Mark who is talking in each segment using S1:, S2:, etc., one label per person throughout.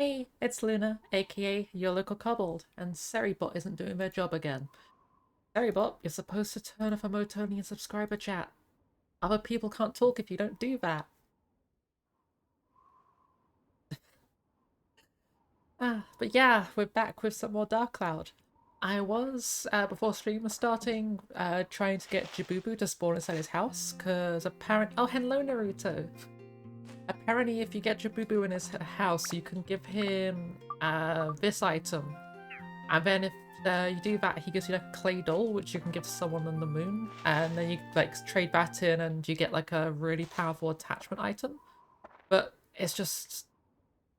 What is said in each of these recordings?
S1: Hey, it's Luna, aka your local Kobold, and Seribot isn't doing their job again. Seribot, you're supposed to turn off emote only in subscriber chat. Other people can't talk if you don't do that. But yeah, we're back with some more Dark Cloud. I was, before stream was starting, trying to get Jabubu to spawn inside his house, because apparently— oh, hello Naruto! Apparently if you get Jabubu in his house, you can give him, this item. And then if you do that, he gives you like a clay doll, which you can give to someone on the moon. And then you like trade that in and you get like a really powerful attachment item. But it's just,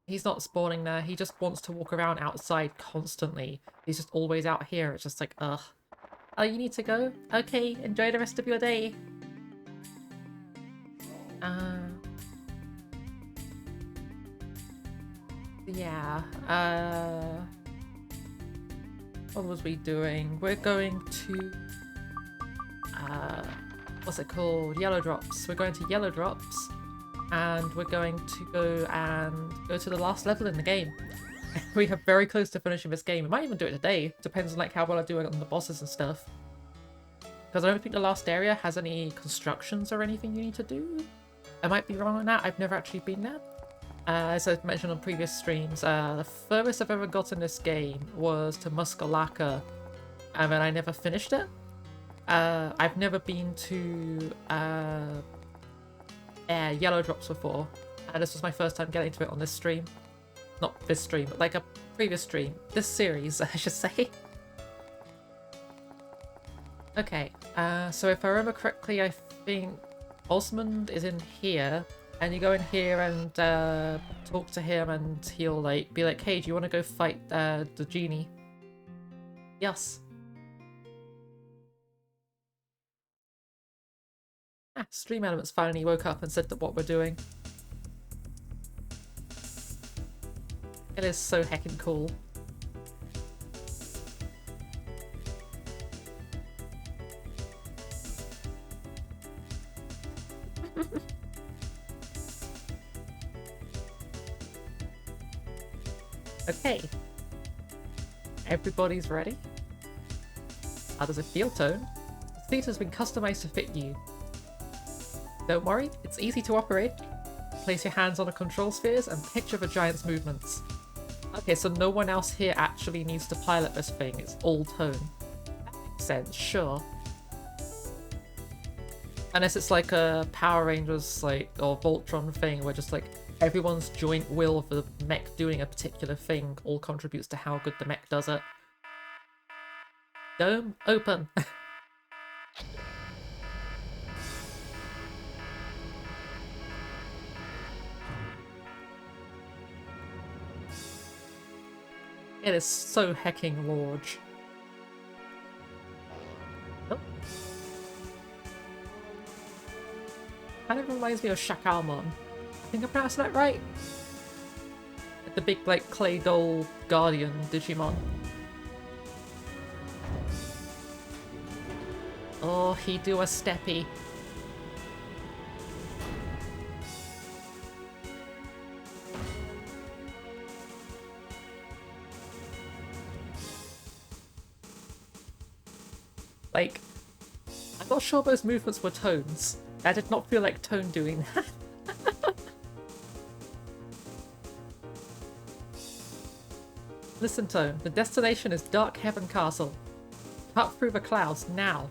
S1: he's not spawning there. He just wants to walk around outside constantly. He's just always out here. It's just like, ugh. Oh, you need to go? Okay, enjoy the rest of your day. Uh, yeah. What was we doing? We're going to what's it called? Yellow Drops. We're going to Yellow Drops and we're going to go to the last level in the game. We are very close to finishing this game. We might even do it today. Depends on like how well I do it on the bosses and stuff. Because I don't think the last area has any constructions or anything you need to do. I might be wrong on that. I've never actually been there. As I've mentioned on previous streams, the furthest I've ever got in this game was to Muskalaka, and then I never finished it. I've never been to Yellow Drops before, and this was my first time getting to it on this stream. Not this stream, but like a previous stream. This series, I should say. Okay, so if I remember correctly, I think Osmond is in here, and you go in here and talk to him, and he'll like be like, "Hey, do you want to go fight the genie?" Yes. Stream Elements finally woke up and said that what we're doing. It is so heckin' cool. Okay. Everybody's ready? How does it feel, Tone? The seat has been customized to fit you. Don't worry, it's easy to operate. Place your hands on the control spheres and picture the giant's movements. Okay, so no one else here actually needs to pilot this thing, it's all Tone. That makes sense, sure. Unless it's like a Power Rangers like or Voltron thing where just like everyone's joint will for the mech doing a particular thing all contributes to how good the mech does it. Dome open. It is so hecking large. Oh. Kind of reminds me of Shakalmon. I think I'm pronouncing that right. The big like clay doll guardian Digimon. Oh, he do a steppy. Like, I'm not sure those movements were Tone's. That did not feel like Tone doing that. Listen, Tone, the destination is Dark Heaven Castle. Cut through the clouds now.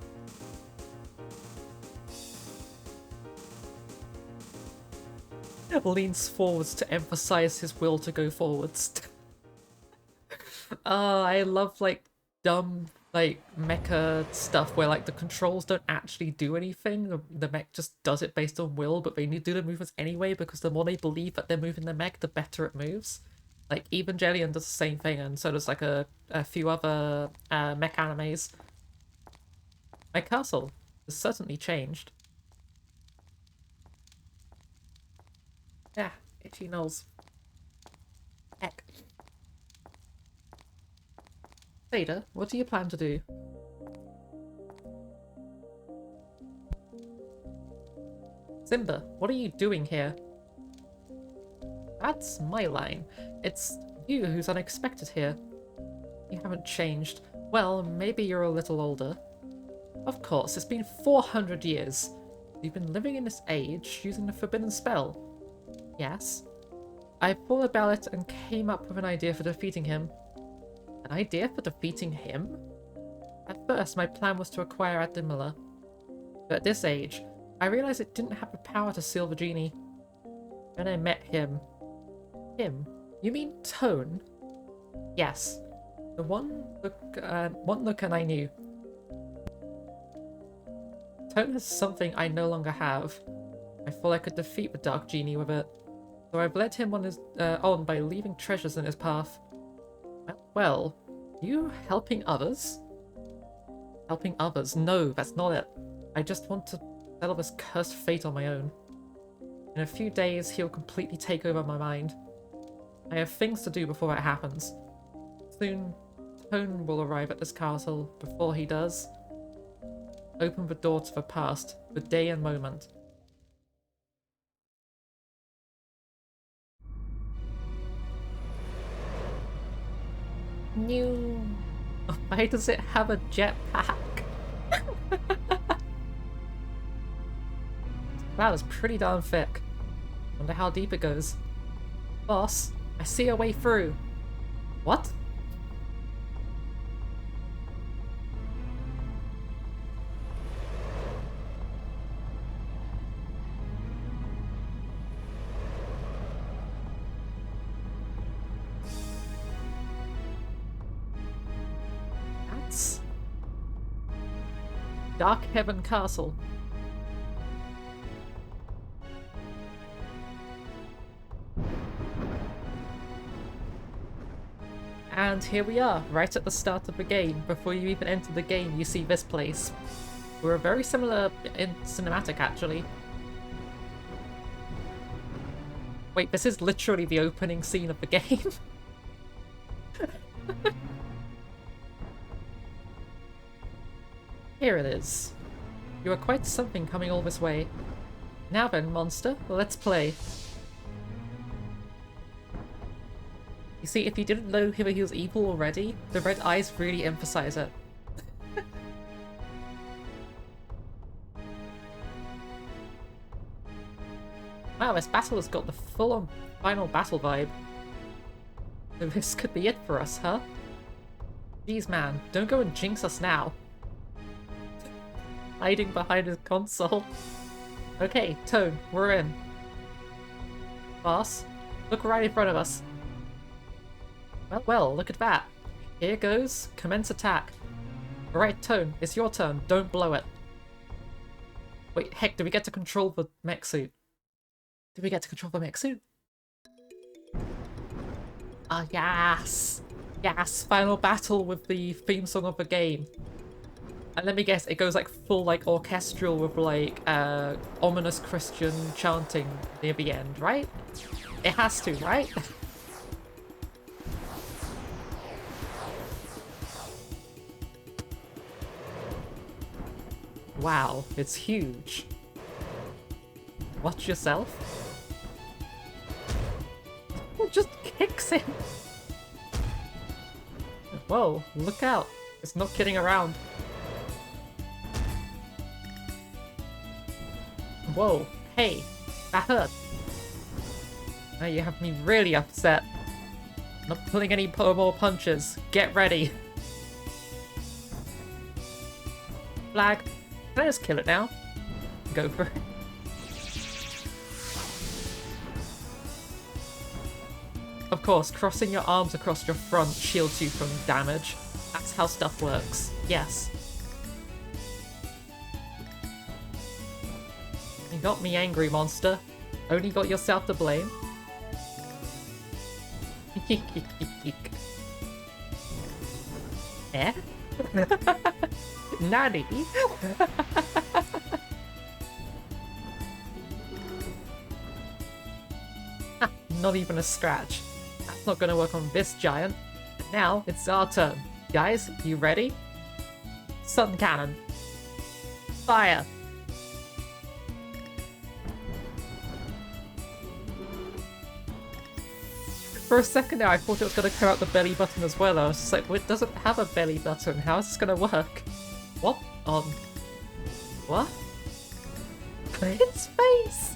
S1: Leans forwards to emphasize his will to go forwards. I love like dumb like mecha stuff where like the controls don't actually do anything. The mech just does it based on will, but they do the movements anyway because the more they believe that they're moving the mech, the better it moves. Like Evangelion does the same thing, and so does like a few other mech animes. My castle has certainly changed. Yeah, itchy nose. Heck. Vader, what do you plan to do? Simba, what are you doing here? That's my line. It's you who's unexpected here. You haven't changed. Well, maybe you're a little older. Of course, it's been 400 years. You've been living in this age using the forbidden spell. Yes. I thought about it and came up with an idea for defeating him. An idea for defeating him? At first, my plan was to acquire Adimala. But at this age, I realized it didn't have the power to seal the genie. Then I met him. Him? You mean Tone? Yes. The one look and I knew. Tone has something I no longer have. I thought I could defeat the Dark Genie with it. So I've led him on by leaving treasures in his path. Well, you helping others? Helping others? No, that's not it. I just want to settle this cursed fate on my own. In a few days, he'll completely take over my mind. I have things to do before that happens. Soon, Tone will arrive at this castle. Before he does, open the door to the past, the day and moment. New. Why does it have a jetpack? Wow, it's pretty darn thick. Wonder how deep it goes. Boss, I see a way through. What? That's Dark Heaven Castle. And here we are, right at the start of the game. Before you even enter the game, you see this place. We're very similar in cinematic, actually. Wait, this is literally the opening scene of the game. Here it is. You are quite something coming all this way. Now then, monster, let's play. You see, if you didn't know he was evil already, the red eyes really emphasize it. Wow, this battle has got the full-on final battle vibe. So this could be it for us, huh? Jeez, man, don't go and jinx us now. Hiding behind his console. Okay, Tone, we're in. Boss, look right in front of us. Well, look at that. Here goes. Commence attack. Alright, Tone, it's your turn. Don't blow it. Wait, heck, do we get to control the mech suit? Did we get to control the mech suit? Ah, yes! Yes, final battle with the theme song of the game. And let me guess, it goes like full like orchestral with like ominous Christian chanting near the end, right? It has to, right? Wow, it's huge. Watch yourself. It just kicks him. Whoa, look out. It's not kidding around. Whoa, hey, that hurt. Now you have me really upset. Not pulling any more punches. Get ready. Flag. Can I just kill it now? Go for it. Of course, crossing your arms across your front shields you from damage. That's how stuff works. Yes. You got me angry, monster. Only got yourself to blame. Eh? Nanny? Not even a scratch. That's not gonna work on this giant. And now it's our turn. Guys, you ready? Sun cannon. Fire! For a second there, I thought it was going to come out the belly button as well. I was just like, well, it doesn't have a belly button. How is this going to work? What on... What? Its face!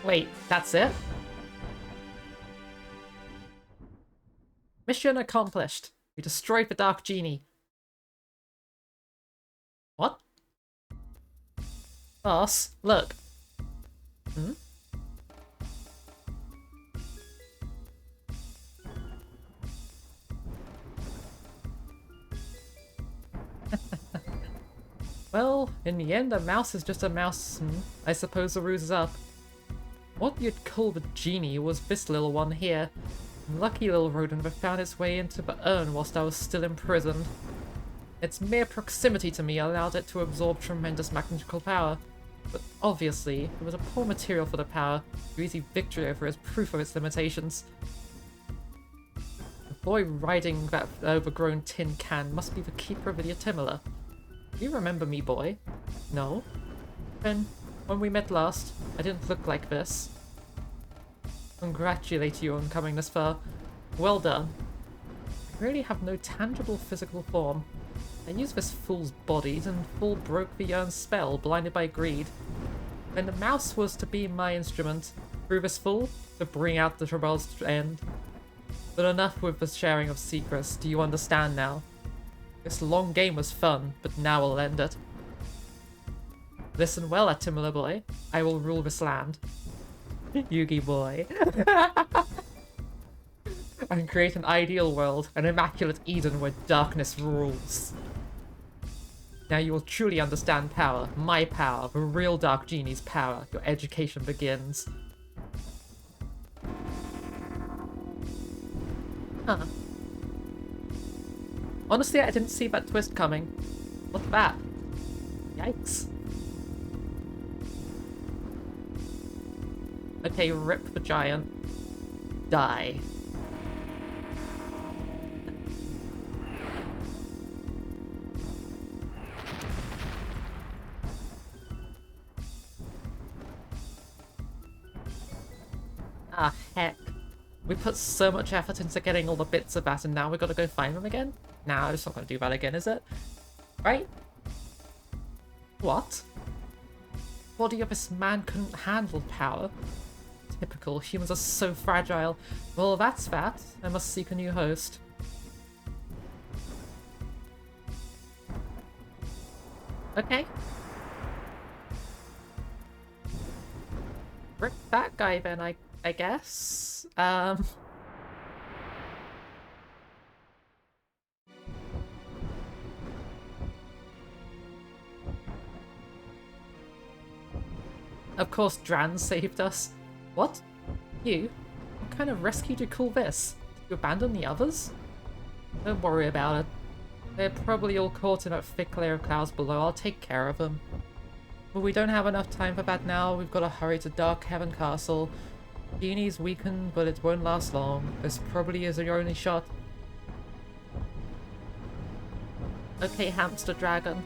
S1: Wait, that's it? Mission accomplished. We destroyed the Dark Genie. What? Boss, look. Hmm? Well, in the end, a mouse is just a mouse. I suppose the ruse is up. What you'd call the genie was this little one here. Lucky little rodent that found its way into the urn whilst I was still imprisoned. Its mere proximity to me allowed it to absorb tremendous magical power. But obviously, it was a poor material for the power. The easy victory over is proof of its limitations. The boy riding that overgrown tin can must be the keeper of the Atimala. Do you remember me, boy? No? Then, when we met last, I didn't look like this. Congratulate you on coming this far. Well done. I really have no tangible physical form. I used this fool's body and full broke the yearn's spell, blinded by greed. When the mouse was to be my instrument, through this fool, to bring out the trouble's end. But enough with the sharing of secrets, do you understand now? This long game was fun, but now I'll end it. Listen well, Atimala boy. I will rule this land. Yugi boy. And create an ideal world, an immaculate Eden where darkness rules. Now you will truly understand power, my power, the real Dark Genie's power. Your education begins. Huh. Honestly, I didn't see that twist coming. What's that? Yikes. Okay, rip the giant. Die. Ah, heck. We put so much effort into getting all the bits of that and now we gotta go find them again? Nah, it's not gonna do that again, is it? Right? What? Body of this man couldn't handle power. Typical, humans are so fragile. Well, that's that. I must seek a new host. Okay. Rip that guy then, I guess. Of course, Dran saved us. What? You? What kind of rescue do you call this? Did you abandon the others? Don't worry about it. They're probably all caught in that thick layer of clouds below. I'll take care of them. But we don't have enough time for that now. We've got to hurry to Dark Heaven Castle. Genie's weakened, but it won't last long. This probably is your only shot. Okay, hamster dragon.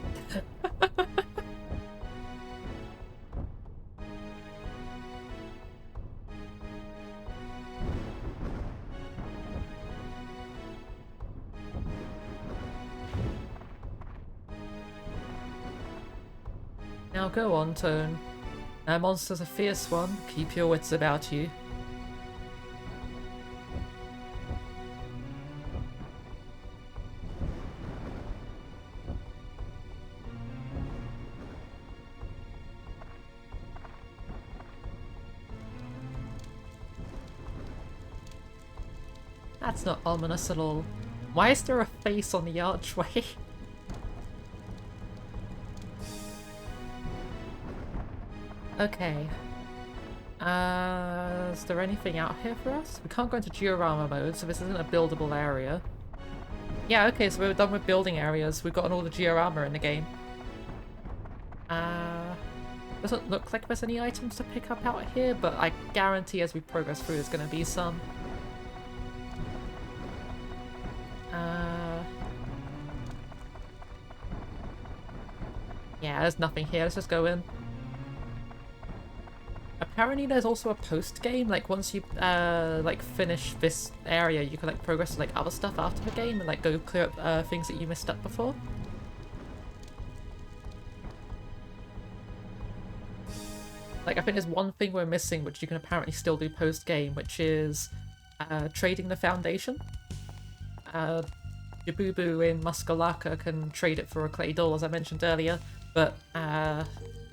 S1: Now go on, Tone. That monster's a fierce one. Keep your wits about you. That's not ominous at all. Why is there a face on the archway? Okay. Is there anything out here for us? We can't go into diorama mode, so this isn't a buildable area. Yeah, okay, so we're done with building areas. We've gotten all the diorama in the game. Doesn't look like there's any items to pick up out here, but I guarantee as we progress through there's gonna be some. Yeah, there's nothing here. Let's just go in. Apparently there's also a post-game, like once you like finish this area, you can like progress to like other stuff after the game and like go clear up things that you missed up before. Like I think there's one thing we're missing which you can apparently still do post-game, which is trading the foundation. Jabubu in Muskalaka can trade it for a clay doll, as I mentioned earlier, but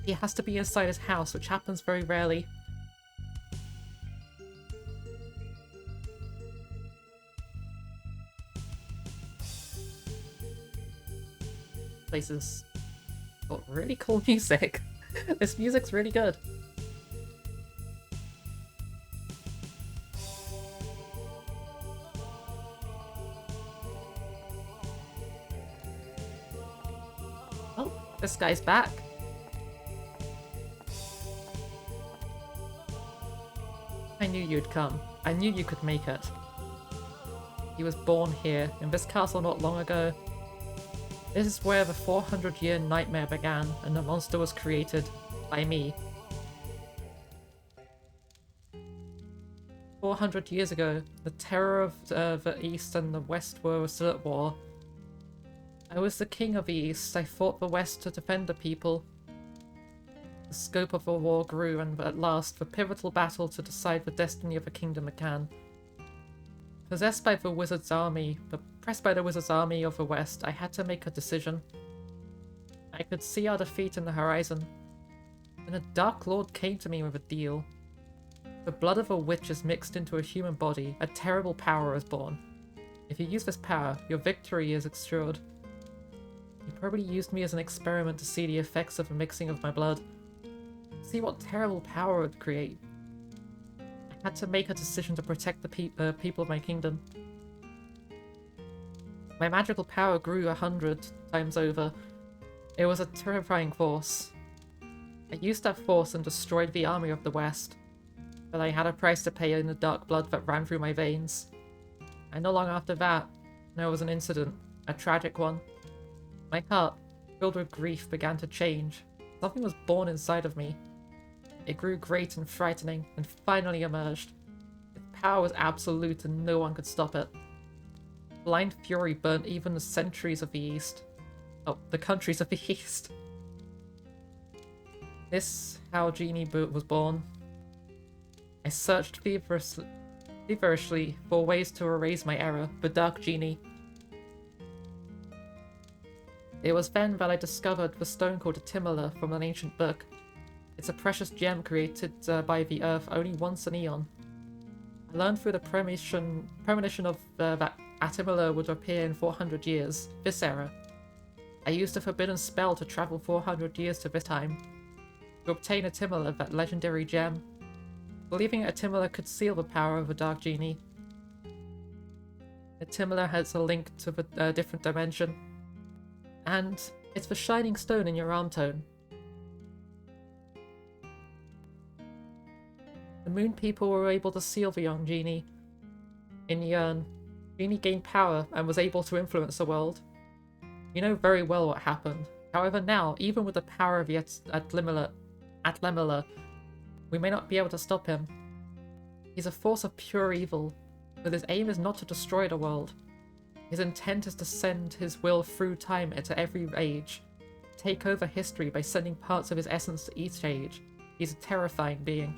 S1: he has to be inside his house, which happens very rarely. Places got really cool music. This music's really good. Oh, this guy's back. I knew you'd come. I knew you could make it. He was born here, in this castle not long ago. This is where the 400-year nightmare began, and the monster was created by me. 400 years ago, the terror of the East and the West were still at war. I was the king of the East. I fought the West to defend the people. The scope of the war grew, and at last, the pivotal battle to decide the destiny of the kingdom began. Possessed by the wizard's army, pressed by the wizard's army of the West, I had to make a decision. I could see our defeat in the horizon. Then a Dark Lord came to me with a deal. The blood of a witch is mixed into a human body. A terrible power is born. If you use this power, your victory is assured. He probably used me as an experiment to see the effects of the mixing of my blood. See what terrible power it would create. I had to make a decision to protect the people of my kingdom. My magical power grew 100 times over. It was a terrifying force. I used that force and destroyed the army of the West. But I had a price to pay in the dark blood that ran through my veins. And not long after that, there was an incident, a tragic one. My heart, filled with grief, began to change. Something was born inside of me. It grew great and frightening, and finally emerged. Its power was absolute and no one could stop it. Blind fury burnt even the centuries of the East. Oh, the countries of the East. This how Genie was born. I searched feverishly for ways to erase my error, the Dark Genie. It was then that I discovered the stone called a Timala from an ancient book. It's a precious gem created by the Earth only once an eon. I learned through the premonition of that Atimala would appear in 400 years, this era. I used a forbidden spell to travel 400 years to this time. To obtain Atimala, that legendary gem. Believing Atimala could seal the power of a Dark Genie. Atimala has a link to a different dimension. And it's the shining stone in your arm tone. The moon people were able to seal the young Genie. In the urn, Genie gained power and was able to influence the world. You know very well what happened. However now, even with the power of the Atlemala, we may not be able to stop him. He's a force of pure evil, but his aim is not to destroy the world. His intent is to send his will through time into every age, take over history by sending parts of his essence to each age. He's a terrifying being.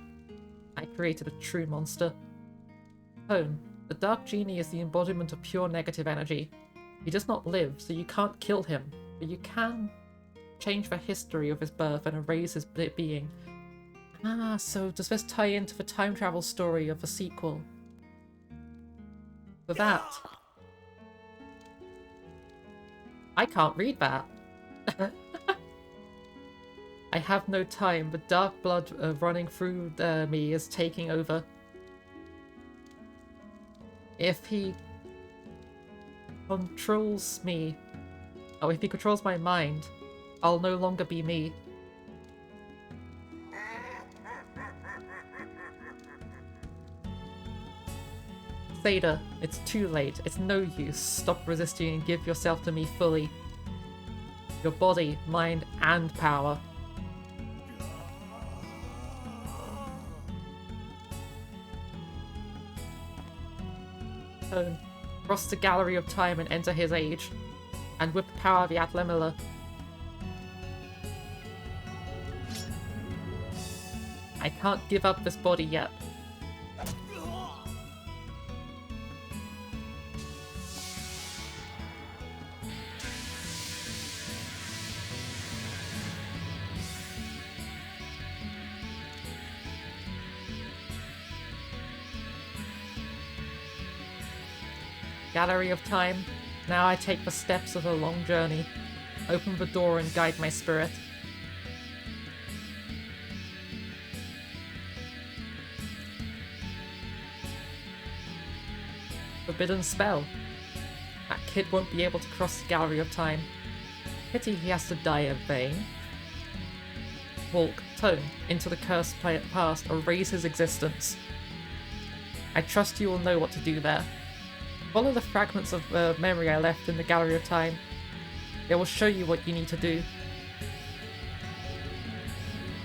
S1: I created a true monster. Tone, the Dark Genie is the embodiment of pure negative energy. He does not live, so you can't kill him, but you can change the history of his birth and erase his being. Ah, so does this tie into the time travel story of the sequel? For that... I can't read that. I have no time. The dark blood running through me is taking over. If he controls me... Oh, if he controls my mind, I'll no longer be me. Zeta, it's too late. It's no use. Stop resisting and give yourself to me fully. Your body, mind, and power. Tone. Cross the gallery of time and enter his age. And with the power of the Atlamilla. I can't give up this body yet. Gallery of time. Now I take the steps of a long journey. Open the door and guide my spirit. Forbidden spell. That kid won't be able to cross the Gallery of Time. Pity he has to die in vain. Walk, Tone, into the cursed past, erase his existence. I trust you will know what to do there. Follow the fragments of memory I left in the Gallery of Time. They will show you what you need to do.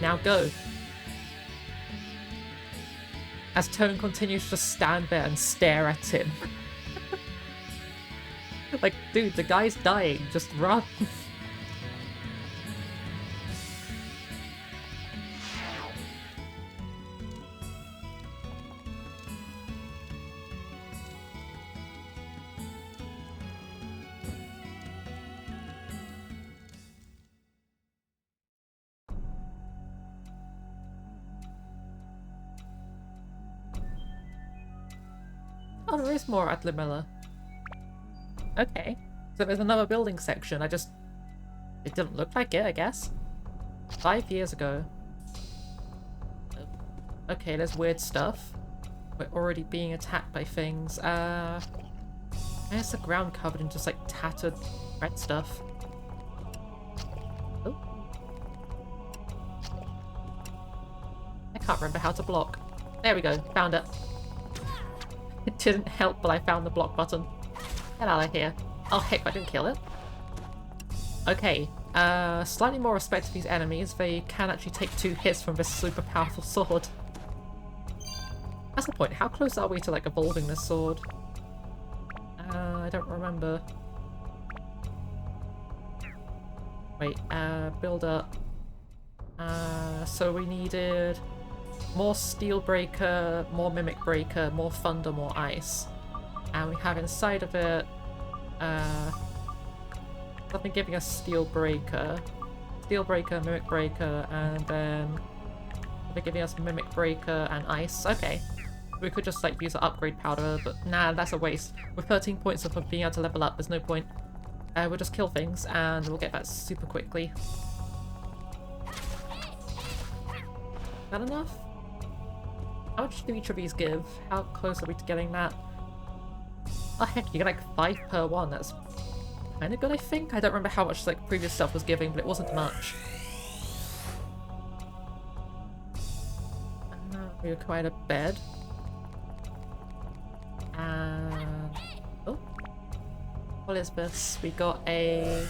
S1: Now go. As Tone continues to stand there and stare at him. Like, dude, the guy's dying, just run. Oh, there is more Atlamilla. Okay. So there's another building section. It didn't look like it, I guess. 5 years ago. Okay, there's weird stuff. We're already being attacked by things. There's the ground covered in just like tattered red stuff. Oh. I can't remember how to block. There we go, found it. It didn't help, but I found the block button. Get out of here. Oh heck, I didn't kill it. Okay, slightly more respect to these enemies. They can actually take 2 hits from this super powerful sword. That's the point. How close are we to like evolving this sword? I don't remember. Wait, build up. So we needed more Steel Breaker, more Mimic Breaker, more Thunder, more Ice. And we have inside of it, something giving us Steel Breaker, Mimic Breaker, and then they're giving us Mimic Breaker and Ice. Okay. We could just like use an upgrade powder, but nah, that's a waste. With 13 points of being able to level up, there's no point. We'll just kill things and we'll get that super quickly. Is that enough? How much do each of these give? How close are we to getting that? Oh heck, you get like 5 per one. That's kind of good, I think. I don't remember how much like previous stuff was giving, but it wasn't much. We acquired a bed. And oh, what is this? We got a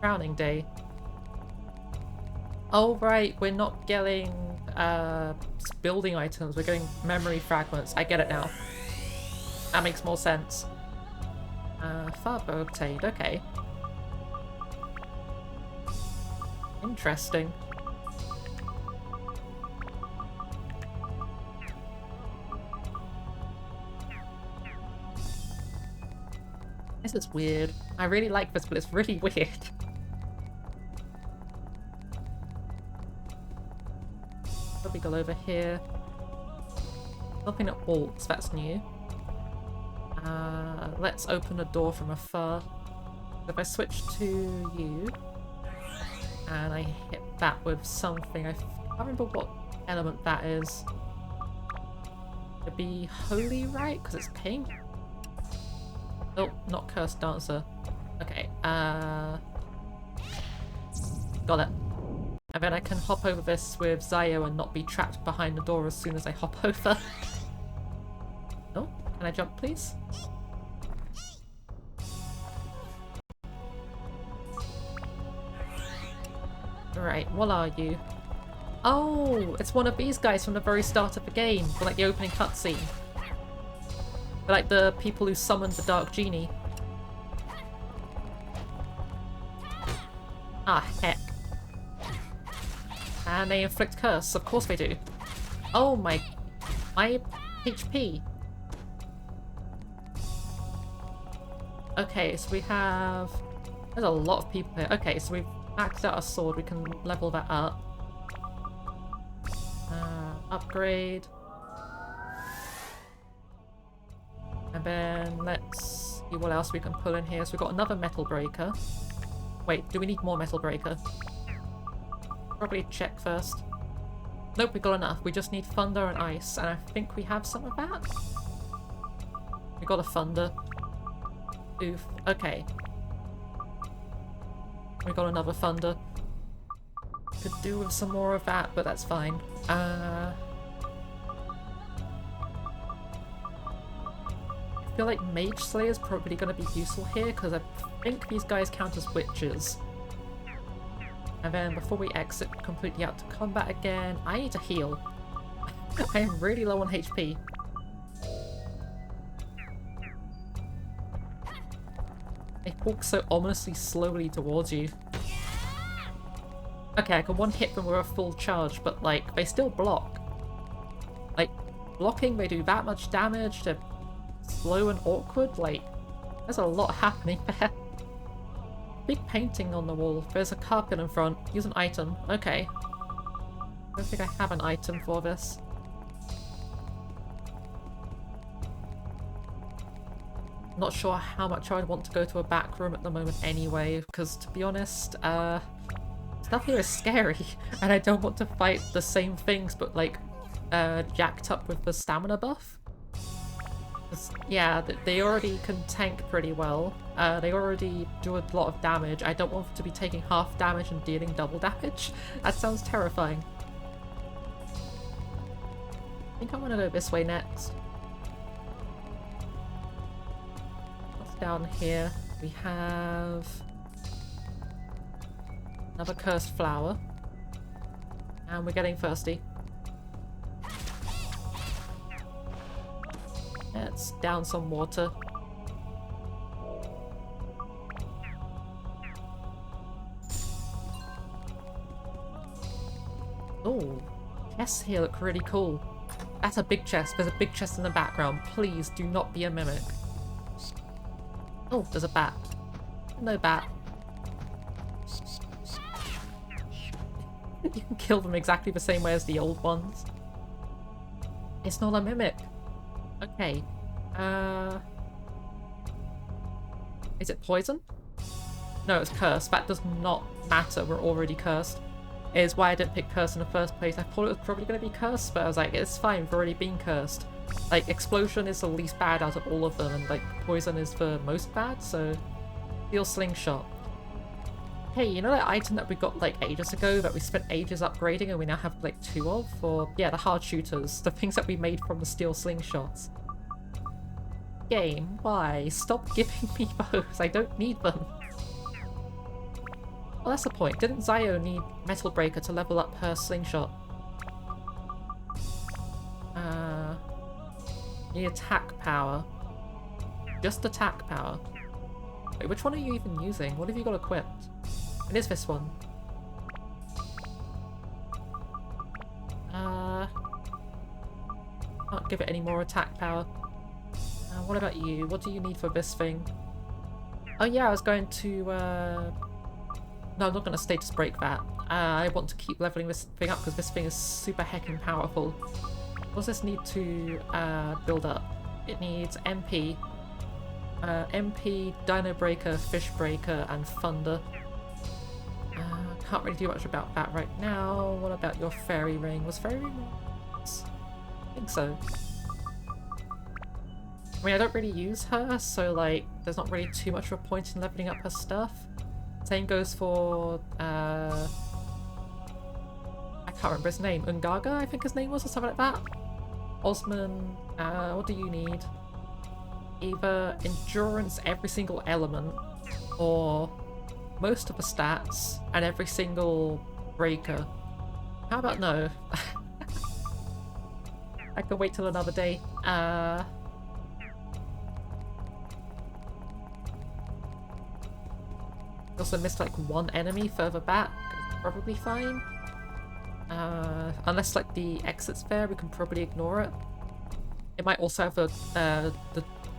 S1: Crowning Day. Oh right, we're not getting building items, we're getting memory fragments. I get it now. That makes more sense. Farbo obtained, okay. Interesting. This is weird. I really like this, but it's really weird. Probably go over here. Nothing at walls, that's new. Let's open a door from afar. If I switch to you, and I hit that with something, I can't remember what element that is. It'd be holy, right? Because it's pink? Oh, not Cursed Dancer. Okay, got it. And then I can hop over this with Zio and not be trapped behind the door as soon as I hop over. Oh, can I jump please? Alright, what are you? Oh, it's one of these guys from the very start of the game, for like the opening cutscene. They're like the people who summoned the Dark Genie. Ah, heck. And they inflict curse, of course they do. Oh my HP. Okay, so we have... There's a lot of people here. Okay, so we've maxed out our sword, we can level that up. Upgrade. And then let's see what else we can pull in here. So we've got another metal breaker. Wait, do we need more metal breaker? Probably check first. Nope, we got enough. We just need thunder and ice, and I think we have some of that. We got a thunder. Oof. Okay. We got another thunder. Could do with some more of that, but that's fine. I feel like Mage Slayer is probably going to be useful here, because I think these guys count as witches. And then before we exit completely out to combat again, I need to heal. I am really low on HP. They walk so ominously slowly towards you. Okay, I can one-hit them with a full charge, but like, they still block. Like, blocking, they do that much damage, they're slow and awkward, like, there's a lot happening there. Big painting on the wall. There's a carpet in front. Use an item. Okay. I don't think I have an item for this. Not sure how much I'd want to go to a back room at the moment anyway, because to be honest, stuff here is scary, and I don't want to fight the same things but like, jacked up with the stamina buff. Yeah, they already can tank pretty well. They already do a lot of damage. I don't want to be taking half damage and dealing double damage. That sounds terrifying. I think I'm gonna go this way next. What's down here? We have another cursed flower. And we're getting thirsty. Let's down some water. Oh, chests here look really cool. That's a big chest. There's a big chest in the background. Please do not be a mimic. Oh, there's a bat. No bat. You can kill them exactly the same way as the old ones. It's not a mimic. Okay. Is it poison? No, it's cursed. That does not matter. We're already cursed. It is why I didn't pick curse in the first place. I thought it was probably going to be cursed, but I was like, it's fine. We've already been cursed. Like, explosion is the least bad out of all of them, and like, poison is the most bad, so... Steel slingshot. Hey, you know that item that we got like ages ago that we spent ages upgrading and we now have like 2 of? Or, yeah, the hard shooters. The things that we made from the steel slingshots. Game, why? Stop giving me those. I don't need them. Well, that's the point. Didn't Zio need Metal Breaker to level up her slingshot? Need attack power. Just attack power. Wait, which one are you even using? What have you got equipped? It is this one. Can't give it any more attack power. What about you? What do you need for this thing? Oh yeah, I was going to, no, I'm not going to status break that. I want to keep leveling this thing up because this thing is super heckin' powerful. What does this need to build up? It needs MP. MP, Dino Breaker, Fish Breaker, and Thunder. Can't really do much about that right now. What about your Fairy Ring? Was Fairy Ring? I think so. I mean, I don't really use her, so like, there's not really too much of a point in leveling up her stuff. Same goes for, I can't remember his name. Ungaga, I think his name was, or something like that. Osman, what do you need? Either endurance every single element, or most of the stats and every single breaker. How about no? I could wait till another day. Also missed like one enemy further back. Probably fine. Unless like the exit's there, we can probably ignore it. It might also have the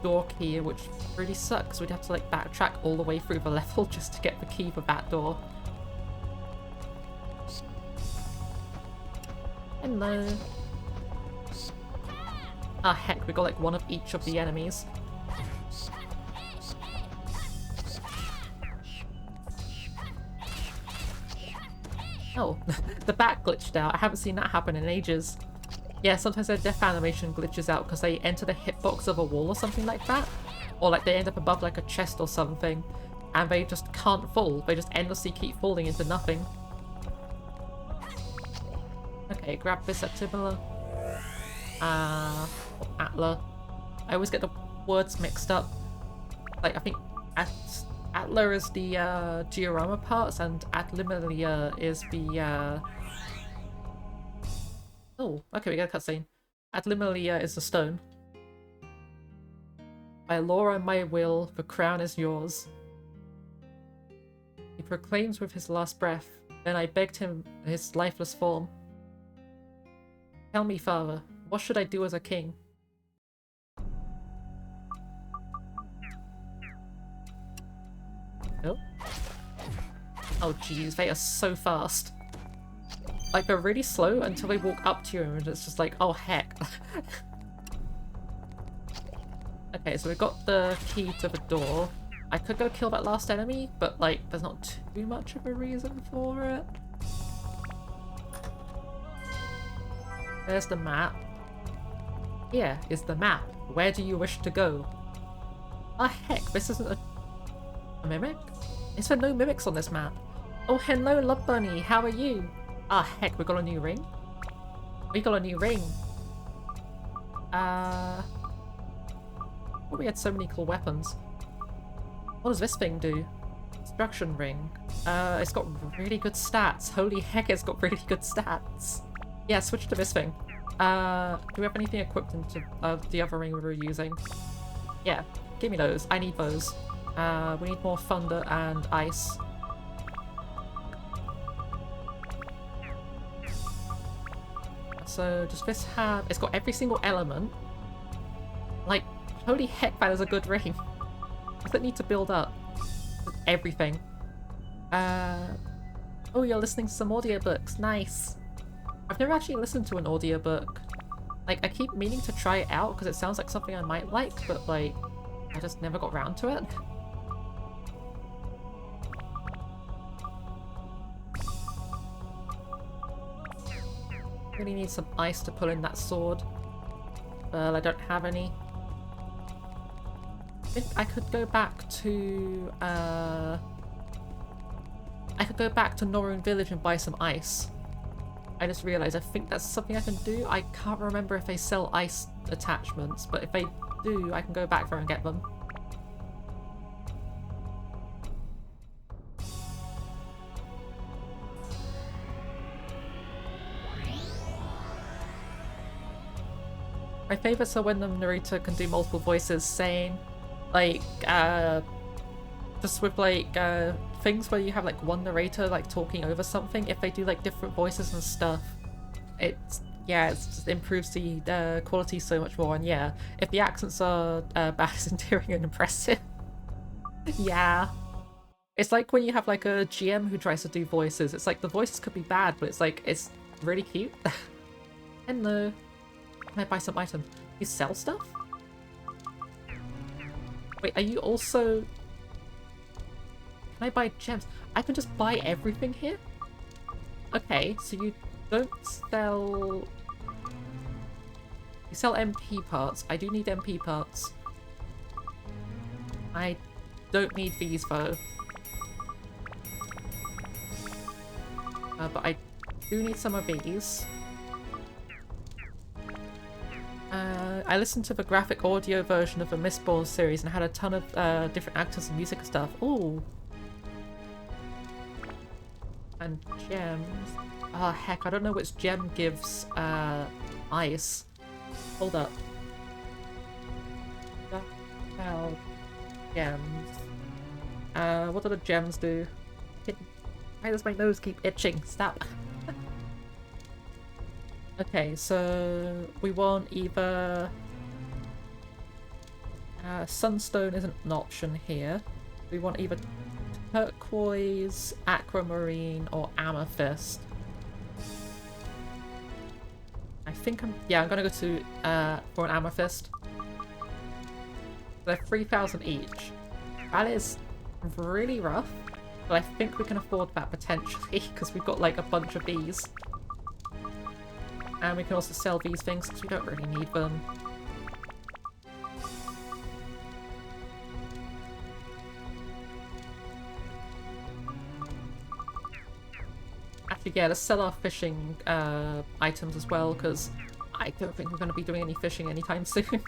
S1: door key, which really sucks. We'd have to like backtrack all the way through the level just to get the key for that door. Hello. Ah heck, we got like one of each of the enemies. Oh, the bat glitched out. I haven't seen that happen in ages. Yeah, sometimes their death animation glitches out because they enter the hitbox of a wall or something like that. Or like they end up above like a chest or something. And they just can't fall. They just endlessly keep falling into nothing. Okay, grab this at Tibula. Atla. I always get the words mixed up. Like, I think Atla is the diorama parts and Atlimalia is the Oh, okay, we got a cutscene. Atlimalia is the stone. By law and my will, the crown is yours. He proclaims with his last breath. Then I begged him his lifeless form. Tell me, father, what should I do as a king? Oh? Oh jeez, they are so fast. Like, they're really slow until they walk up to you and it's just like, oh heck. Okay, so we've got the key to the door. I could go kill that last enemy, but like, there's not too much of a reason for it. There's the map. Here is the map. Where do you wish to go? Ah heck, this isn't a mimic? Is there no mimics on this map? Oh hello Love Bunny, how are you? Ah heck, we got a new ring? We got a new ring. Oh, we had so many cool weapons. What does this thing do? Destruction ring. It's got really good stats. Holy heck, it's got really good stats. Yeah, switch to this thing. Do we have anything equipped into the other ring we were using? Yeah, give me those. I need those. We need more thunder and ice. So does this have... It's got every single element. Like, holy heck, that is a good ring. Does it need to build up? Everything. Oh, you're listening to some audiobooks. Nice. I've never actually listened to an audiobook. Like, I keep meaning to try it out because it sounds like something I might like, but like, I just never got round to it. Really need some ice to pull in that sword. Well, I don't have any. I think I could go back to Norun Village and buy some ice. I just realised I think that's something I can do. I can't remember if they sell ice attachments, but if they do, I can go back there and get them. My favourites are when the narrator can do multiple voices saying, like, just with like, things where you have like one narrator like talking over something. If they do like different voices and stuff, it just improves the quality so much more. And yeah, if the accents are bad, it's endearing and impressive. Yeah. It's like when you have like a GM who tries to do voices. It's like the voices could be bad, but it's like, it's really cute. Hello. Can I buy some items? You sell stuff? Wait, are you also... Can I buy gems? I can just buy everything here? Okay, so you don't sell... You sell MP parts. I do need MP parts. I don't need these though. But I do need some of these. I listened to the graphic audio version of the Mistborn series and had a ton of different actors and music and stuff. Ooh. And gems. Oh heck, I don't know which gem gives ice. Hold up. Cloud gems. What do the gems do? Why does my nose keep itching? Stop. Okay, so we want either sunstone isn't an option here. We want either turquoise, aquamarine, or amethyst. I think I'm gonna go to for an amethyst. They're 3,000 each. That is really rough, but I think we can afford that potentially because we've got like a bunch of these. And we can also sell these things because we don't really need them. Actually, yeah, let's sell our fishing items as well because I don't think we're going to be doing any fishing anytime soon.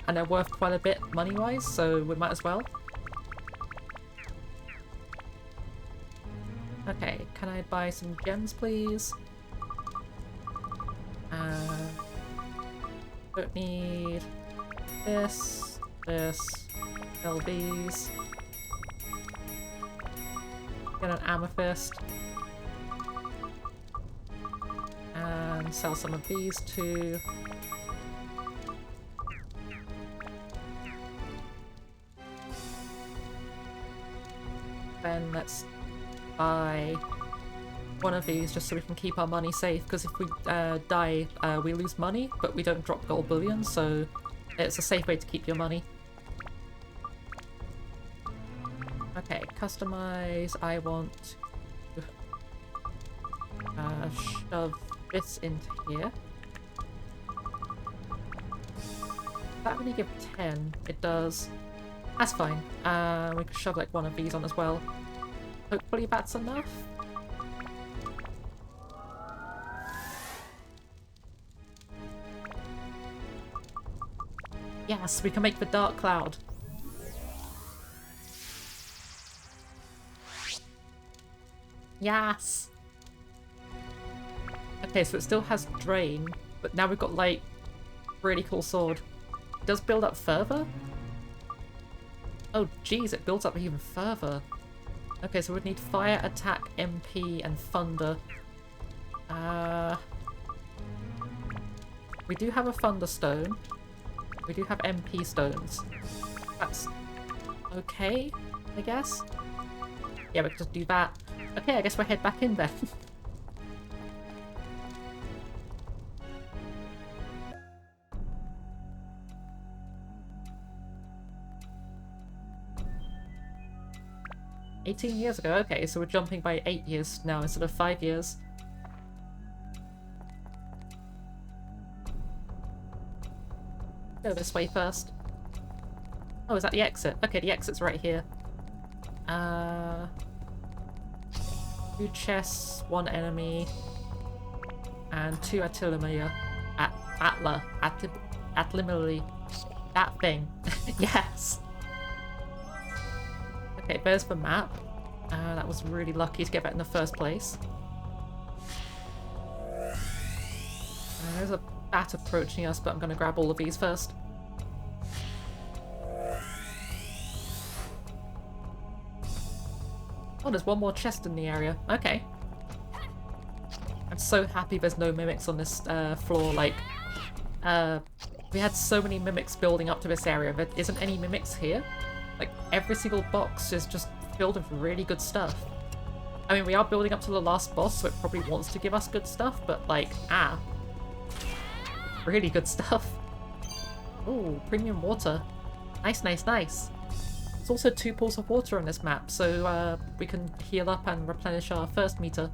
S1: And they're worth quite a bit money-wise, so we might as well. Okay, can I buy some gems, please? Don't need this, sell these. Get an amethyst. And sell some of these too. Then let's buy one of these just so we can keep our money safe, because if we die, we lose money, but we don't drop gold bullion, so it's a safe way to keep your money. Okay, customize. I want to shove this into here. That only give 10. It does. That's fine. We can shove like one of these on as well. Hopefully that's enough. Yes, we can make the dark cloud. Yes! Okay, so it still has drain, but now we've got like really cool sword. It does build up further? Oh geez, it builds up even further. Okay, so we'd need fire, attack, MP, and thunder. We do have a thunder stone. We do have MP stones. That's okay, I guess. Yeah, we can just do that. Okay, I guess we'll head back in then. $18 years ago, okay, so we're jumping by 8 years now instead of 5 years. Go this way first. Oh, is that the exit? Okay, the exit's right here. 2 chests, 1 enemy, and 2 artillery. Artillery. That thing. Yes! Okay, there's the map. That was really lucky to get that in the first place. There's a bat approaching us, but I'm gonna grab all of these first. Oh, there's one more chest in the area. Okay. I'm so happy there's no mimics on this floor. Like, we had so many mimics building up to this area. There isn't any mimics here. Like, every single box is just filled with really good stuff. I mean, we are building up to the last boss, so it probably wants to give us good stuff, but like, really good stuff. Ooh, premium water. Nice, nice, nice. There's also 2 pools of water on this map, so we can heal up and replenish our first meter.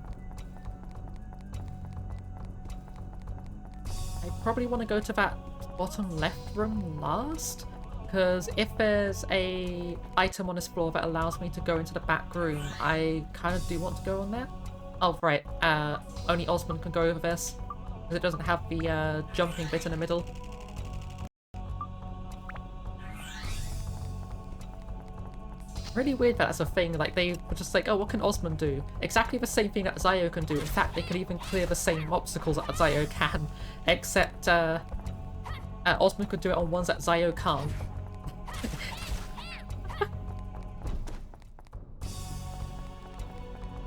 S1: I probably want to go to that bottom left room last, because if there's a item on this floor that allows me to go into the back room, I kind of do want to go on there. Oh, right. Only Osmond can go over this, because it doesn't have the jumping bit in the middle. Really weird that that's a thing. Like, they were just like, oh, what can Osmond do? Exactly the same thing that Zio can do. In fact, they can even clear the same obstacles that Zio can, except Osmond could do it on ones that Zio can't.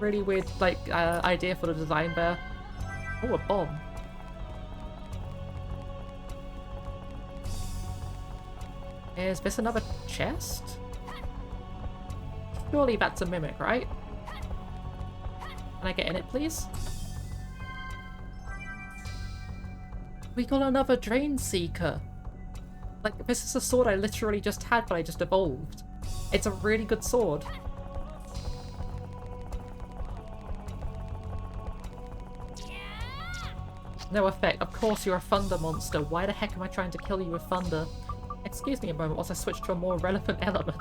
S1: Really weird, like, idea for the design there. Oh, a bomb. Is this another chest? Surely that's a mimic, right? Can I get in it, please? We got another Drain Seeker. Like, this is a sword I literally just had, but I just evolved. It's a really good sword. No effect. Of course you're a thunder monster. Why the heck am I trying to kill you with thunder? Excuse me a moment whilst I switch to a more relevant element.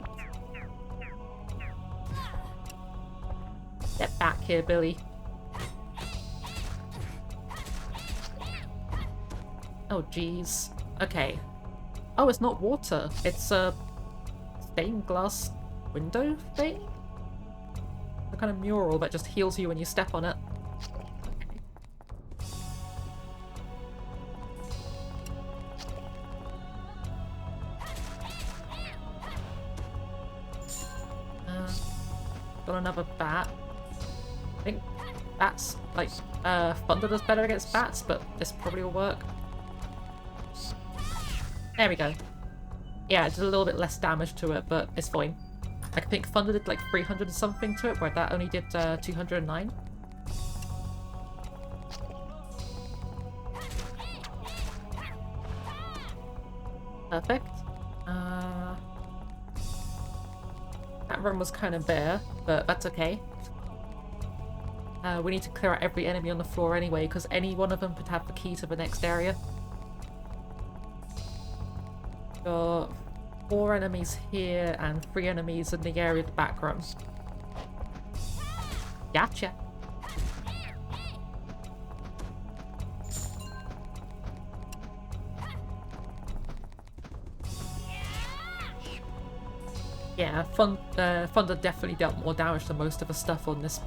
S1: Get back here, Billy. Oh, jeez. Okay. Oh, it's not water. It's a stained glass window thing? A kind of mural that just heals you when you step on it. Got another bat. I think bats, like, thunder does better against bats, but this probably will work. There we go. Yeah, it did a little bit less damage to it, but it's fine. I think thunder did like 300 and something to it, where that only did 209. Perfect. That run was kind of bare, but that's okay. We need to clear out every enemy on the floor anyway, because any one of them could have the key to the next area. Got 4 enemies here and 3 enemies in the area of the back room. Gotcha. Yeah, Thunder definitely dealt more damage to most of the stuff on this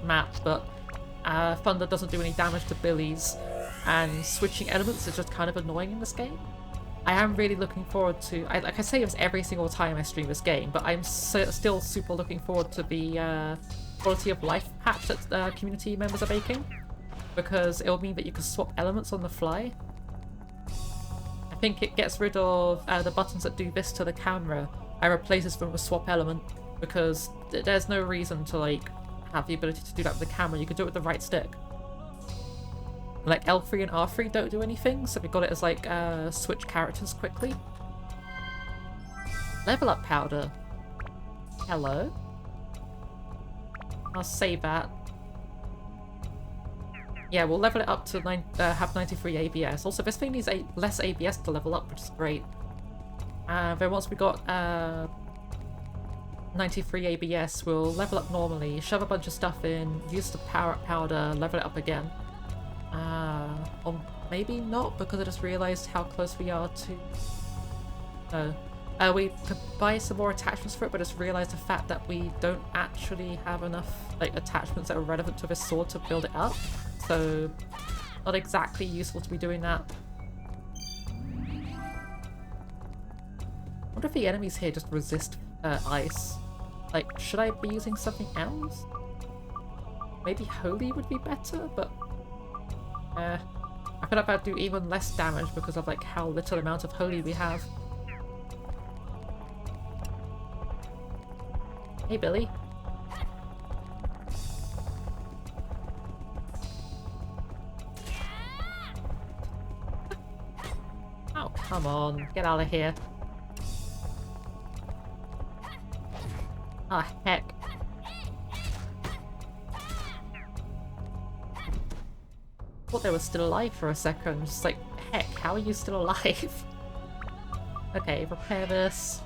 S1: map, but Thunder doesn't do any damage to Billy's, and switching elements is just kind of annoying in this game. I am really looking forward to, like I say this every single time I stream this game, but I'm still super looking forward to the quality of life patch that community members are making, because it'll mean that you can swap elements on the fly. I think it gets rid of the buttons that do this to the camera. I replaces them with swap element, because there's no reason to like have the ability to do that with the camera. You can do it with the right stick. Like L3 and R3 don't do anything, so we got it as like switch characters quickly. Level up powder. Hello. I'll save that. Yeah, we'll level it up to have 93 ABS. Also, this thing needs less ABS to level up, which is great. Then once we got 93 ABS, we'll level up normally, shove a bunch of stuff in, use the power up powder, level it up again. Or maybe not, because I just realised how close we are to... we could buy some more attachments for it, but just realised the fact that we don't actually have enough like attachments that are relevant to this sword to build it up. So, not exactly useful to be doing that. I wonder if the enemies here just resist ice. Like, should I be using something else? Maybe holy would be better, but I feel like I'd do even less damage because of like how little amount of holy we have. Hey, Billy. Oh, come on. Get out of here. Ah, oh, heck. Thought they were still alive for a second. Just like, heck, how are you still alive? Okay, repair this.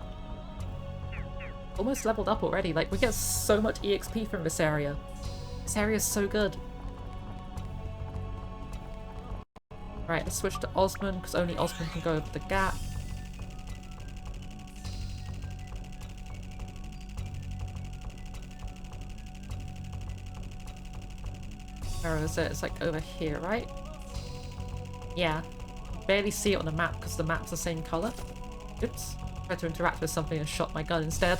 S1: Almost leveled up already. Like, we get so much EXP from this area. This area is so good. Right, let's switch to Osmond, because only Osmond can go over the gap. Where is it? It's like over here, right? Yeah. Barely see it on the map because the map's the same color. Oops. Tried to interact with something and shot my gun instead.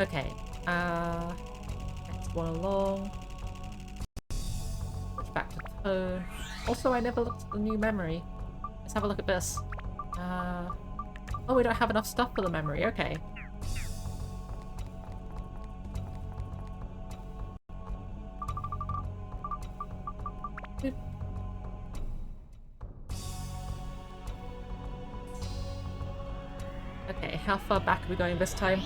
S1: Okay. Next one along. Switch back to tone. Also, I never looked at the new memory. Let's have a look at this. Oh, we don't have enough stuff for the memory. Okay. Okay, how far back are we going this time?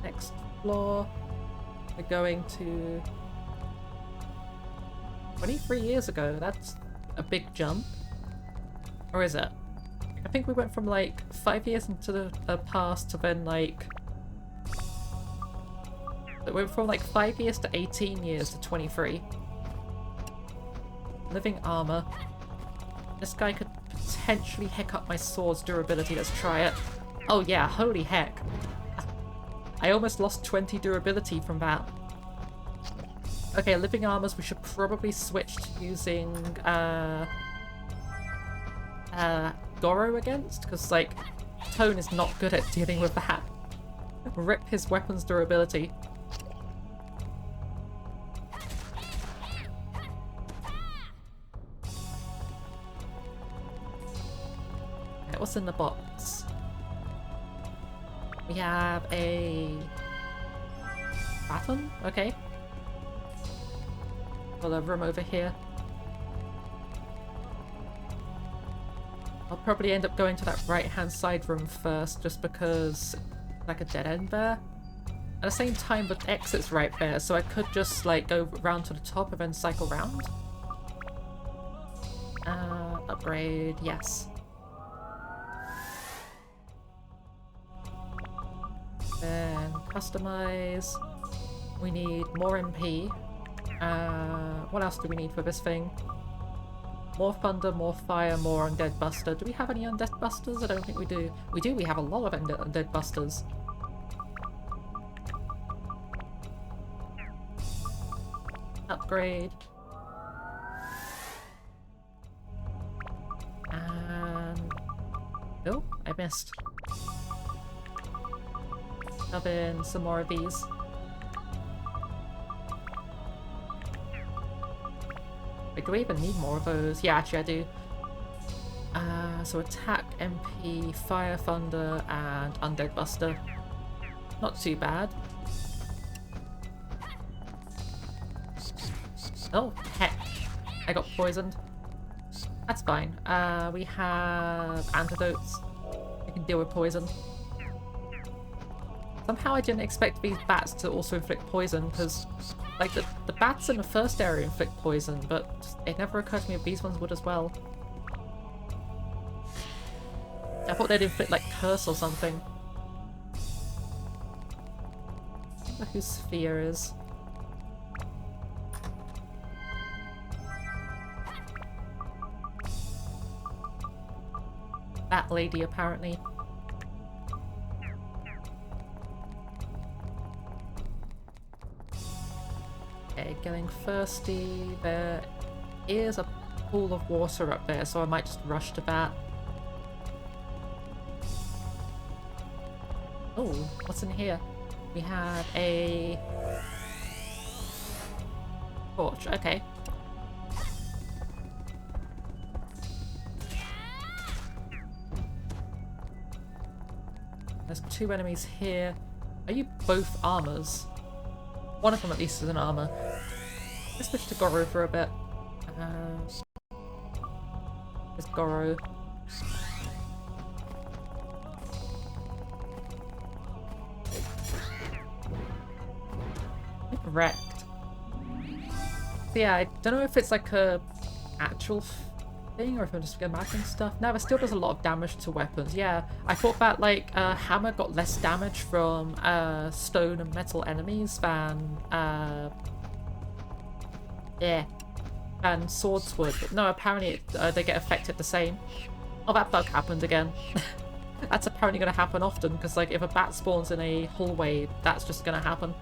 S1: Next floor. We're going to 23 years ago. That's a big jump. Or is it? I think we went from like 5 years into the past to then like... We went from like 5 years to 18 years to 23. Living armor. This guy could potentially heck up my sword's durability. Let's try it. Oh yeah, holy heck. I almost lost 20 durability from that. Okay, living armors, we should probably switch to using Goro against, because like Tone is not good at dealing with that. Rip his weapon's durability. Okay, what's in the box? We have a baton? Okay. Got a room over here. I'll probably end up going to that right-hand side room first, just because it's like a dead end there. At the same time, the exit's right there, so I could just like go round to the top and then cycle round. Upgrade, yes. Then customize. We need more MP. What else do we need for this thing? More thunder, more fire, more undead buster. Do we have any undead busters? I don't think we do. We do, we have a lot of undead busters. Upgrade. And... oh, I missed. Shove in some more of these. Wait, do we even need more of those? Yeah, actually I do. So attack, MP, fire, thunder, and undead buster. Not too bad. Oh, heck. I got poisoned. That's fine. We have antidotes. We can deal with poison. Somehow I didn't expect these bats to also inflict poison, because like the bats in the first area inflict poison, but it never occurred to me if these ones would as well. I thought they'd inflict like curse or something. I wonder who Sphere is. That lady, apparently. Okay, getting thirsty. There is a pool of water up there, so I might just rush to that. Oh, what's in here? We have a torch. Okay. There's two enemies here. Are you both armors? One of them at least is an armor. Let's switch to Goro for a bit. There's Goro. Wrecked. So yeah, I don't know if it's like a actual thing or if I'm just imagining stuff. No, it still does a lot of damage to weapons. Yeah, I thought that like hammer got less damage from stone and metal enemies than than swords would. But no, apparently they get affected the same. Oh, that bug happened again. That's apparently going to happen often, because like if a bat spawns in a hallway, that's just going to happen.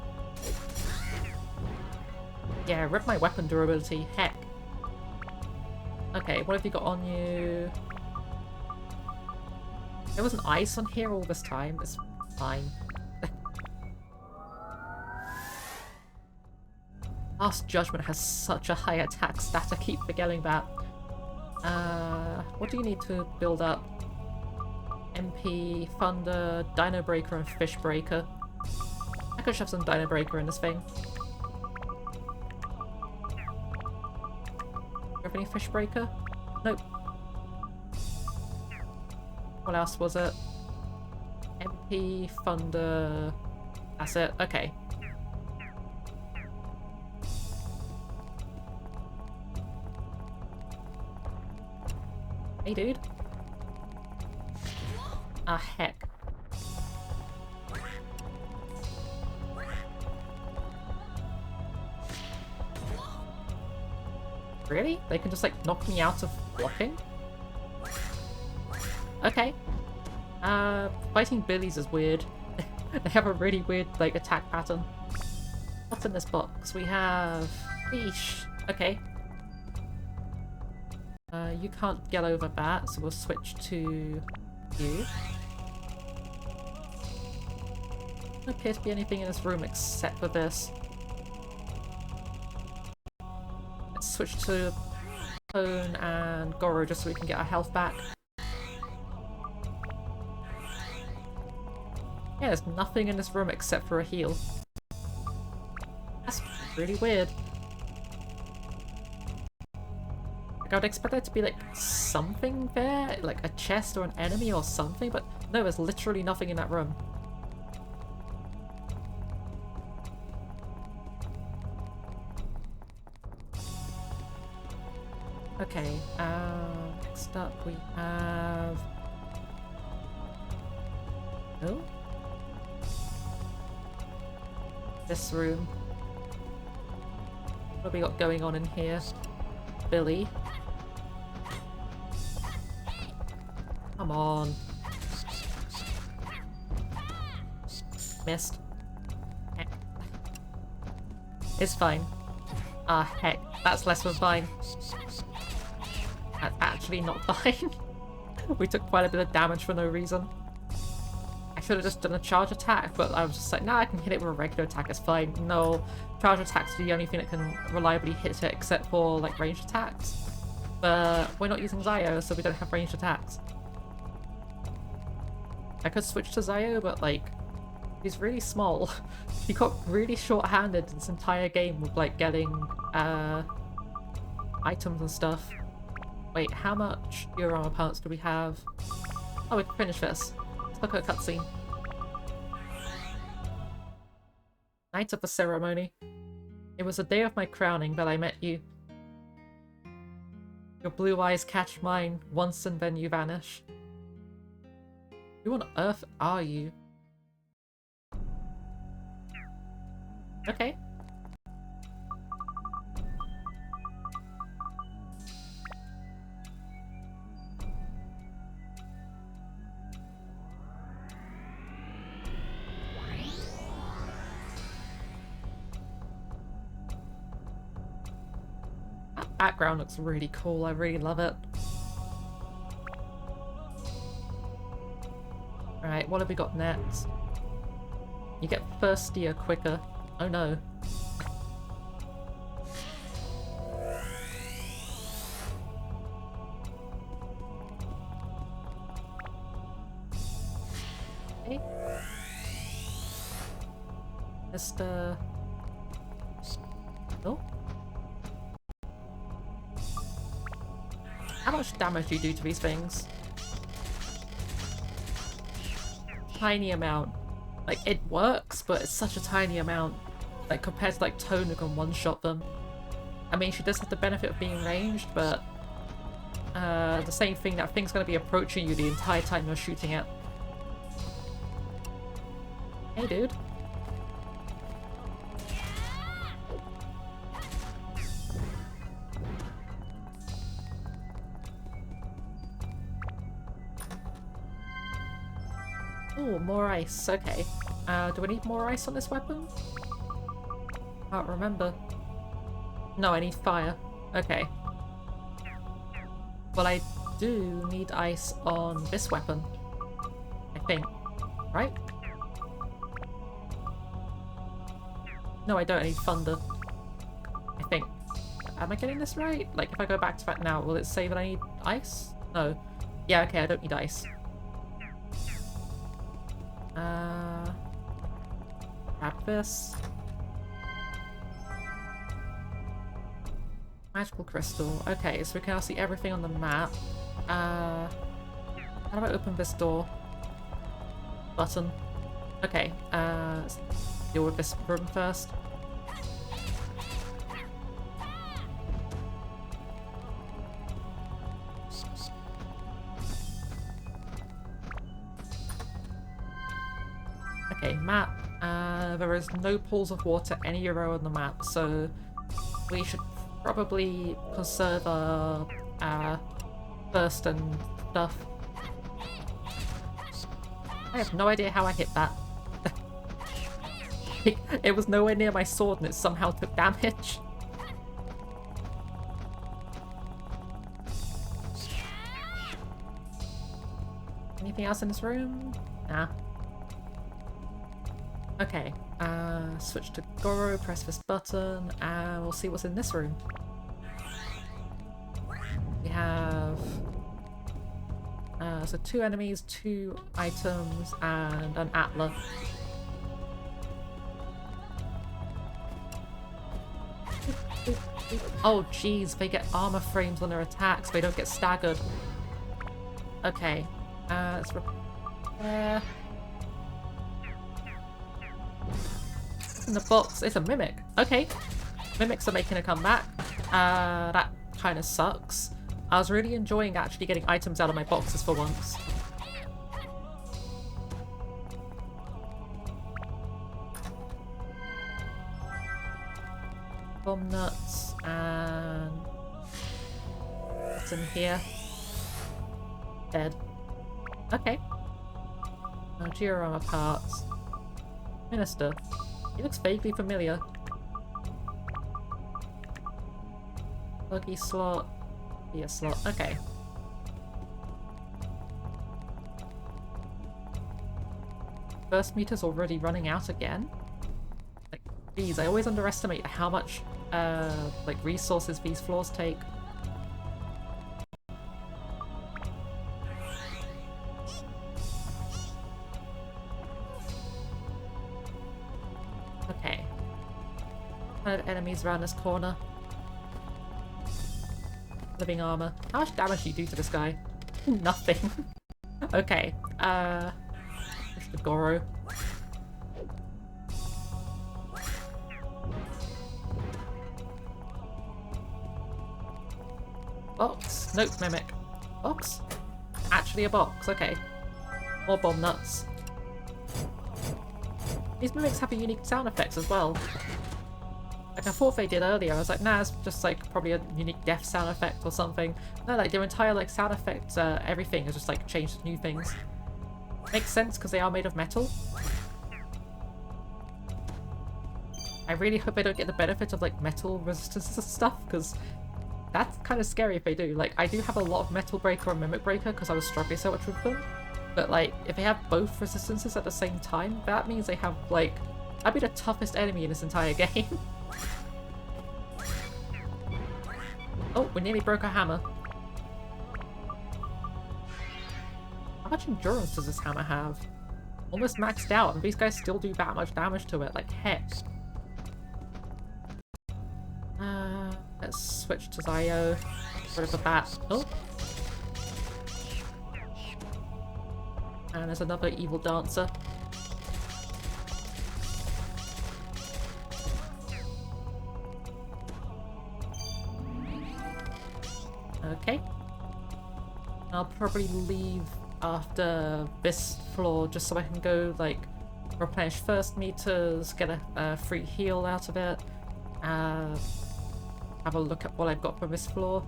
S1: Yeah, rip my weapon durability. Heck. Okay, what have you got on you? There was an ice on here all this time. It's fine. Last Judgment has such a high attack stat, I keep forgetting that. What do you need to build up? MP, Thunder, Dino Breaker, and Fish Breaker. I could shove some Dino Breaker in this thing. Do you have any Fish Breaker? Nope. What else was it? MP, Thunder... That's it. Okay. Hey, dude. Ah, heck. Really? They can just, like, knock me out of blocking? Okay. Fighting Billies is weird. They have a really weird, like, attack pattern. What's in this box? We have... Fish. Okay. You can't get over that, so we'll switch to you. Doesn't appear to be anything in this room except for this. Let's switch to Cone and Goro just so we can get our health back. Yeah, there's nothing in this room except for a heal. That's really weird. Like, I would expect there to be, like, something there, like a chest or an enemy or something, but no, there's literally nothing in that room. Okay, next up we have... Oh? This room. What have we got going on in here? Billy. Come on. Missed. Heck. It's fine. Ah, heck. That's less than fine. That's actually not fine. We took quite a bit of damage for no reason. I should have just done a charge attack, but I was just like, nah, I can hit it with a regular attack, it's fine. No, charge attacks are the only thing that can reliably hit it except for, like, ranged attacks. But we're not using Zio, so we don't have ranged attacks. I could switch to Zio, but, like, he's really small. He got really short-handed this entire game with, like, getting, items and stuff. Wait, how much Euro armor parts do we have? Oh, we can finish this. Let's look at a cutscene. Night of the ceremony. It was the day of my crowning that I met you. Your blue eyes catch mine once and then you vanish. Who on earth are you? Okay. That background looks really cool, I really love it. Alright, what have we got next? You get thirstier quicker. Oh no. Okay. Mr. Oh. How much damage do you do to these things? Tiny amount. Like, it works, but it's such a tiny amount. Like, compared to, like, Tone who can one-shot them. I mean, she does have the benefit of being ranged, but... the same thing, that thing's gonna be approaching you the entire time you're shooting it. Hey, dude. Oh, more ice. Okay. Do I need more ice on this weapon? Can't remember. No, I need fire. Okay. Well, I do need ice on this weapon. I think. Right? No, I don't. I need thunder. I think. Am I getting this right? Like, if I go back to that now, will it say that I need ice? No. Yeah, okay, I don't need ice. Grab this. Magical crystal. Okay, so we can now see everything on the map. How do I open this door? Button. Okay, let's deal with this room first. Okay, map. There is no pools of water anywhere on the map, so we should probably conserve our thirst and stuff. I have no idea how I hit that. It was nowhere near my sword and it somehow took damage. Anything else in this room? Nah. Okay, switch to Goro, press this button, and we'll see what's in this room. We have so 2 enemies, 2 items, and an Atla. Oh jeez, they get armor frames on their attacks, they don't get staggered. Okay, let's repair. In the box, it's a mimic. Okay, mimics are making a comeback. That kind of sucks. I was really enjoying actually getting items out of my boxes for once. Bomb nuts and what's in here? Dead. Okay. Diorama parts. Minister. He looks vaguely familiar. Buggy slot. Gear slot. Okay. Burst meter's already running out again? Like, geez, I always underestimate how much, like, resources these floors take. Okay. Kind of enemies around this corner. Living armor. How much damage do you do to this guy? Nothing. Okay. Push the Goro. Box. Nope, mimic. Box? Actually a box. Okay. More bomb nuts. These mimics have a unique sound effects as well. Like I thought they did earlier. I was like, nah, it's just like probably a unique death sound effect or something. No, like their entire like sound effects, everything is just like changed to new things. Makes sense because they are made of metal. I really hope they don't get the benefit of like metal resistances and stuff, because that's kind of scary if they do. Like I do have a lot of metal breaker and mimic breaker because I was struggling so much with them. But like if they have both resistances at the same time, that means they have like, I'd be the toughest enemy in this entire game. Oh, we nearly broke our hammer. How much endurance does this hammer have? Almost maxed out, and these guys still do that much damage to it, like heck. Let's switch to Zio. Get rid of the bat. Oh. And there's another evil dancer. Okay. I'll probably leave after this floor just so I can go like replenish first meters, get a free heal out of it, have a look at what I've got for this floor.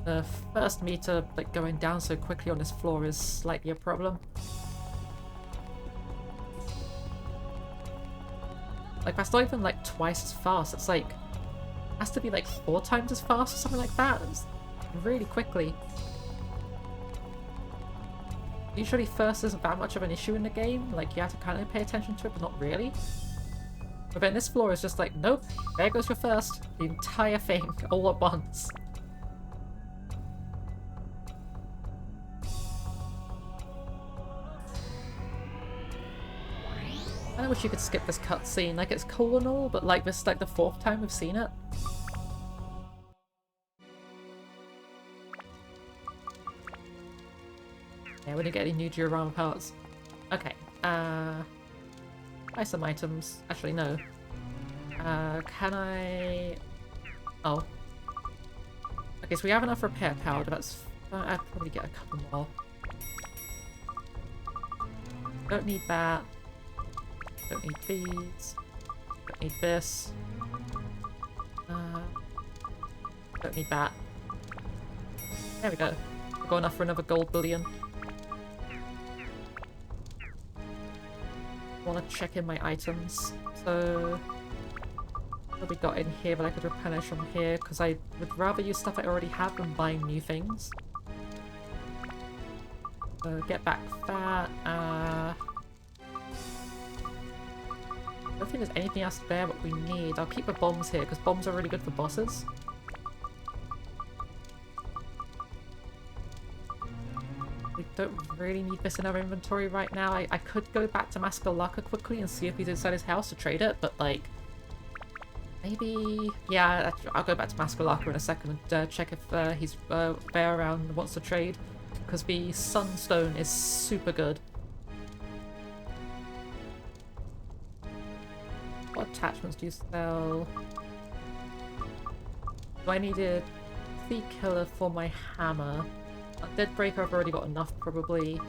S1: The first meter like going down so quickly on this floor is slightly a problem. Like that's not even like twice as fast. It's like has to be like 4 times as fast or something like that. It's really quickly. Usually first isn't that much of an issue in the game. Like you have to kind of pay attention to it, but not really. But then this floor is just like, nope, there goes your first. The entire thing all at once. I wish you could skip this cutscene. Like, it's cool and all, but like, this is like the 4th time we've seen it. Yeah, we didn't get any new diorama parts. Okay, buy some items. Actually, no. Can I... Oh. Okay, so we have enough repair powder. That's... I'd probably get a couple more. Don't need that. Don't need these. Don't need this. Don't need that. There we go. We've got enough for another gold bullion. Want to check in my items. So, what have we got in here that I could replenish from here? Because I would rather use stuff I already have than buying new things. So get back that. I don't think there's anything else there that we need. I'll keep the bombs here because bombs are really good for bosses. We don't really need this in our inventory right now. I could go back to Maskalaka quickly and see if he's inside his house to trade it, but like... Maybe... Yeah, I'll go back to Maskalaka in a second and check if he's there around and wants to trade. Because the Sunstone is super good. What attachments do you sell? Do I need a Thief Killer for my hammer? Dead Breaker I've already got enough, probably.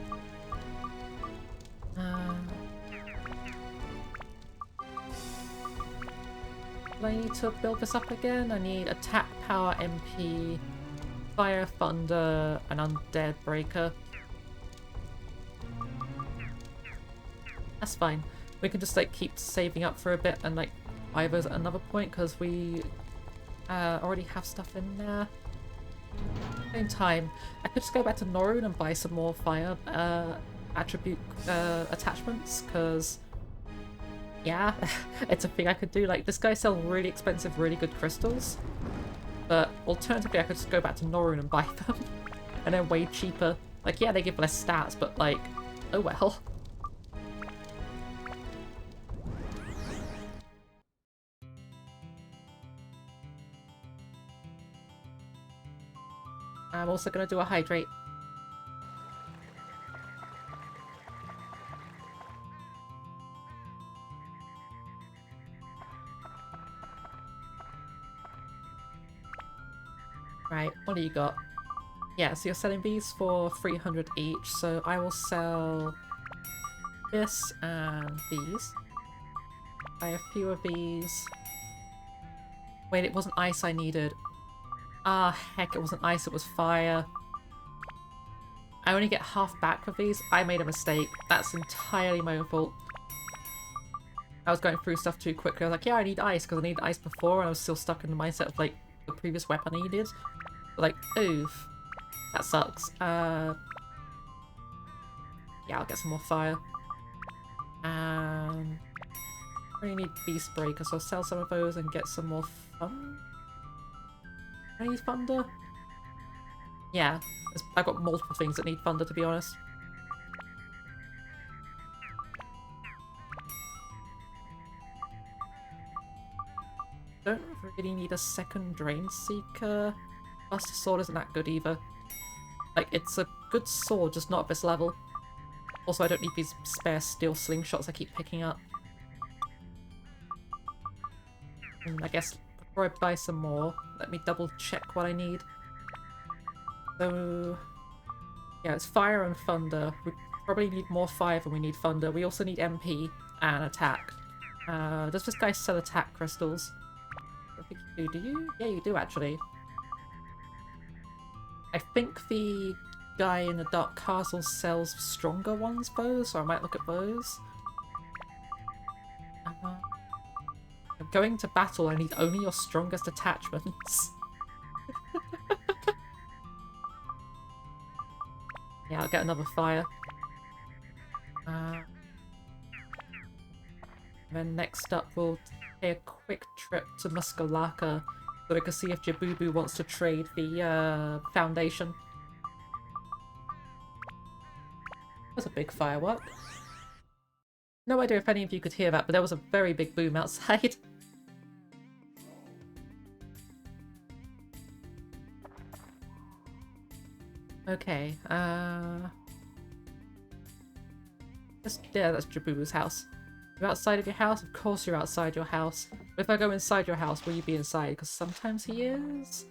S1: Do I need to build this up again? I need Attack Power MP, Fire Thunder, and Undead Breaker. That's fine. We can just like keep saving up for a bit and like buy those at another point because we already have stuff in there. Same time, I could just go back to Norun and buy some more fire attribute attachments because yeah, it's a thing I could do. Like this guy sells really expensive, really good crystals, but alternatively I could just go back to Norun and buy them and they're way cheaper. Like yeah, they give less stats, but like, oh well. I'm also going to do a hydrate. Right, what do you got? Yeah, so you're selling these for 300 each, so I will sell this and these. Buy a few of these. Wait, it wasn't ice I needed. Ah, heck, it wasn't ice, it was fire. I only get half back of these. I made a mistake. That's entirely my own fault. I was going through stuff too quickly. I was like, yeah, I need ice, because I needed ice before, and I was still stuck in the mindset of, like, the previous weapon I needed. But, like, oof. That sucks. Yeah, I'll get some more fire. I really need Beast Breaker, so I'll sell some of those and get some more fun. I need thunder? Yeah, I've got multiple things that need thunder, to be honest. Don't really need a second Drain Seeker. Buster Sword isn't that good either. Like, it's a good sword, just not at this level. Also, I don't need these spare steel slingshots I keep picking up. And I guess before I buy some more, let me double check what I need. So, yeah, it's fire and thunder. We probably need more fire than we need thunder. We also need MP and attack. Does this guy sell attack crystals? I think you do you? Yeah, you do actually. I think the guy in the Dark Castle sells stronger ones though, so I might look at those. Going to battle, I need only your strongest attachments. Yeah, I'll get another fire. Then next up, we'll take a quick trip to Muskalaka so we can see if Jabubu wants to trade the foundation. That's a big firework. No idea if any of you could hear that, but there was a very big boom outside. Okay, yeah, that's Jabubu's house. You're outside of your house? Of course you're outside your house. But if I go inside your house, will you be inside? Because sometimes he is.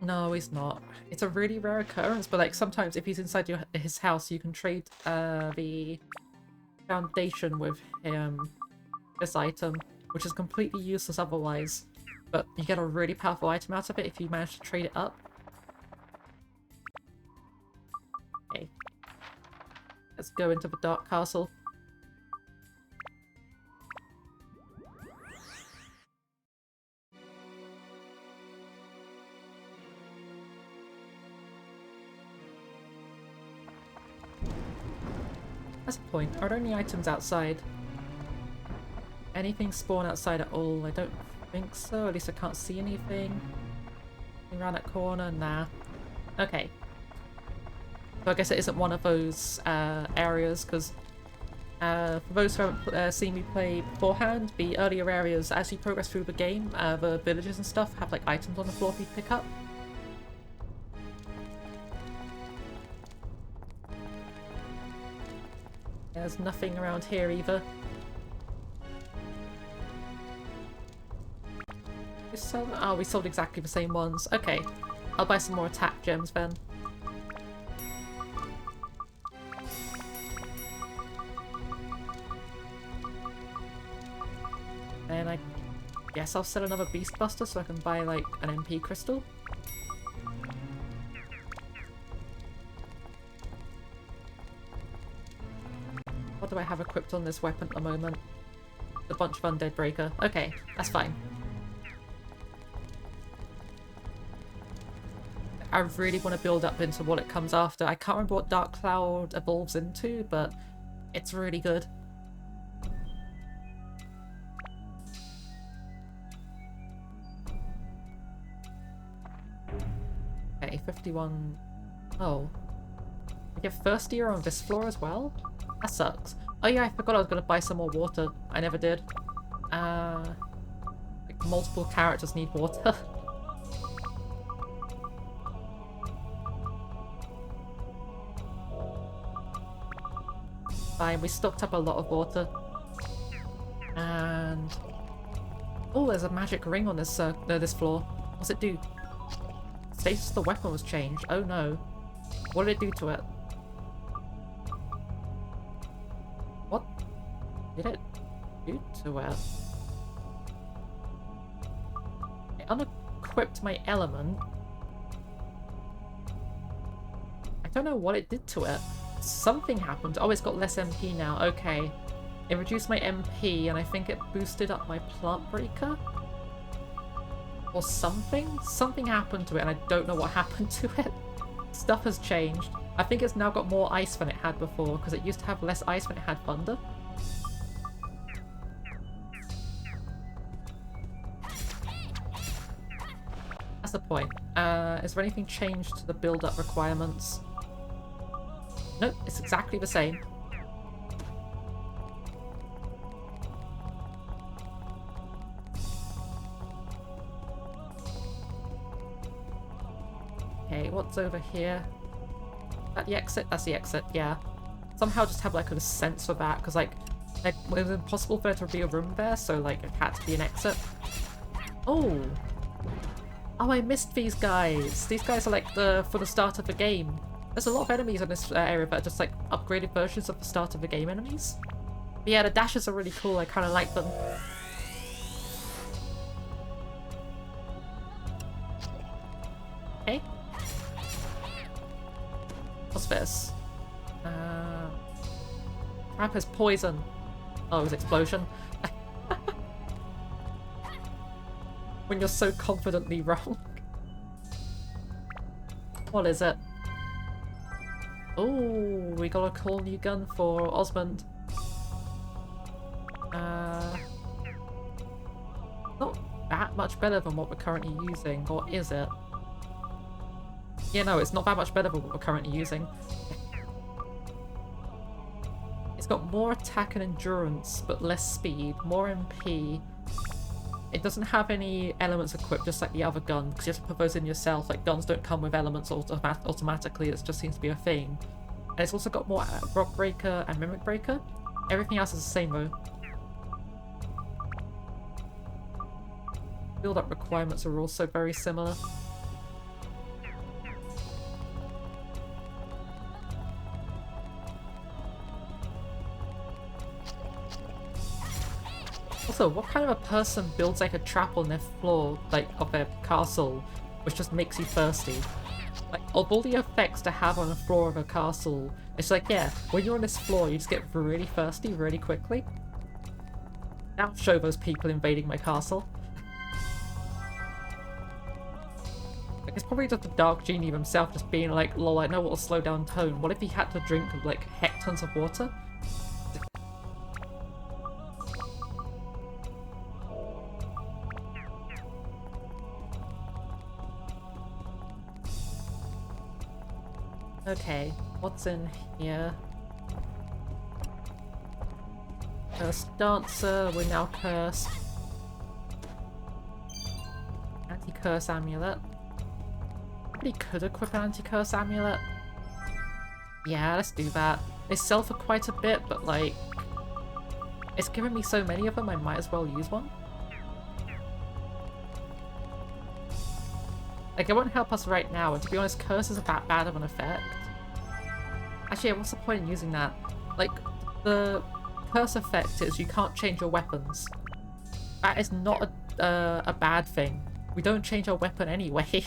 S1: No, he's not. It's a really rare occurrence, but like sometimes if he's inside his house, you can trade the foundation with him, this item, which is completely useless otherwise. But you get a really powerful item out of it if you manage to trade it up. Okay. Let's go into the Dark Castle. That's the point. Are there any items outside? Anything spawn outside at all? I don't think so. At least I can't see anything. Around that corner? Nah. Okay. So I guess it isn't one of those areas, because for those who haven't seen me play beforehand, the earlier areas, as you progress through the game, the villages and stuff have like items on the floor for you to pick up. There's nothing around here either. Oh, we sold exactly the same ones. Okay, I'll buy some more attack gems then. And I guess I'll sell another Beast Buster so I can buy like an MP crystal. What do I have equipped on this weapon at the moment? A bunch of Undead Breaker. Okay, that's fine. I really want to build up into what it comes after. I can't remember what Dark Cloud evolves into, but it's really good. Okay, 51... Oh. I get thirstier on this floor as well? That sucks. Oh yeah, I forgot I was going to buy some more water. I never did. Like multiple characters need water. Fine, we stocked up a lot of water. And... oh, there's a magic ring on this this floor. What's it do? Status of the weapon was changed. Oh no. What did it do to it? What did it do to it? It unequipped my element. I don't know what it did to it. Something happened. Oh, it's got less MP now. Okay. It reduced my MP and I think it boosted up my plant breaker? Or something? Something happened to it and I don't know what happened to it. Stuff has changed. I think it's now got more ice than it had before, because it used to have less ice when it had thunder. That's the point. Is there anything changed to the build-up requirements? Nope, it's exactly the same. Okay, what's over here? Is that the exit? That's the exit, yeah. Somehow just have like a sense for that, because like it was impossible for there to be a room there, so like it had to be an exit. Oh! Oh, I missed these guys! These guys are like for the start of the game. There's a lot of enemies in this area that are just like upgraded versions of the start of the game enemies. But yeah, the dashes are really cool, I kind of like them. Okay. this? Trap is poison. Oh, it was explosion. When you're so confidently wrong. What is it? Oh, we got a cool new gun for Osmond. Not that much better than what we're currently using, or is it? Yeah, no, it's not that much better than what we're currently using. It's got more attack and endurance, but less speed, more MP. It doesn't have any elements equipped, just like the other gun, because you have to put those in yourself. Like, guns don't come with elements automatically, it just seems to be a thing. And it's also got more Rock Breaker and Mimic Breaker. Everything else is the same though. Build-up requirements are also very similar. Also, what kind of a person builds like a trap on their floor, like of their castle, which just makes you thirsty? Like, of all the effects to have on the floor of a castle, it's like, yeah, when you're on this floor, you just get really thirsty really quickly. That'll show those people invading my castle. Like, it's probably just the Dark Genie himself just being like, lol, I know what'll slow down Tone. What if he had to drink, like, hectons of water? Okay, what's in here? Cursed Dancer, we're now cursed. Anti-curse amulet. Probably could equip an anti-curse amulet. Yeah, let's do that. They sell for quite a bit, but like, it's given me so many of them, I might as well use one. Like, it won't help us right now, and to be honest, curse isn't that bad of an effect. Actually, what's the point in using that? Like, the curse effect is you can't change your weapons. That is not a bad thing. We don't change our weapon anyway.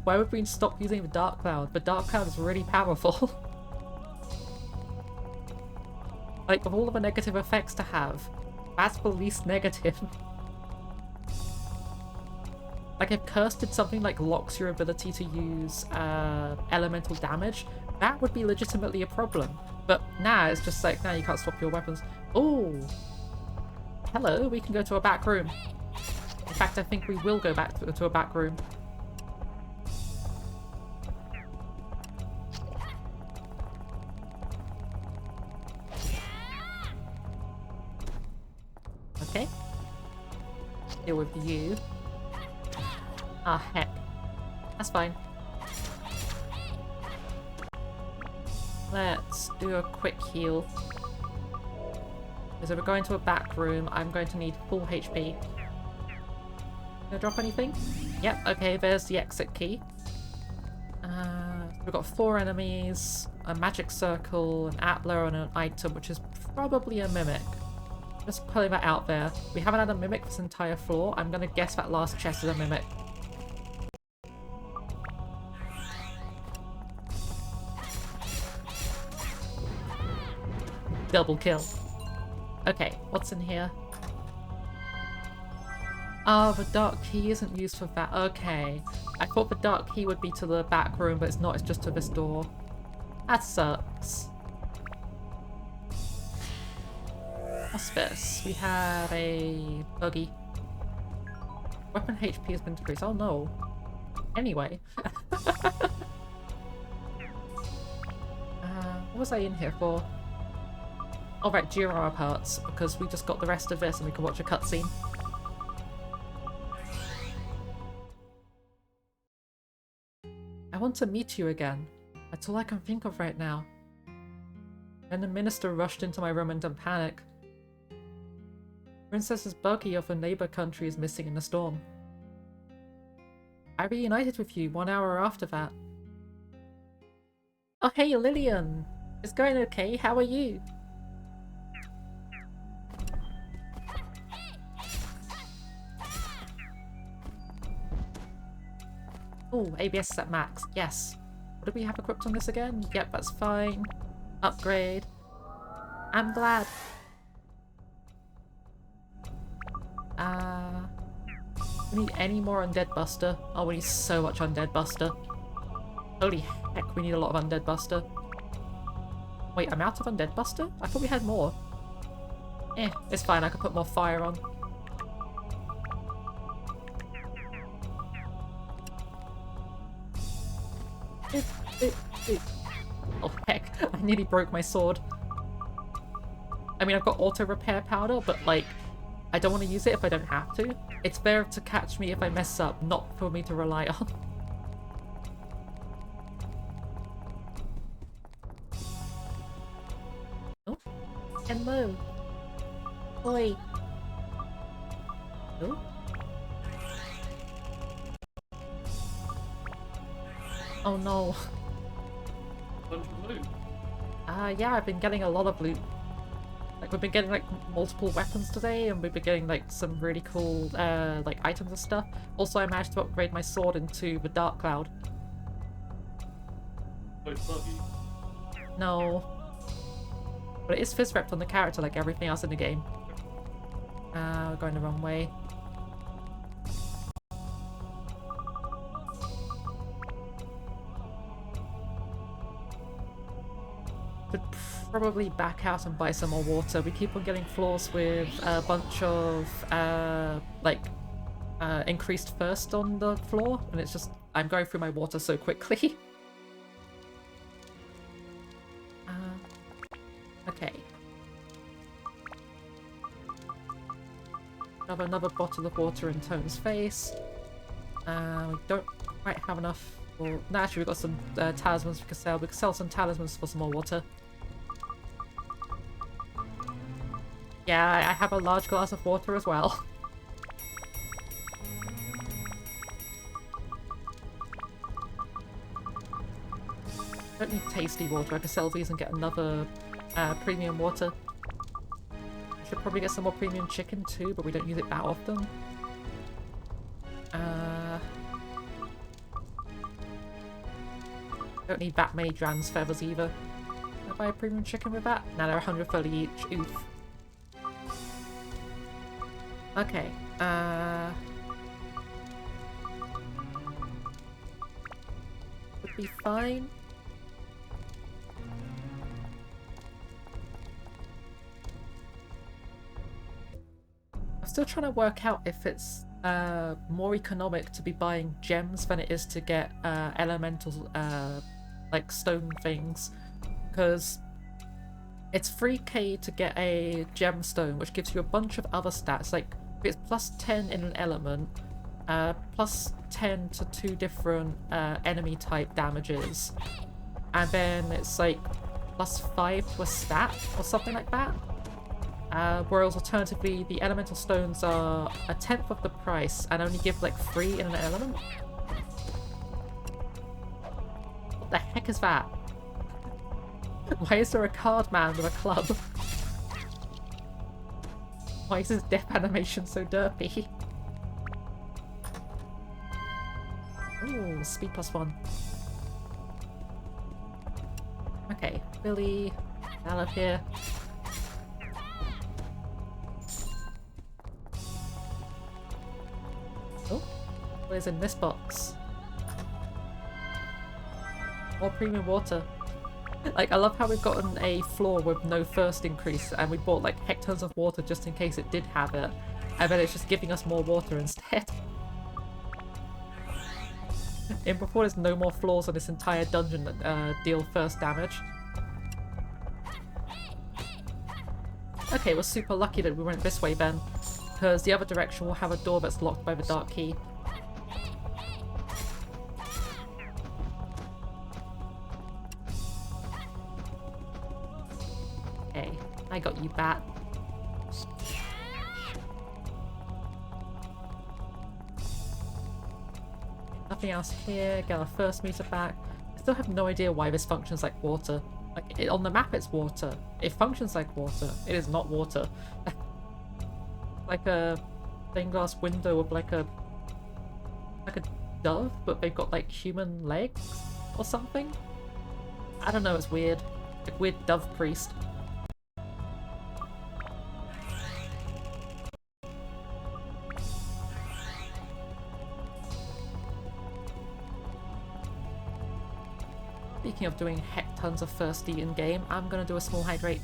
S1: Why would we stop using the Dark Cloud? The Dark Cloud is really powerful. Like, of all of the negative effects to have, that's the least negative. Like, if Curse did something like locks your ability to use elemental damage, that would be legitimately a problem. But nah, it's just like, nah, you can't swap your weapons. Ooh! Hello, we can go to a back room. In fact, I think we will go back to a back room. Okay. Deal with you. Ah, heck. That's fine. Let's do a quick heal. Because if we're going to a back room, I'm going to need full HP. Gonna drop anything? Yep, okay, there's the exit key. We've got 4 enemies, a magic circle, an Atla, and an item, which is probably a mimic. Just putting that out there. We haven't had a mimic this entire floor. I'm gonna guess that last chest is a mimic. Double kill. Okay, what's in here? Oh, the dark key isn't used for that. Okay. I thought the dark key would be to the back room, but it's not. It's just to this door. That sucks. What's this? We have a buggy. Weapon HP has been decreased. Oh no. Anyway. What was I in here for? Oh right, Jira parts, because we just got the rest of this and we can watch a cutscene. I want to meet you again. That's all I can think of right now. Then the minister rushed into my room in panic. Princess's buggy of a neighbor country is missing in the storm. I reunited with you 1 hour after that. Oh hey Lillian! It's going okay, how are you? Oh, ABS is at max. Yes. What do we have equipped on this again? Yep, that's fine. Upgrade. I'm glad. We need any more Undead Buster. Oh, we need so much Undead Buster. Holy heck, we need a lot of Undead Buster. Wait, I'm out of Undead Buster? I thought we had more. It's fine, I can put more fire on. Oh heck, I nearly broke my sword. I mean, I've got auto repair powder, but like, I don't want to use it if I don't have to. It's there to catch me if I mess up, not for me to rely on. Oh, hello. Oi. Oh. Oh no.
S2: Bunch of loot.
S1: Yeah, I've been getting a lot of loot. Like, we've been getting, like, multiple weapons today, and we've been getting, like, some really cool, like, items and stuff. Also, I managed to upgrade my sword into the Dark Cloud.
S2: Oh, buggy.
S1: No. But it is fizz wrapped on the character like everything else in the game. We're going the wrong way. Should probably back out and buy some more water. We keep on getting floors with a bunch of increased thirst on the floor, and it's just I'm going through my water so quickly. Okay. Have another bottle of water in Tone's face. We don't quite have enough. No, actually, we've got some talismans we can sell. We can sell some talismans for some more water. Yeah, I have a large glass of water as well. Don't need tasty water. I can sell these and get another premium water. Should probably get some more premium chicken too, but we don't use it that often. Don't need that many Dran's feathers either. Can I buy a premium chicken with that? Now they're 130 each. Oof. Okay. Would be fine. I'm still trying to work out if it's more economic to be buying gems than it is to get elemental like stone things, because it's 3k to get a gemstone, which gives you a bunch of other stats, like it's plus 10 in an element, plus 10 to 2 different enemy type damages, and then it's like plus 5 to a stat or something like that. Whereas alternatively, the elemental stones are a tenth of the price and only give like 3 in an element. What the heck is that? Why is there a card man with a club? Why is his death animation so derpy? Ooh, speed +1. Okay, Billy, out of here. Oh, what is in this box? More premium water. Like, I love how we've gotten a floor with no thirst increase, and we bought like heck tons of water just in case it did have it, and then it's just giving us more water instead. In before, there's no more floors on this entire dungeon that deal thirst damage. Okay, we're super lucky that we went this way then, because the other direction will have a door that's locked by the dark key. Okay, I got you, bat. Nothing else here. Get our first meter back. I still have no idea why this functions like water. Like, on the map it's water. It functions like water. It is not water. Like a stained glass window with like a dove, but they've got like human legs. or something. I don't know, it's weird. Like weird dove priest. Speaking of doing heck tons of thirsty in game, I'm gonna do a small hydrate.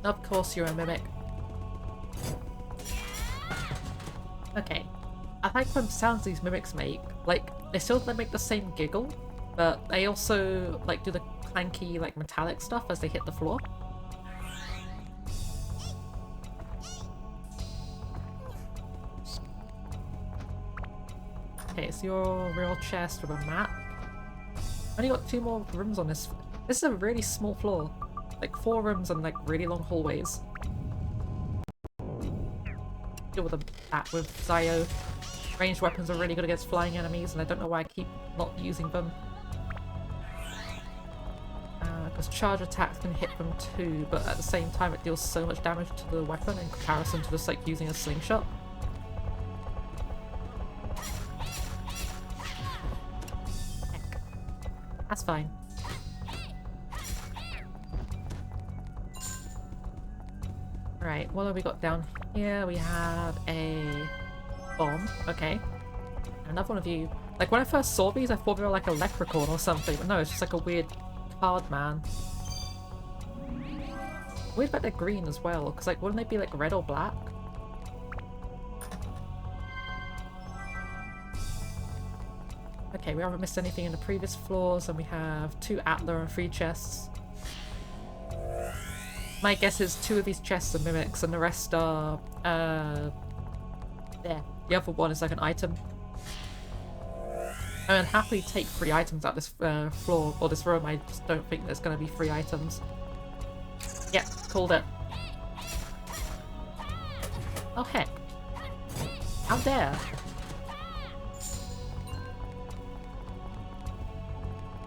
S1: Of course you're a mimic. Okay. I like what sounds these mimics make. Like, they make the same giggle, but they also, like, do the clanky, like, metallic stuff as they hit the floor. Okay, it's your real chest with a map. Only got 2 more rooms on this. This is a really small floor. Like 4 rooms and like really long hallways. Deal with that with Zio. Ranged weapons are really good against flying enemies, and I don't know why I keep not using them. Because charge attacks can hit them too, but at the same time it deals so much damage to the weapon in comparison to just like using a slingshot. Heck. That's fine. Right, what have we got down here? We have a bomb. Okay. Another one of you. Like, when I first saw these, I thought they were like a leprechaun or something, but no, it's just like a weird card man. Weird about they're green as well, because like, wouldn't they be like red or black? Okay, we haven't missed anything in the previous floors, and we have 2 Atla and 3 chests. My guess is 2 of these chests are mimics and the rest are, there. The other one is like an item. I mean, I'd happily take 3 items out this floor, or this room. I just don't think there's going to be 3 items. Yeah, called it. Oh heck. How dare.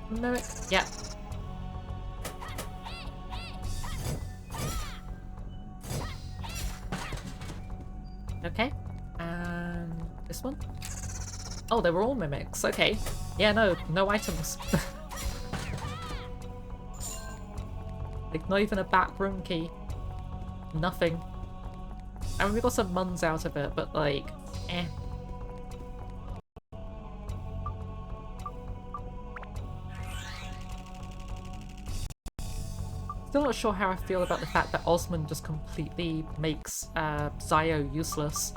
S1: Mimic? Yeah. Okay, and this one? Oh, they were all mimics. Okay. Yeah, no items. Like, not even a back room key. Nothing. I mean, we got some muns out of it, but like, eh. Still not sure how I feel about the fact that Osmond just completely makes Zio useless.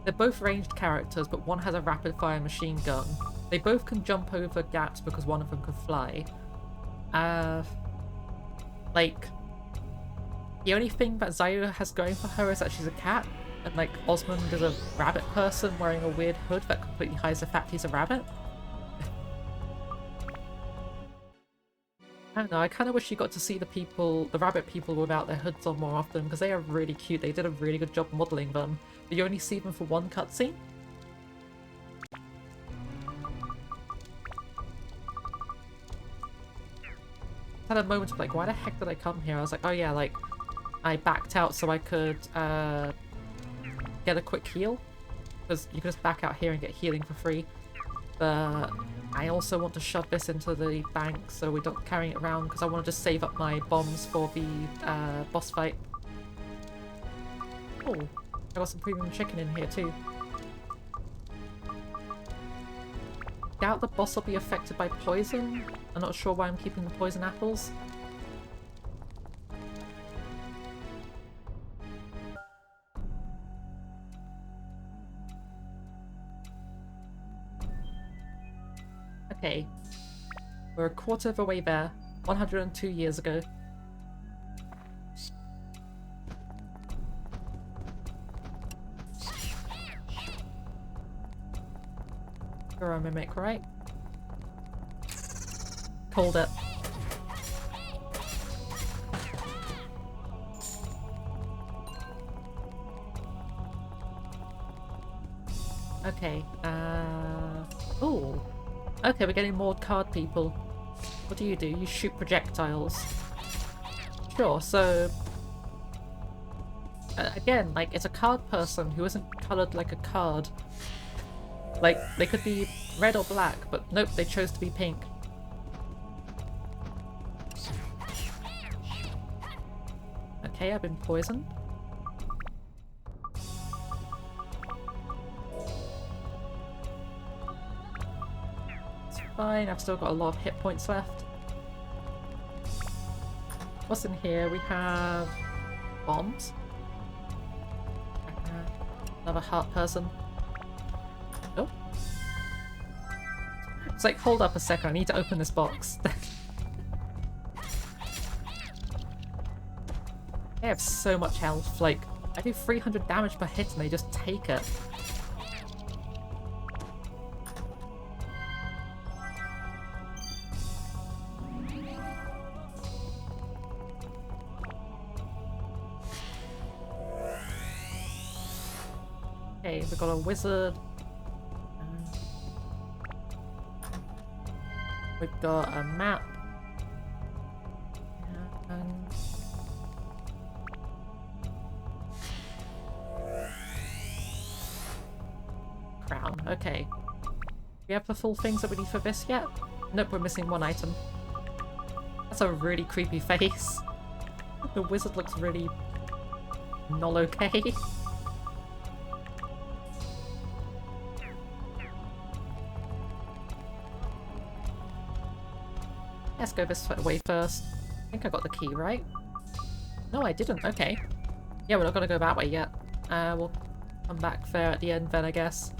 S1: They're both ranged characters, but one has a rapid-fire machine gun. They both can jump over gaps because one of them can fly. Like, the only thing that Zio has going for her is that she's a cat, and like Osmond is a rabbit person wearing a weird hood that completely hides the fact he's a rabbit. I don't know, I kind of wish you got to see the rabbit people without their hoods on more often, because they are really cute. They did a really good job modelling them, but you only see them for one cutscene. I had a moment of like, why the heck did I come here? I was like, oh yeah, like, I backed out so I could get a quick heal, because you can just back out here and get healing for free. But I also want to shove this into the bank so we don't carry it around, because I want to just save up my bombs for the boss fight. Oh, I got some premium chicken in here too. Doubt the boss will be affected by poison. I'm not sure why I'm keeping the poison apples. Okay, we're a quarter of the way there, 102 years ago. You're a mimic, right? Called it. Okay, ooh. Okay, we're getting more card people. What do? You shoot projectiles. Sure, so again, like, it's a card person who isn't coloured like a card. Like, they could be red or black, but nope, they chose to be pink. Okay, I've been poisoned. It's fine, I've still got a lot of hit points left. What's in here? We have bombs. Another heart person. Oh. It's like, hold up a second, I need to open this box. They have so much health, like, I do 300 damage per hit and they just take it. Okay, we've got a wizard. We've got a map. And crown, okay. We have the full things that we need for this yet? Nope, we're missing one item. That's a really creepy face. The wizard looks really not okay. Let's go this way first. I think I got the key, right? No, I didn't. Okay. Yeah, we're not gonna go that way yet. We'll come back there at the end then, I guess.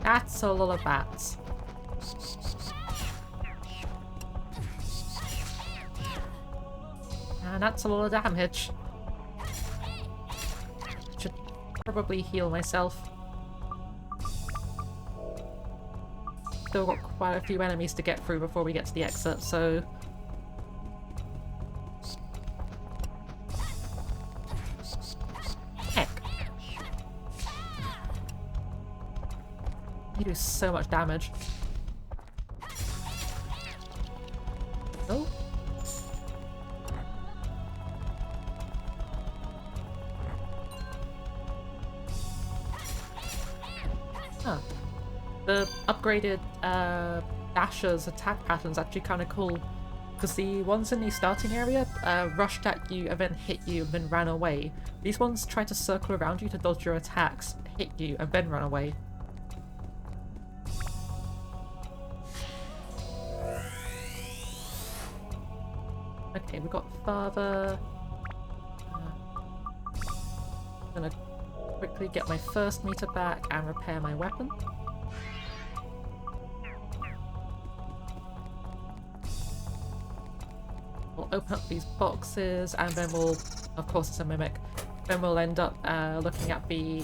S1: That's a lot of bats. And that's a lot of damage. Should probably heal myself. Still got quite a few enemies to get through before we get to the exit, so... Heck. You do so much damage. Oh. Huh. The upgraded Dasher's attack pattern's actually kind of cool, because the ones in the starting area rushed at you and then hit you and then ran away. These ones try to circle around you to dodge your attacks, hit you, and then run away. Okay, we've got Father. I'm gonna quickly get my first meter back and repair my weapon. We'll open up these boxes and then we'll, of course it's a mimic, then we'll end up looking at the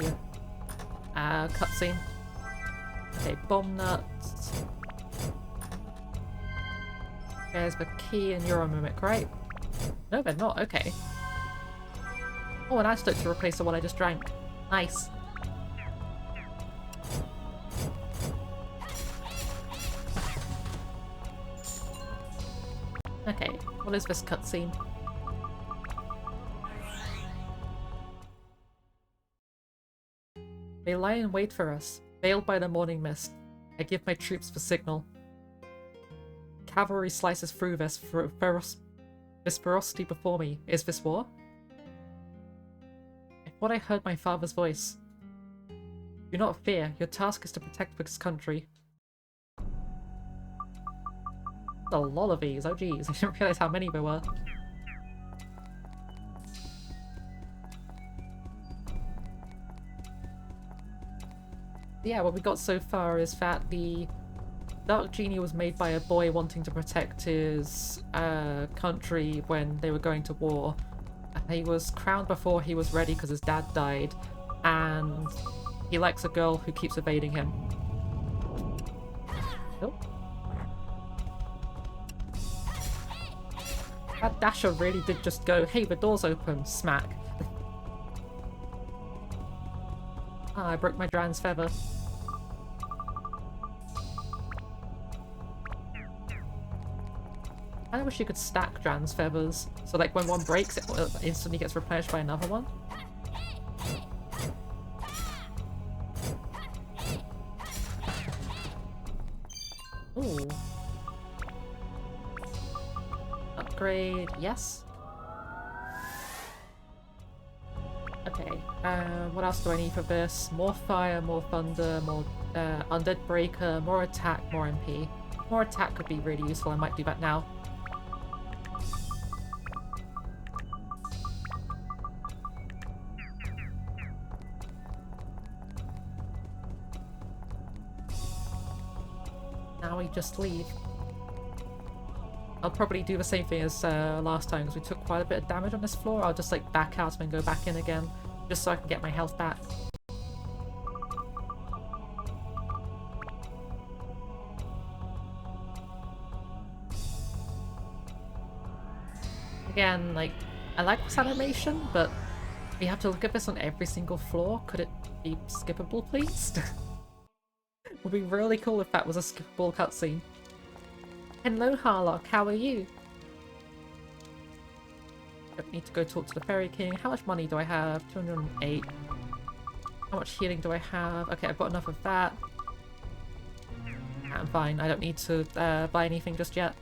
S1: cutscene. Okay, bomb nuts. There's the key and you're a mimic, right? No, they're not, okay. Oh, an antidote to replace the one I just drank. Nice. Okay, what is this cutscene? They lie in wait for us, veiled by the morning mist. I give my troops the signal. Cavalry slices through this ferocity before me. Is this war? I thought I heard my father's voice. Do not fear, your task is to protect this country. A lot of these, oh geez, I didn't realize how many there were. Yeah, what we got so far is that the Dark Genie was made by a boy wanting to protect his country when they were going to war. He was crowned before he was ready because his dad died, and he likes a girl who keeps evading him. Oh. That Dasher really did just go, hey, the door's open, smack. Ah, I broke my Dran's feather. I wish you could stack Dran's feathers, so like when one breaks, it instantly gets replenished by another one. Ooh. Upgrade, yes. Okay, what else do I need for this? More fire, more thunder, more undead breaker, more attack, more MP. More attack could be really useful, I might do that now. Now we just leave. I'll probably do the same thing as last time because we took quite a bit of damage on this floor. I'll just like back out and then go back in again just so I can get my health back. Again, like, I like this animation, but we have to look at this on every single floor. Could it be skippable, please? It would be really cool if that was a skippable cutscene. Hello, Harlock, how are you? Don't need to go talk to the Fairy King. How much money do I have? 208. How much healing do I have? Okay, I've got enough of that. I'm fine. I don't need to buy anything just yet.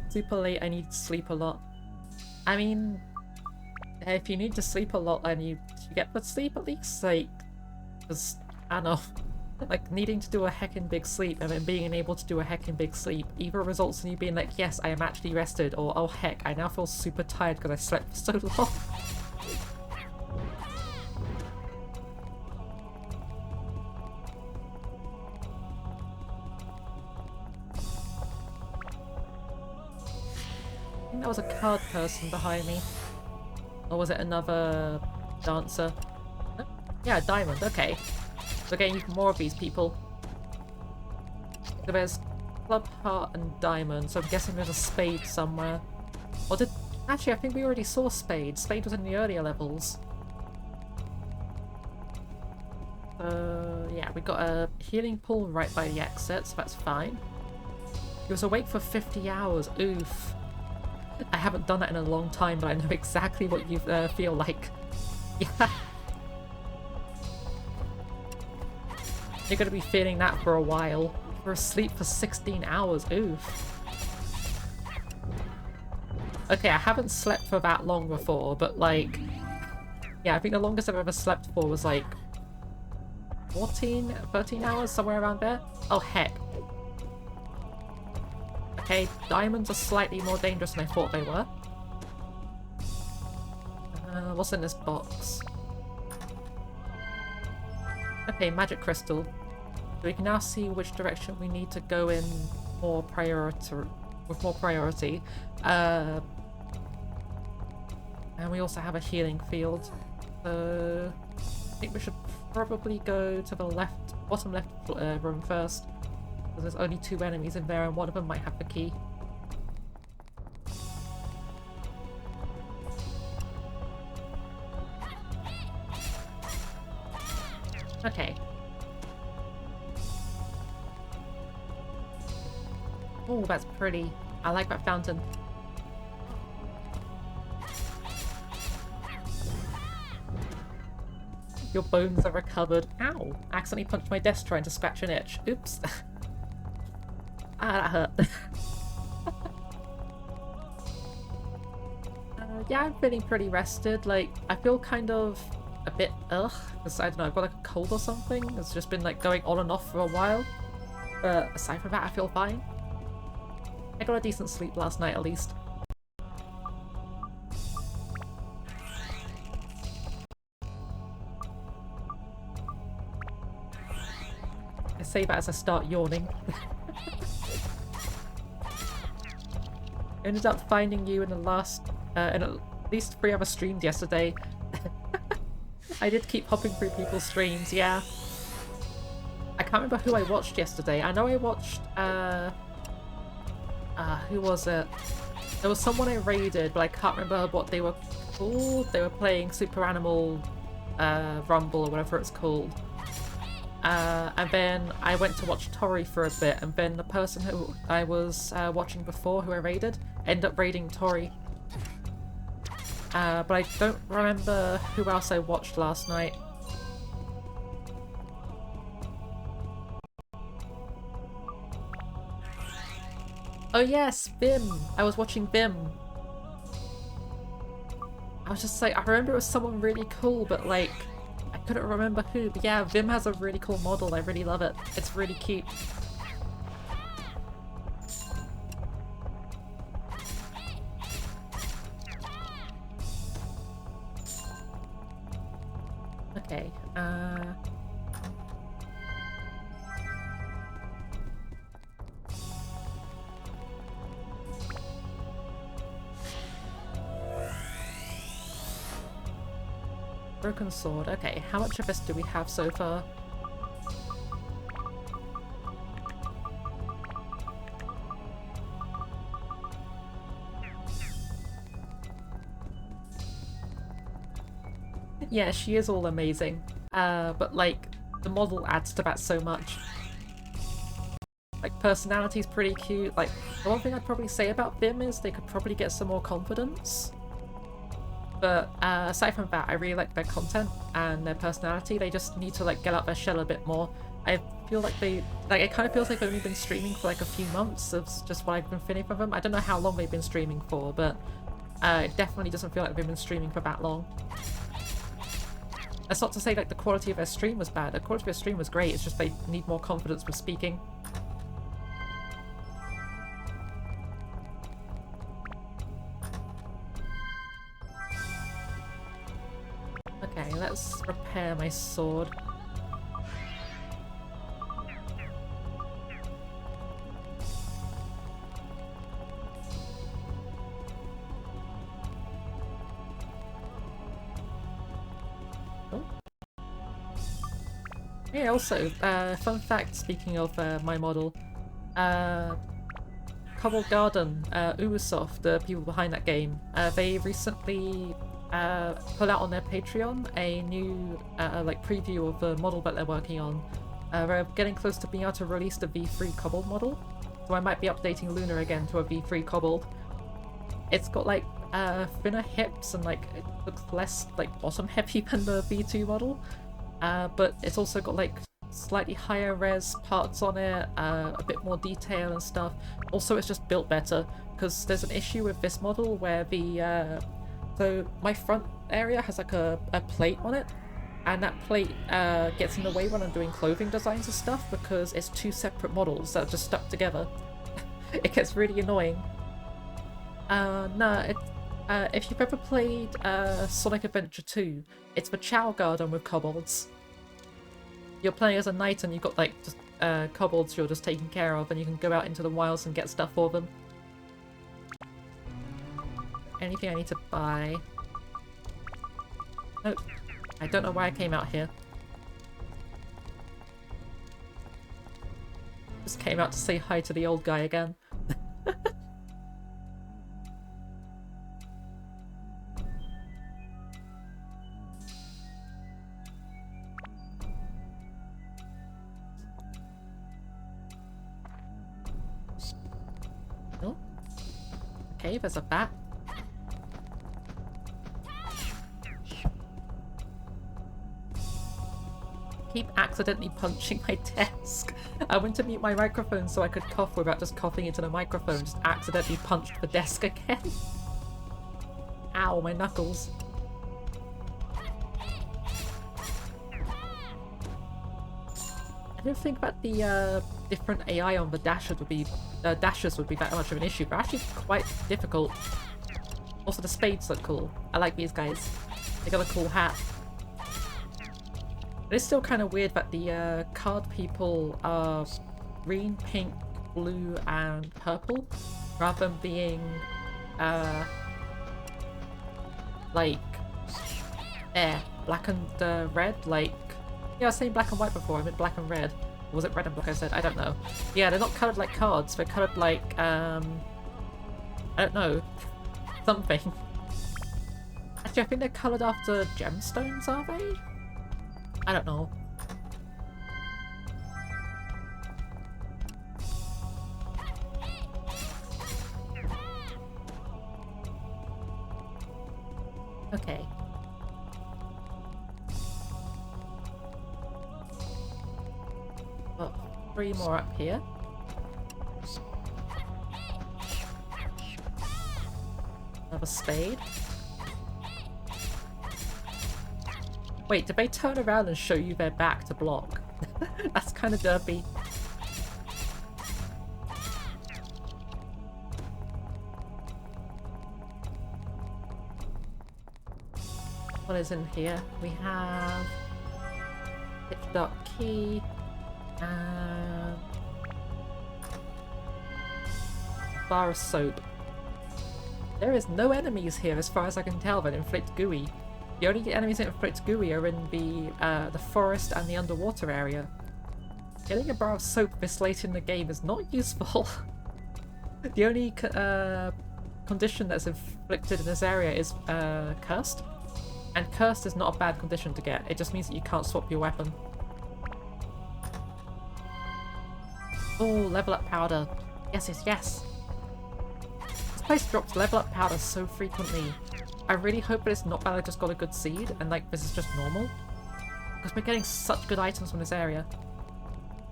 S1: Super late, I need to sleep a lot. I mean, if you need to sleep a lot and you get good sleep at least, like, because, I don't know, like, needing to do a heckin' big sleep and then being unable to do a heckin' big sleep either results in you being like, yes, I am actually rested, or oh heck, I now feel super tired because I slept for so long. I think that was a card person behind me. Or was it another dancer? Yeah, diamond, okay. So we're getting even more of these people. So there's club, heart, and diamond, so I'm guessing there's a spade somewhere. Or did... Actually, I think we already saw spade. Spade was in the earlier levels. Yeah, we got a healing pool right by the exit, so that's fine. He was awake for 50 hours, oof. I haven't done that in a long time, but I know exactly what you feel like. Yeah. You're gonna be feeling that for a while. You're asleep for 16 hours, oof. Okay, I haven't slept for that long before, but like... Yeah, I think the longest I've ever slept for was like... 13 hours, somewhere around there? Oh heck. Okay, diamonds are slightly more dangerous than I thought they were. What's in this box? Okay, magic crystal. So we can now see which direction we need to go in more with more priority. And we also have a healing field. So I think we should probably go to the left, bottom left room first. Because there's only 2 enemies in there and one of them might have the key. Okay. Oh, that's pretty. I like that fountain. Your bones are recovered. Ow! I accidentally punched my desk trying to scratch an itch. Oops. Ah, that hurt. Yeah, I'm feeling pretty rested. Like, I feel kind of a bit ugh, because I don't know, I've got like a cold or something. It's just been like going on and off for a while. But aside from that, I feel fine. I got a decent sleep last night at least. I say that as I start yawning. I ended up finding you in the last, in at least 3 other streams yesterday. I did keep hopping through people's streams, yeah. I can't remember who I watched yesterday. I know I watched, who was it? There was someone I raided, but I can't remember what they were called. They were playing Super Animal Rumble or whatever it's called. And then I went to watch Tori for a bit, and then the person who I was watching before, who I raided, ended up raiding Tori. But I don't remember who else I watched last night. Oh yes, Vim! I was watching Vim. I was just like, I remember it was someone really cool, but like, I couldn't remember who. But yeah, Vim has a really cool model. I really love it. It's really cute. Okay, Broken sword. Okay, how much of this do we have so far? Yeah, she is all amazing. But like, the model adds to that so much. Like, personality's pretty cute. Like, the one thing I'd probably say about Vim is they could probably get some more confidence. But aside from that, I really like their content and their personality. They just need to like get out their shell a bit more. I feel like it kind of feels like they've only been streaming for like a few months. It's just what I've been feeling from them. I don't know how long they've been streaming for, but it definitely doesn't feel like they've been streaming for that long. That's not to say like the quality of their stream was bad. The quality of their stream was great. It's just they need more confidence with speaking. Okay, let's repair my sword. Oh. Yeah, also, fun fact, speaking of my model, Kobold Garden, Ubisoft, the people behind that game, they recently put out on their Patreon a new like preview of the model that they're working on. They're getting close to being able to release the V3 Kobold model, so I might be updating Luna again to a V3 Kobold. It's got like thinner hips and like it looks less like bottom heavy than the V2 model, but it's also got like slightly higher res parts on it, a bit more detail and stuff. Also, it's just built better because there's an issue with this model where the so my front area has like a plate on it, and that plate gets in the way when I'm doing clothing designs and stuff because it's two separate models that are just stuck together. It gets really annoying. If you've ever played Sonic Adventure 2, it's the Chow Garden with kobolds. You're playing as a knight and you've got like just kobolds you're just taking care of, and you can go out into the wilds and get stuff for them. Anything I need to buy? Oh, I don't know why I came out here. Just came out to say hi to the old guy again. Oh. Okay, there's a bat. Keep accidentally punching my desk. I went to mute my microphone so I could cough without just coughing into the microphone, just accidentally punched the desk again. Ow, my knuckles. I don't think that the different AI on the dashers would be that much of an issue. They're actually quite difficult. Also, the spades look cool. I like these guys. They got a cool hat. But it's still kind of weird that the card people are green, pink, blue, and purple, rather than being like black and red. Like, yeah, I was saying black and white before. I meant black and red. Or was it red and black? I said I don't know. Yeah, they're not coloured like cards. They're coloured like I don't know, something. Actually, I think they're coloured after gemstones, are they? I don't know. Okay. Got 3 more up here. Another spade. Wait, did they turn around and show you their back to block? That's kind of derpy. What is in here? We have pitch dark key and bar of soap. There is no enemies here as far as I can tell that inflict gooey. The only enemies that inflict gooey are in the forest and the underwater area. Getting a bar of soap this late in the game is not useful. The only condition that's inflicted in this area is cursed. And cursed is not a bad condition to get, it just means that you can't swap your weapon. Oh, level up powder. Yes, yes, yes. This place drops level up powder so frequently. I really hope that it's not that I just got a good seed and like this is just normal. Because we're getting such good items from this area.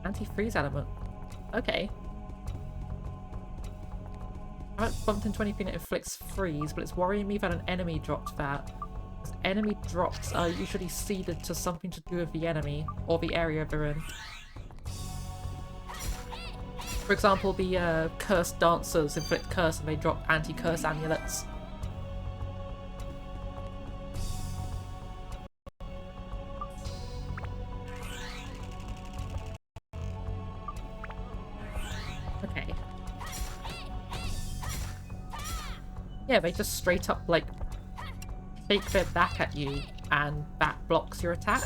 S1: Anti-freeze element. Okay. I haven't bumped into anything that inflicts freeze, but it's worrying me that an enemy dropped that. Because enemy drops are usually seeded to something to do with the enemy, or the area they're in. For example, the cursed dancers inflict curse and they drop anti-curse amulets. Okay. Yeah, they just straight up, like, fake their back at you, and that blocks your attack.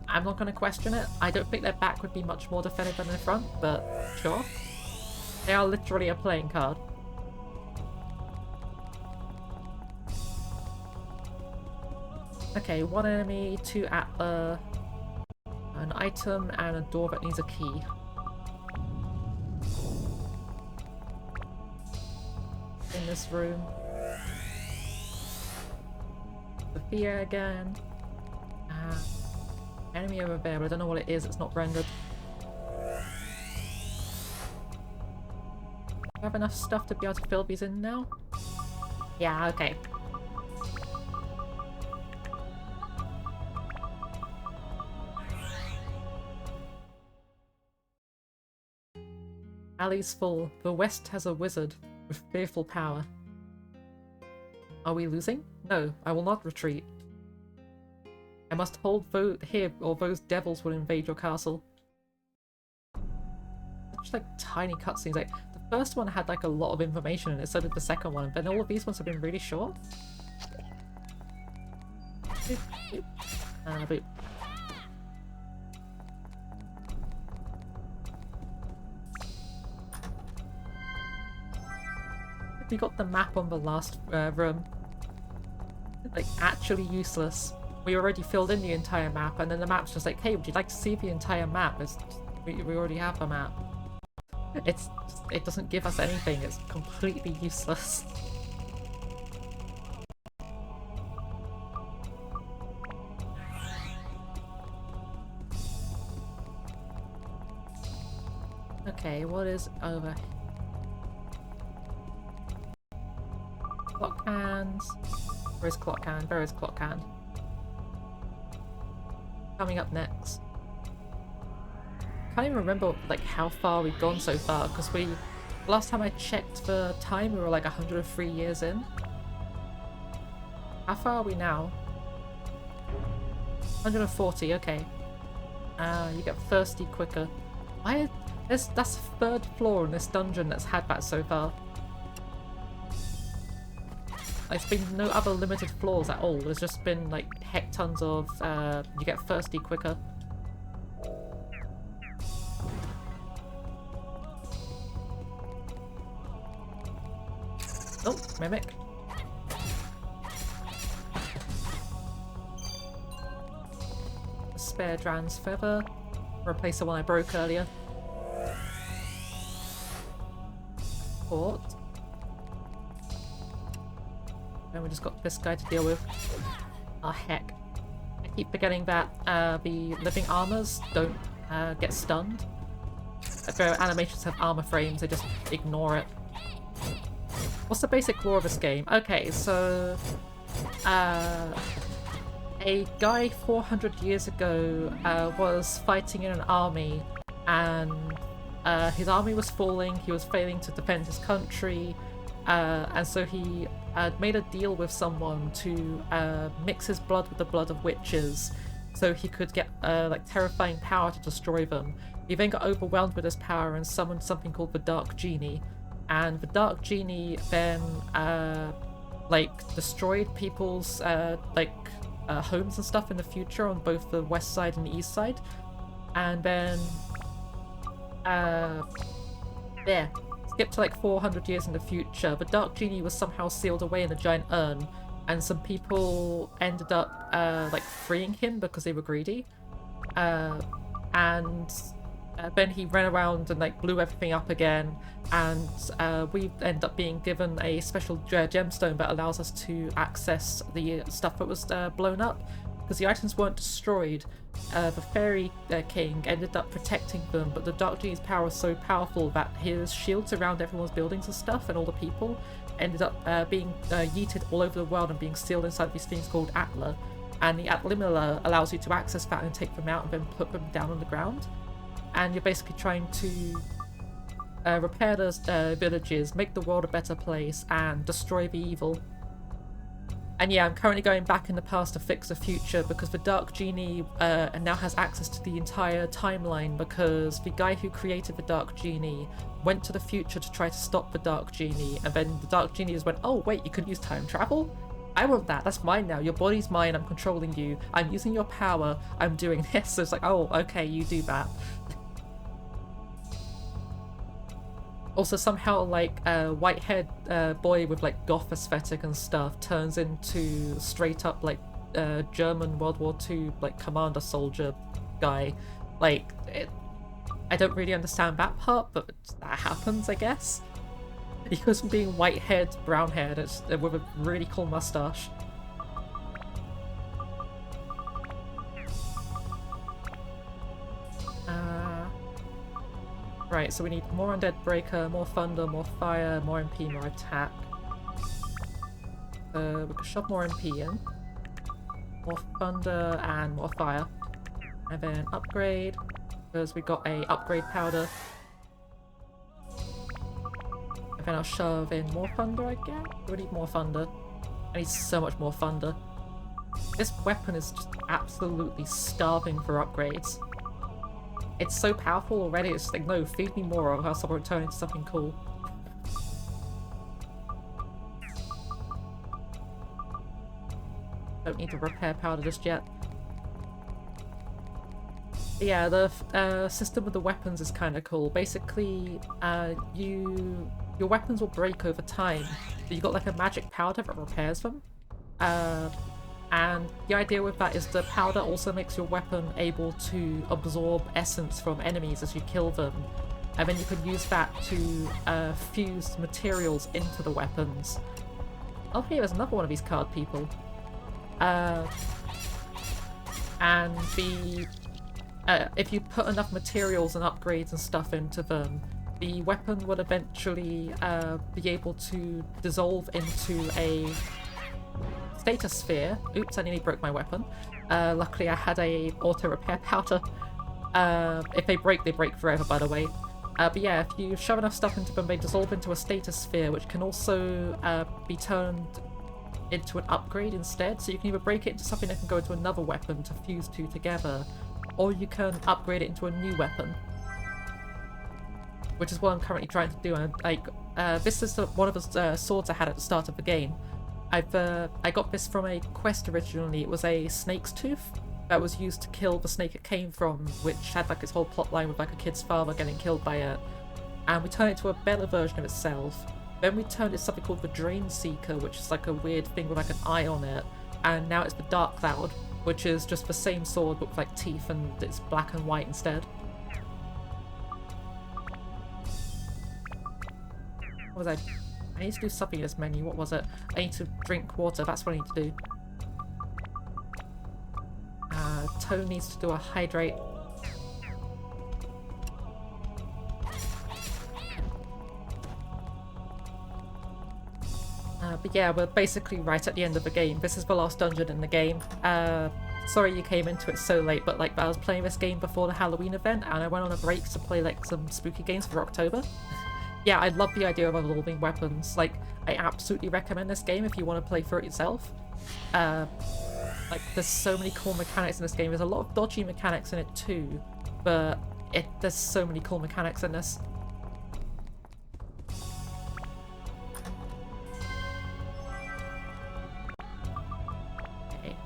S1: I'm not gonna question it. I don't think their back would be much more defended than their front, but sure. They are literally a playing card. Okay, 1 enemy, 2 Atla, an item, and a door that needs a key. In this room. Sophia again. Enemy over there, but I don't know what it is, it's not rendered. Do I have enough stuff to be able to fill these in now? Yeah, okay. Alley's full. The West has a wizard with fearful power. Are we losing? No, I will not retreat. I must hold here or those devils will invade your castle. Such like tiny cutscenes. Like the first one had like a lot of information in it, so did the second one, but all of these ones have been really short. Boop, boop. Boop. We got the map on the last room. Like, actually useless. We already filled in the entire map, and then the map's just like, hey, would you like to see the entire map? We already have the map. It doesn't give us anything, it's completely useless. Okay, what is over here? Clock hands. Where is clock hand? Where is clock hand? Coming up next. Can't even remember like how far we've gone so far, because last time I checked the time we were like 103 years in. How far are we now? 140, okay. You get thirsty quicker. That's the 3rd floor in this dungeon that's had that so far. There's been no other limited floors at all. There's just been like heck tons of you get thirsty quicker. Oh, mimic. spare Dran's feather. Replace the one I broke earlier. Port. And we just got this guy to deal with. Oh heck. I keep forgetting that the living armors don't get stunned. If their animations have armor frames, they just ignore it. What's the basic lore of this game? Okay, so a guy 400 years ago was fighting in an army, and his army was falling, he was failing to defend his country, and so he made a deal with someone to mix his blood with the blood of witches so he could get like terrifying power to destroy them. He then got overwhelmed with his power and summoned something called the Dark Genie, and the Dark Genie then like destroyed people's homes and stuff in the future on both the west side and the east side, and then skip to like 400 years in the future. The Dark Genie was somehow sealed away in a giant urn, and some people ended up like freeing him because they were greedy, and then he ran around and like blew everything up again, and we end up being given a special gemstone that allows us to access the stuff that was blown up, because the items weren't destroyed. The Fairy King ended up protecting them, but the Dark Genie's power was so powerful that his shields around everyone's buildings and stuff and all the people ended up being yeeted all over the world and being sealed inside these things called Atla, and the Atlimilla allows you to access that and take them out and then put them down on the ground. And you're basically trying to repair those villages, make the world a better place, and destroy the evil. And yeah, I'm currently going back in the past to fix the future, because the Dark Genie now has access to the entire timeline, because the guy who created the Dark Genie went to the future to try to stop the Dark Genie, and then the Dark Genie just went, oh wait, you can use time travel? I want that, that's mine now, your body's mine, I'm controlling you, I'm using your power, I'm doing this. So it's like, oh, okay, you do that. Also, somehow, like, a white-haired boy with, like, goth aesthetic and stuff turns into straight-up, like, German World War II, like, commander soldier guy. Like, I don't really understand that part, but that happens, I guess. He goes from being white-haired to brown-haired with a really cool mustache. Right, so we need more Undead Breaker, more Thunder, more Fire, more MP, more Attack. We can shove more MP in. More Thunder and more Fire. And then upgrade, because we got a upgrade powder. And then I'll shove in more Thunder again. We need more Thunder. I need so much more Thunder. This weapon is just absolutely starving for upgrades. It's so powerful already, it's like, no, feed me more or else I'll turn into something cool. Don't need to repair powder just yet. Yeah, the system with the weapons is kind of cool. Basically, your weapons will break over time, but you've got like a magic powder that repairs them. And the idea with that is the powder also makes your weapon able to absorb essence from enemies as you kill them. And then you can use that to fuse materials into the weapons. Oh hey, there's another one of these card people. And if you put enough materials and upgrades and stuff into them, the weapon will eventually be able to dissolve into a status sphere. Oops, I nearly broke my weapon. Luckily I had a auto repair powder. If they break forever, by the way. But yeah, if you shove enough stuff into them, they dissolve into a status sphere, which can also be turned into an upgrade instead. So you can either break it into something that can go into another weapon to fuse two together, or you can upgrade it into a new weapon. Which is what I'm currently trying to do. And like, this is one of the swords I had at the start of the game. I got this from a quest originally. It was a snake's tooth that was used to kill the snake it came from, which had like this whole plot line with like a kid's father getting killed by it. And we turned it into a better version of itself. Then we turned it to something called the Drain Seeker, which is like a weird thing with like an eye on it. And now it's the Dark Cloud. which is just the same sword but with like teeth and it's black and white instead. What was I need to do something in this menu. What was it? I need to drink water. That's what I need to do. Toe needs to do a hydrate. But yeah, we're basically right at the end of the game. This is the last dungeon in the game. Sorry you came into it so late, but like I was playing this game before the Halloween event and I went on a break to play like some spooky games for October. Yeah, I love the idea of evolving weapons. Like, I absolutely recommend this game if you want to play for it yourself. Like, there's so many cool mechanics in this game. There's a lot of dodgy mechanics in it too, but there's so many cool mechanics in this. Okay.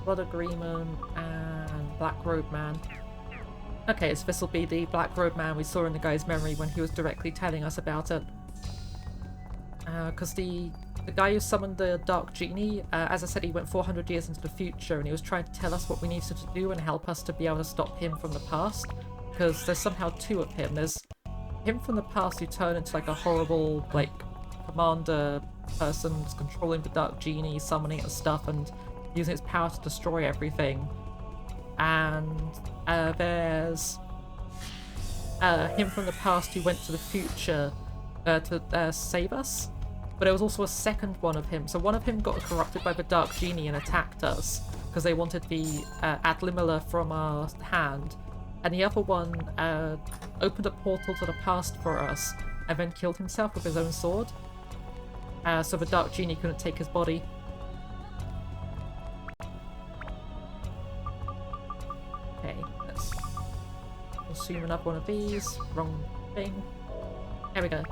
S1: Blood Agreement and Black Robe Man. Okay, so this will be the Black Robe Man we saw in the guy's memory when he was directly telling us about it. Because the guy who summoned the Dark Genie, as I said, he went 400 years into the future and he was trying to tell us what we needed to do and help us to be able to stop him from the past. Because there's somehow two of him. There's him from the past who turned into like a horrible, like, commander person who's controlling the Dark Genie, summoning it and stuff, and using its power to destroy everything. And there's him from the past who went to the future to save us. But there was also a second one of him. So one of him got corrupted by the Dark Genie and attacked us because they wanted the Adlimila from our hand. And the other one opened a portal to the past for us and then killed himself with his own sword. So the Dark Genie couldn't take his body. Okay, let's consume another one of these. Wrong thing. There we go.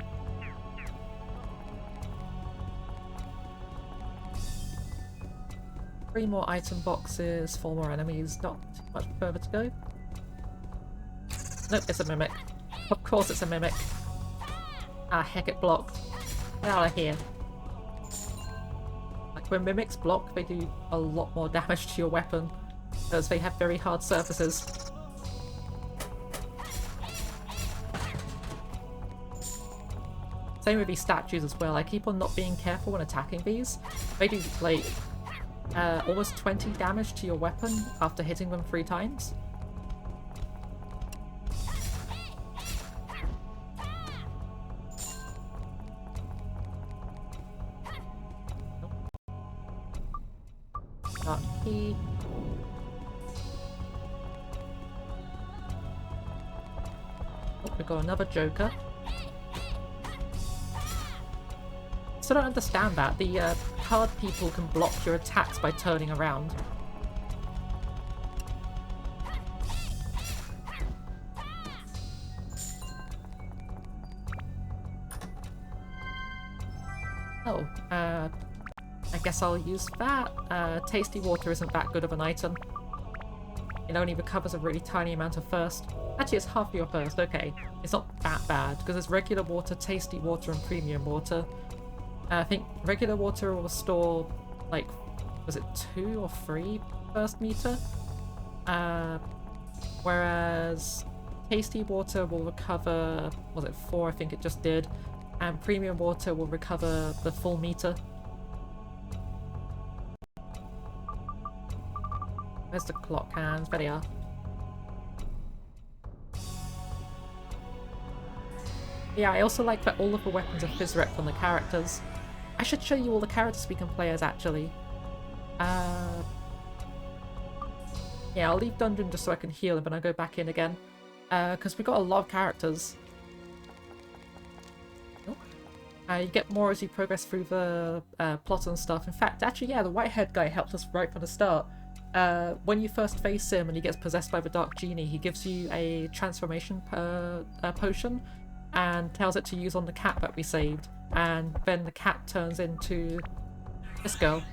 S1: Three more item boxes, 4 more enemies, not too much further to go. Nope, it's a mimic. Of course it's a mimic. Ah, heck, it blocked. Get out of here. Like, when mimics block, they do a lot more damage to your weapon, because they have very hard surfaces. Same with these statues as well. I keep on not being careful when attacking these. They do, like, almost 20 damage to your weapon after hitting them 3 times. Dark key. Oh, we got another Joker. Still don't understand that. The card people can block your attacks by turning around. Oh, I guess I'll use that. Tasty water isn't that good of an item. It only recovers a really tiny amount of thirst. Actually, it's half your thirst, okay. It's not that bad, because there's regular water, tasty water, and premium water. I think regular water will restore, like, was it 2 or 3 thirst meter? Whereas tasty water will recover, was it 4? I think it just did. And premium water will recover the full meter. Where's the clock hands? There they are. Yeah, I also like that all of the weapons are phys-rep on the characters. I should show you all the characters we can play as, actually. Yeah, I'll leave dungeon just so I can heal him and I'll go back in again. Because we've got a lot of characters. You get more as you progress through the plot and stuff. In fact, actually, yeah, the white-haired guy helped us right from the start. When you first face him and he gets possessed by the Dark Genie, he gives you a transformation potion and tells it to use on the cat that we saved. And then the cat turns into this girl.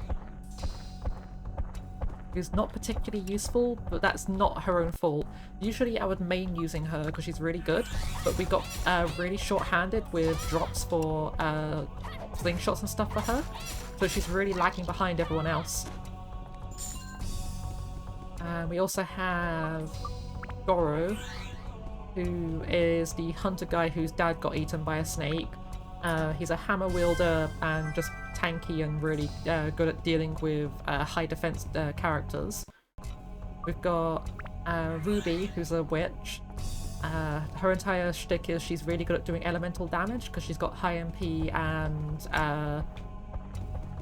S1: who's not particularly useful, but that's not her own fault. Usually I would main using her because she's really good, but we got really short-handed with drops for slingshots and stuff for her, so she's really lagging behind everyone else. And we also have Goro, who is the hunter guy whose dad got eaten by a snake. He's a hammer wielder and just tanky and really good at dealing with high defense characters. We've got Ruby, who's a witch. Her entire shtick is she's really good at doing elemental damage because she's got high MP and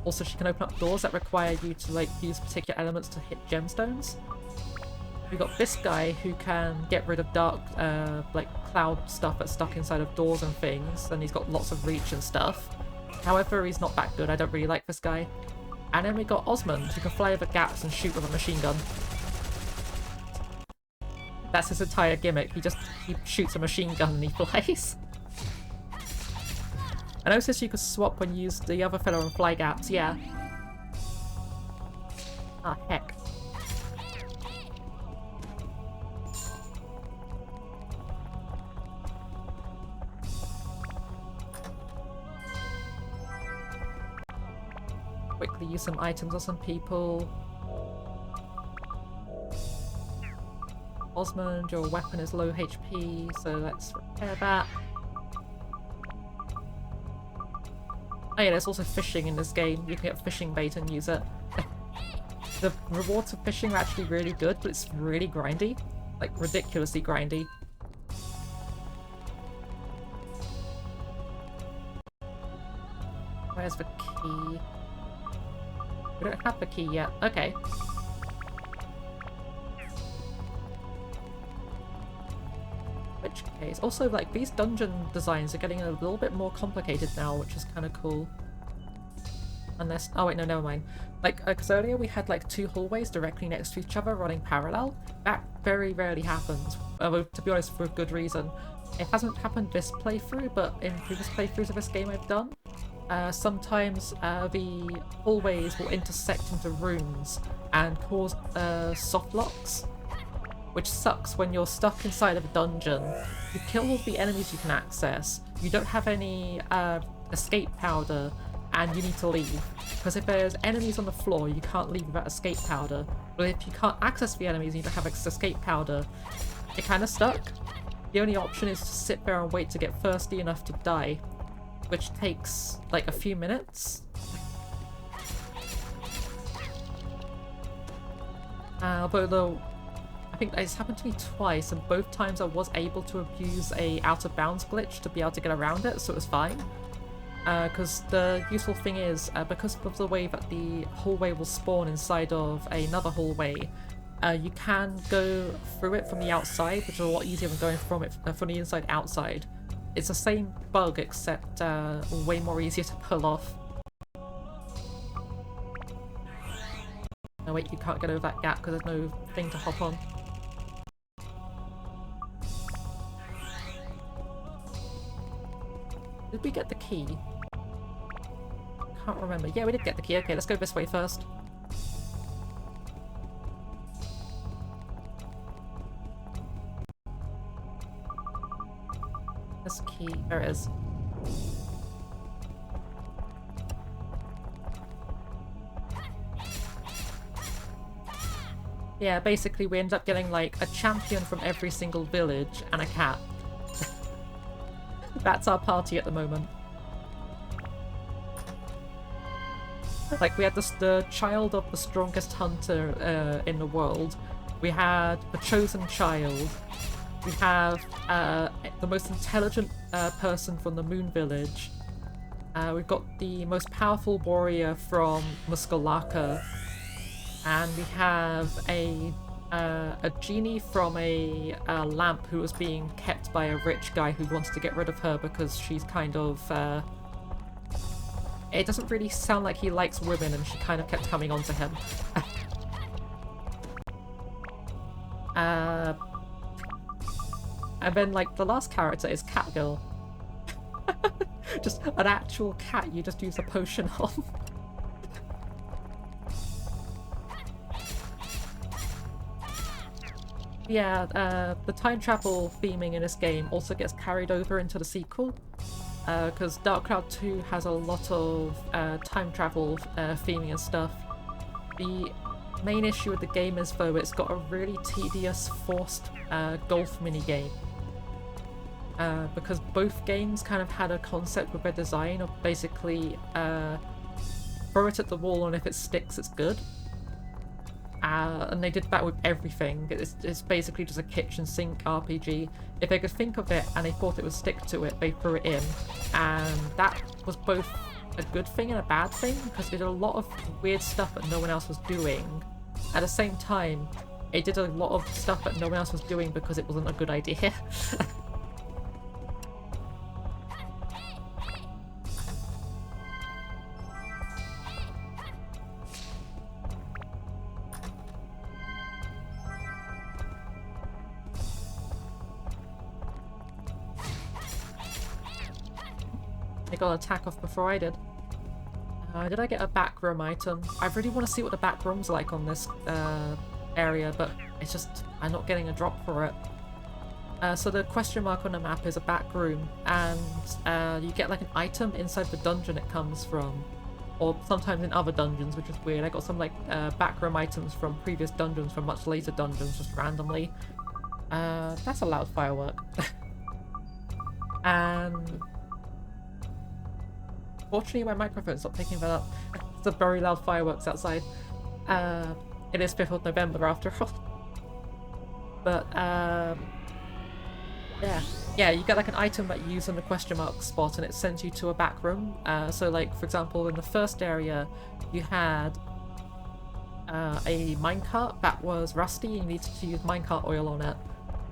S1: also she can open up doors that require you to like use particular elements to hit gemstones. We've got this guy who can get rid of dark, like cloud stuff that's stuck inside of doors and things, and he's got lots of reach and stuff. However, he's not that good. I don't really like this guy. And then we got Osmond, who can fly over gaps and shoot with a machine gun. That's his entire gimmick. He shoots a machine gun and he flies. I noticed you could swap when you use the other fellow on fly gaps. Yeah. Ah, heck. Quickly use some items on some people. Osmond, your weapon is low HP, so let's repair that. Oh yeah, there's also fishing in this game. You can get fishing bait and use it. The rewards of fishing are actually really good, but it's really grindy. Like, ridiculously grindy. Where's the key? We don't have the key yet. Okay. Which case? Also, like, these dungeon designs are getting a little bit more complicated now, which is kind of cool. Unless... oh wait, no, never mind. Like, because earlier we had, like, two hallways directly next to each other running parallel. That very rarely happens. Although, to be honest, for good reason. It hasn't happened this playthrough, but in previous playthroughs of this game I've done, sometimes the hallways will intersect into rooms and cause soft locks, which sucks when you're stuck inside of a dungeon. You kill all the enemies you can access, you don't have any escape powder, and you need to leave. Because if there's enemies on the floor, you can't leave without escape powder. But if you can't access the enemies and you don't have escape powder, you're kind of stuck. The only option is to sit there and wait to get thirsty enough to die, which takes like a few minutes. Although though, I think it's happened to me twice, and both times I was able to abuse a out of bounds glitch to be able to get around it, so it was fine. Because the useful thing is, because of the way that the hallway will spawn inside of another hallway, you can go through it from the outside, which is a lot easier than going from it from the inside outside. It's the same bug, except way more easier to pull off. No wait, you can't get over that gap because there's no thing to hop on. Did we get the key? Can't remember. Yeah, we did get the key. Okay, let's go this way first. This key, there it is. Yeah, basically we end up getting like a champion from every single village and a cat. That's our party at the moment. Like, we had the child of the strongest hunter in the world. We had the chosen child. We have the most intelligent person from the Moon Village. We've got the most powerful warrior from Muskalaka. And we have a genie from a lamp who was being kept by a rich guy who wants to get rid of her because she's kind of... it doesn't really sound like he likes women, and she kind of kept coming on to him. And then, like, the last character is Catgirl. Just an actual cat you just use a potion on. Yeah, the time travel theming in this game also gets carried over into the sequel. Because Dark Cloud 2 has a lot of time travel theming and stuff. The main issue with the game is, though, it's got a really tedious, forced golf minigame. Because both games kind of had a concept with their design of basically throw it at the wall and if it sticks, it's good. And they did that with everything. It's basically just a kitchen sink RPG. If they could think of it and they thought it would stick to it, they threw it in. And that was both a good thing and a bad thing, because it did a lot of weird stuff that no one else was doing. At the same time, it did a lot of stuff that no one else was doing because it wasn't a good idea. I got an attack off before I did. Did I get a back room item? I really want to see what the back room's like on this area, but it's just, I'm not getting a drop for it. So the question mark on the map is a back room, and you get like an item inside the dungeon it comes from, or sometimes in other dungeons, which is weird. I got some like back room items from previous dungeons, from much later dungeons, just randomly. That's a loud firework. And fortunately my microphone stopped picking that up. It's a very loud fireworks outside. It is 5th of November after all. But yeah, you get like an item that you use in the question mark spot and it sends you to a back room. So like, for example, in the first area you had a minecart that was rusty, you needed to use minecart oil on it.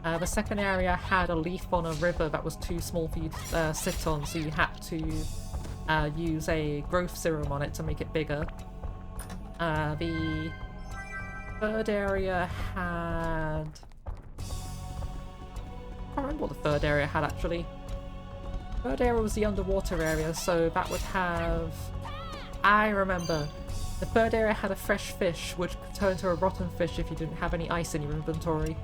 S1: The second area had a leaf on a river that was too small for you to sit on, so you had to use a growth serum on it to make it bigger. The third area had... I can't remember what the third area had actually. The third area was the underwater area, so that would have... I remember. The third area had a fresh fish, which could turn into a rotten fish if you didn't have any ice in your inventory.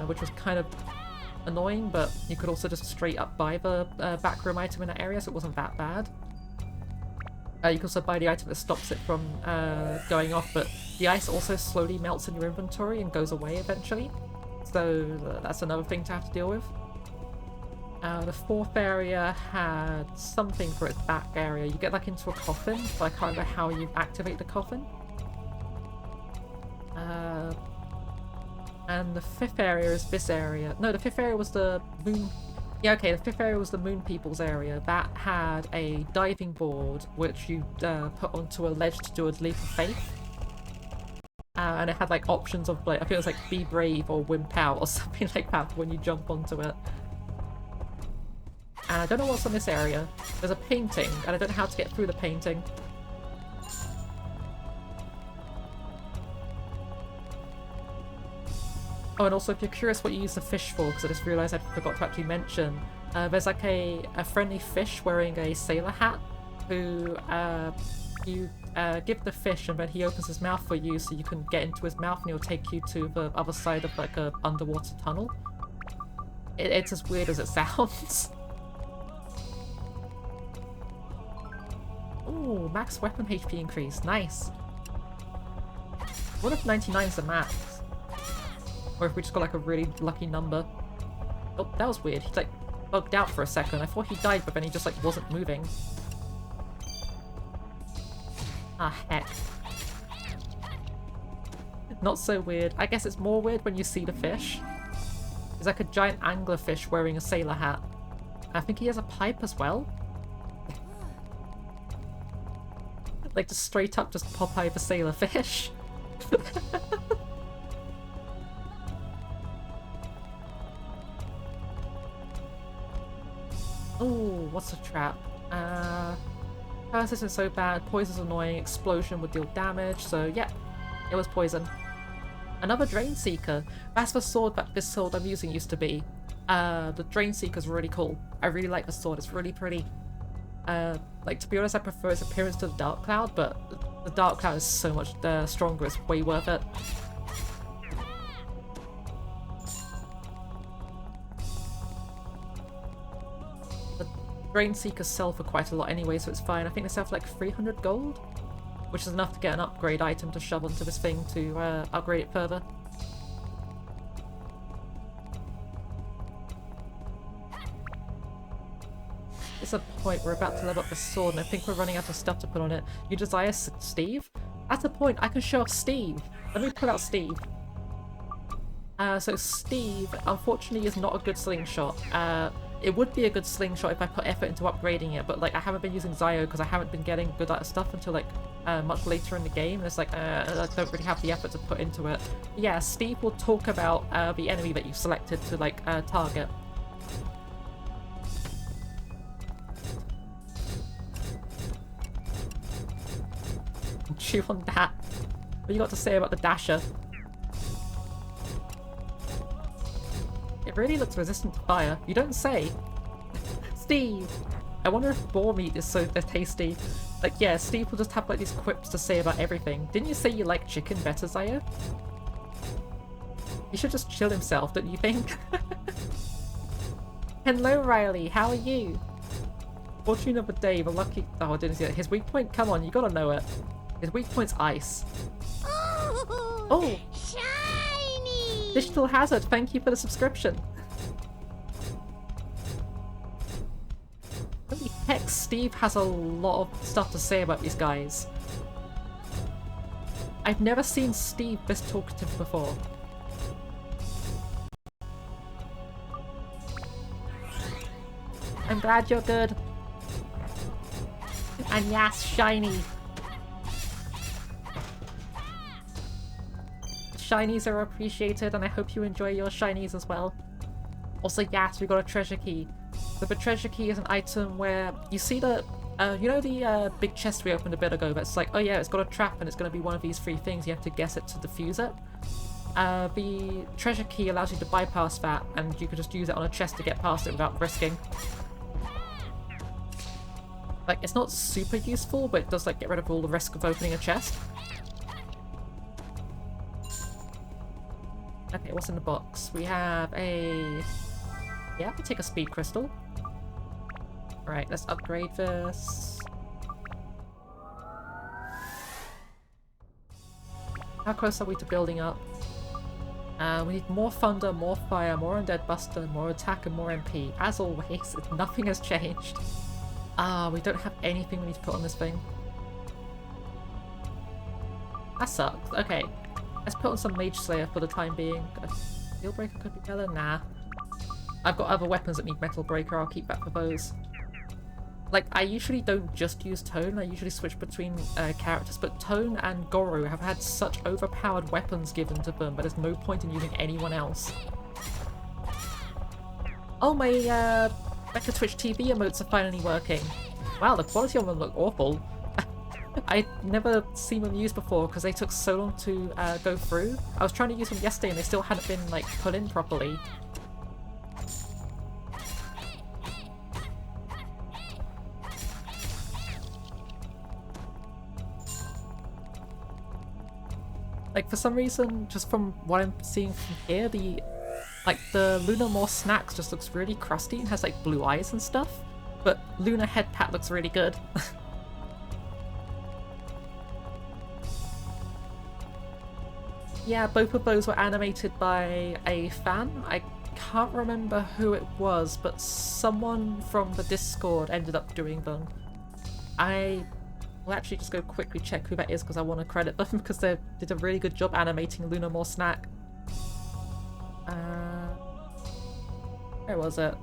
S1: Which was kind of annoying, but you could also just straight up buy the backroom item in that area, so it wasn't that bad. You can also buy the item that stops it from going off, but the ice also slowly melts in your inventory and goes away eventually. So that's another thing to have to deal with. The fourth area had something for its back area. You get like into a coffin, but I can't remember how you activate the coffin. And the fifth area is this area. No, the fifth area was the moon... Yeah, okay, the fifth area was the moon people's area. That had a diving board, which you put onto a ledge to do a leap of faith. And it had like options of like, I think it was like be brave or wimp out or something like that when you jump onto it. And I don't know what's on this area. There's a painting, and I don't know how to get through the painting. Oh, and also if you're curious what you use the fish for, because I just realised I forgot to actually mention, there's like a friendly fish wearing a sailor hat who you give the fish and then he opens his mouth for you so you can get into his mouth and he'll take you to the other side of like a underwater tunnel. It's as weird as it sounds. Ooh, max weapon HP increase. Nice. What if 99 is the max? Or if we just got like a really lucky number. Oh, that was weird. He like bugged out for a second. I thought he died, but then he just like wasn't moving. Ah, heck. Not so weird. I guess it's more weird when you see the fish. There's like a giant anglerfish wearing a sailor hat. I think he has a pipe as well. Like just straight up just Popeye the sailor fish. Oh, what's a trap? Curse isn't so bad, poison's annoying, explosion would deal damage, so yeah, it was poison. Another Drain Seeker. That's the sword that this sword I'm using used to be. The Drain Seeker's really cool. I really like the sword, it's really pretty. Like, to be honest, I prefer its appearance to the Dark Cloud, but the Dark Cloud is so much stronger, it's way worth it. Drain Seekers sell for quite a lot anyway, so it's fine. I think they sell for like 300 gold, which is enough to get an upgrade item to shove onto this thing to upgrade it further. It's a point we're about to level up the sword, and I think we're running out of stuff to put on it. You desire Steve? At a point, I can show off Steve. Let me pull out Steve. So Steve, unfortunately, is not a good slingshot. It would be a good slingshot if I put effort into upgrading it, but like I haven't been using Zio because I haven't been getting good at stuff until like much later in the game, and it's like I don't really have the effort to put into it. Yeah, Steve will talk about the enemy that you selected to like target. Chew on that. What you got to say about the Dasher? It really looks resistant to fire. You don't say. Steve! I wonder if boar meat is so tasty. Like, yeah, Steve will just have like these quips to say about everything. Didn't you say you like chicken better, Zaya? He should just chill himself, don't you think? Hello, Riley. How are you? Fortune of the day, the lucky... Oh, I didn't see that. His weak point? Come on, you gotta know it. His weak point's ice. Oh!
S3: Shiny!
S1: Digital Hazard, thank you for the subscription. Holy heck, Steve has a lot of stuff to say about these guys. I've never seen Steve this talkative before. I'm glad you're good. And yes, shiny. Shinies are appreciated, and I hope you enjoy your shinies as well. Also, yes, we got a treasure key. So the treasure key is an item where you see the, you know the big chest we opened a bit ago that's like, oh yeah, it's got a trap and it's going to be one of these three things, you have to guess it to defuse it. The treasure key allows you to bypass that, and you can just use it on a chest to get past it without risking. Like, it's not super useful, but it does like get rid of all the risk of opening a chest. Okay, what's in the box? We have a... Yeah, we'll take a speed crystal. Right, let's upgrade this. How close are we to building up? We need more thunder, more fire, more undead buster, more attack, and more MP. As always, nothing has changed. Ah, we don't have anything we need to put on this thing. That sucks. Okay. Let's put on some Mage Slayer for the time being. A Deal Breaker could be better? Nah. I've got other weapons that need Metal Breaker, I'll keep that for those. Like, I usually don't just use Tone, I usually switch between characters, but Tone and Goru have had such overpowered weapons given to them, but there's no point in using anyone else. Oh, my Mecha Twitch TV emotes are finally working. Wow, the quality of them look awful. I'd never seen them used before because they took so long to go through. I was trying to use them yesterday and they still hadn't been like put in properly. Like, for some reason, just from what I'm seeing from here, the Luna More Snacks just looks really crusty and has like blue eyes and stuff. But Luna Head Pat looks really good. Yeah, both of those were animated by a fan. I can't remember who it was, but someone from the Discord ended up doing them. I will actually just go quickly check who that is because I want to credit them because they did a really good job animating Luna More Snack. Where was it?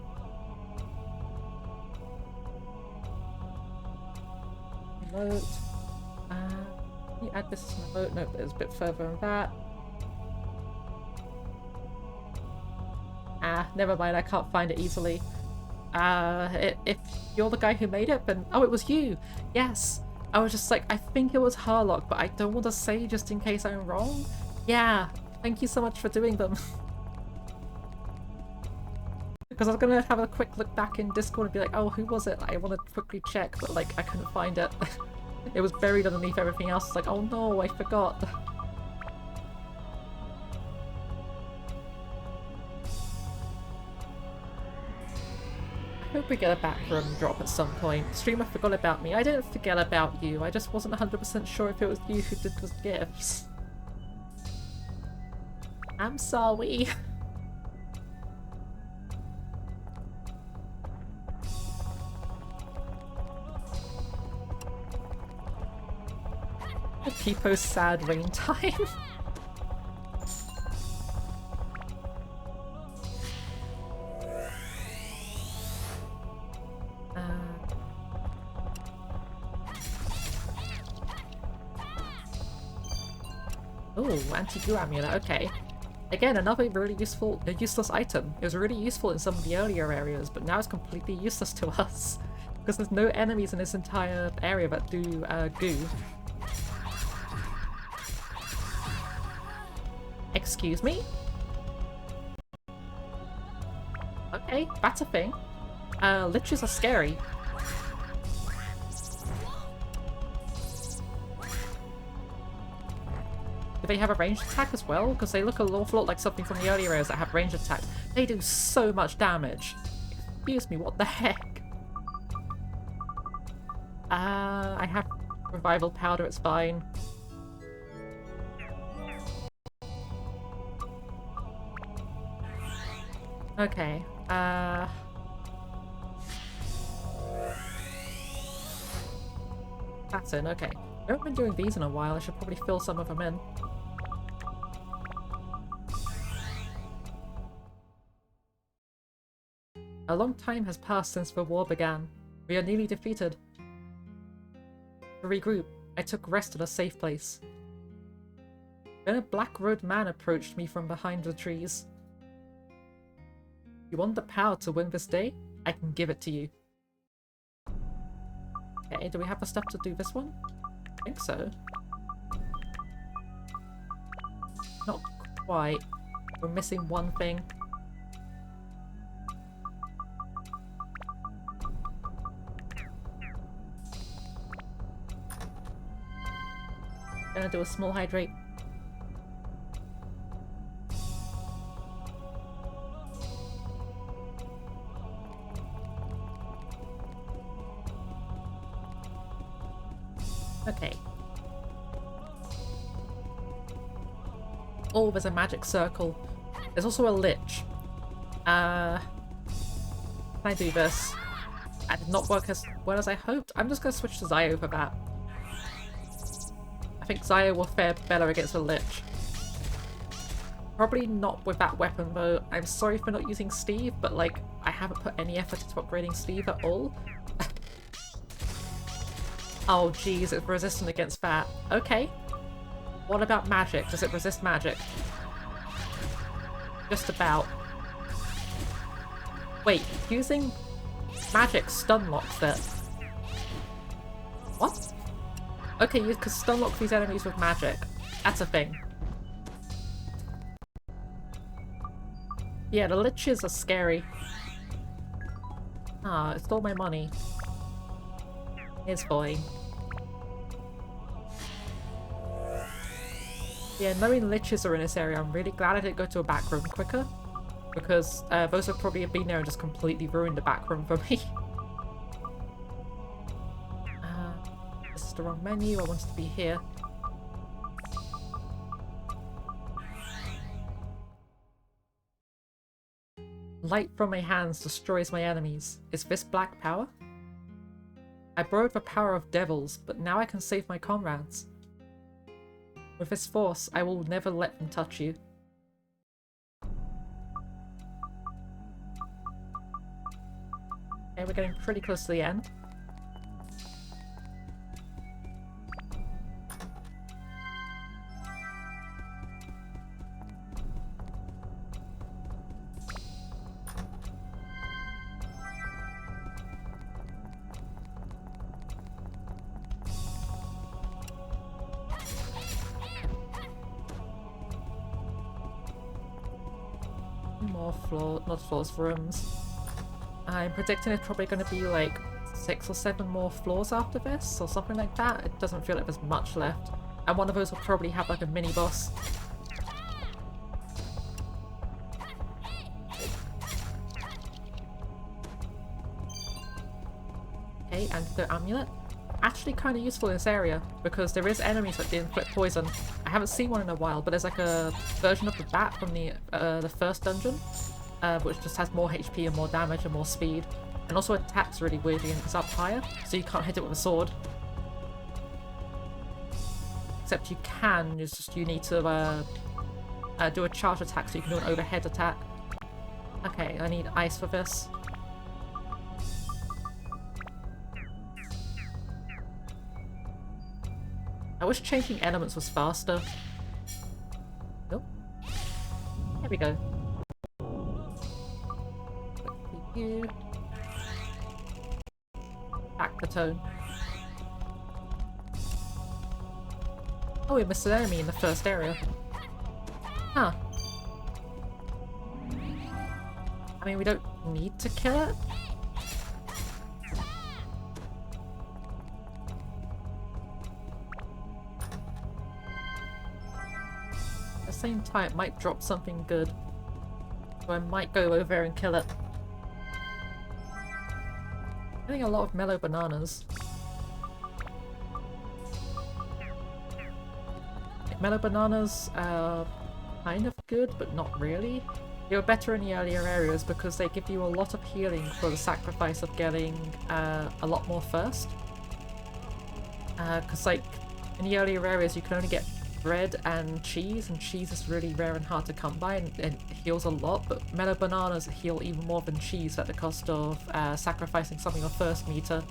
S1: Emote. Can you add this as an emote? Nope, it's a bit further than that. Ah, never mind, I can't find it easily. If you're the guy who made it, then... Oh, it was you! Yes! I was just like, I think it was Harlock, but I don't want to say just in case I'm wrong. Yeah, thank you so much for doing them. Because I was gonna have a quick look back in Discord and be like, oh, who was it? I want to quickly check, but like, I couldn't find it. It was buried underneath everything else. It's like, oh no, I forgot. Hope we get a back room drop at some point. Streamer forgot about me. I didn't forget about you. I just wasn't 100% sure if it was you who did the gifts. I'm sorry. Peepo's sad rain time. Oh, anti-goo amulet, okay. Again, another really useless item. It was really useful in some of the earlier areas, but now it's completely useless to us. Because there's no enemies in this entire area that do goo. Excuse me? Okay, that's a thing. Liches are scary. Do they have a ranged attack as well? Because they look an awful lot like something from the earlier areas that have ranged attacks. They do so much damage. Excuse me, what the heck? I have revival powder, it's fine. Okay, that's in, okay. I haven't been doing these in a while, I should probably fill some of them in. A long time has passed since the war began. We are nearly defeated. To regroup, I took rest at a safe place. Then a black-robed man approached me from behind the trees. You want the power to win this day? I can give it to you. Okay, do we have the stuff to do this one? I think so. Not quite. We're missing one thing. Gonna do a small hydrate. Okay. Oh, there's a magic circle. There's also a lich. Can I do this? That did not work as well as I hoped. I'm just gonna switch to Zio for that. I think Zio will fare better against a lich. Probably not with that weapon though. I'm sorry for not using Steve, but like, I haven't put any effort into upgrading Steve at all. Oh geez, it's resistant against that. Okay. What about magic? Does it resist magic? Just about. Wait, using magic stun locks it. What? Okay, you can stun lock these enemies with magic. That's a thing. Yeah, the liches are scary. Ah, it stole my money. It's fine. Yeah, knowing liches are in this area, I'm really glad I didn't go to a back room quicker. Because those would probably have been there and just completely ruined the back room for me. This is the wrong menu, I wanted to be here. Light from my hands destroys my enemies. Is this black power? I borrowed the power of devils, but now I can save my comrades. With this force, I will never let them touch you. Okay, we're getting pretty close to the end. More floor, not floors, rooms. I'm predicting it's probably going to be like 6 or 7 more floors after this, or something like that. It doesn't feel like there's much left. And one of those will probably have like a mini boss. Okay, antidote amulet. Actually kind of useful in this area because there is enemies that inflict poison. I haven't seen one in a while, but there's like a version of the bat from the first dungeon, which just has more HP and more damage and more speed. And also attacks really weirdly and it's up higher, so you can't hit it with a sword. Except you can, it's just you need to do a charge attack so you can do an overhead attack. Okay, I need ice for this. I wish changing elements was faster. Nope. There we go. Quickly you. Back the tone. Oh, we missed an enemy in the first area. Huh. I mean, we don't need to kill it. At the same time, it might drop something good. So I might go over there and kill it. I'm getting a lot of mellow bananas. Mellow bananas are kind of good, but not really. They were better in the earlier areas because they give you a lot of healing for the sacrifice of getting a lot more first. Because like, in the earlier areas you can only get bread and cheese is really rare and hard to come by and it heals a lot, but mellow bananas heal even more than cheese at the cost of sacrificing some of your first meter.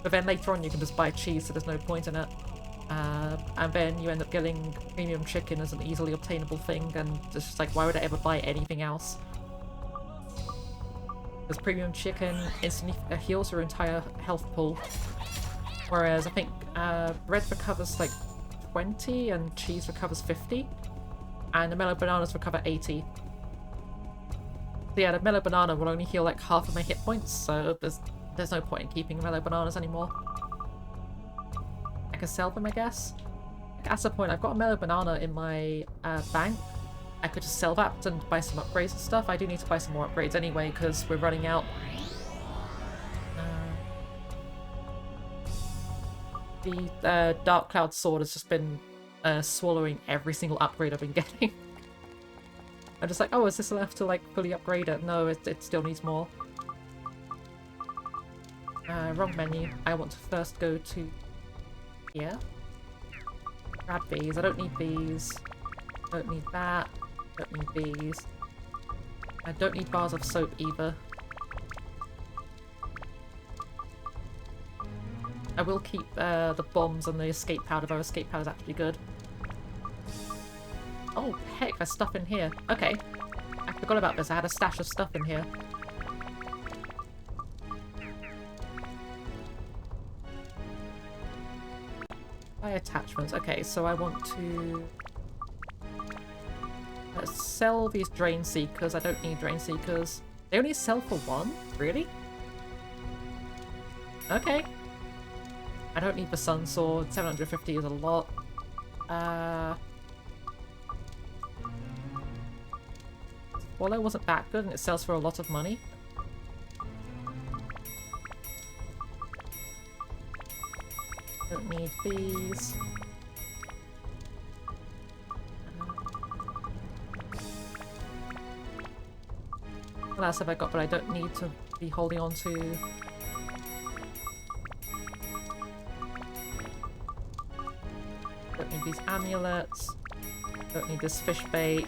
S1: But then later on you can just buy cheese, so there's no point in it. And then you end up getting premium chicken as an easily obtainable thing, and it's just like, why would I ever buy anything else? Because premium chicken instantly heals your entire health pool. Whereas I think bread recovers like 20 and cheese recovers 50. And the mellow bananas recover 80. So yeah, the mellow banana will only heal like half of my hit points, so there's no point in keeping mellow bananas anymore. I can sell them, I guess. That's the point. I've got a mellow banana in my bank. I could just sell that and buy some upgrades and stuff. I do need to buy some more upgrades anyway because we're running out. The Dark Cloud sword has just been swallowing every single upgrade I've been getting. I'm just like, oh, is this enough to like fully upgrade it? No, it still needs more. Wrong menu. I want to first go to here. Grab these. I don't need these. Don't need that. Don't need these. I don't need bars of soap either. I will keep the bombs and the escape powder, though escape powder is actually good. Oh, heck, there's stuff in here. Okay. I forgot about this. I had a stash of stuff in here. Buy attachments. Okay, so I want to... Let's sell these Drain Seekers. I don't need Drain Seekers. They only sell for one? Really? Okay. I don't need the Sun Sword. 750 is a lot. Swallow wasn't that good and it sells for a lot of money. Don't need these. What else have I got but I don't need to be holding on to? Don't need these amulets. Don't need this fish bait.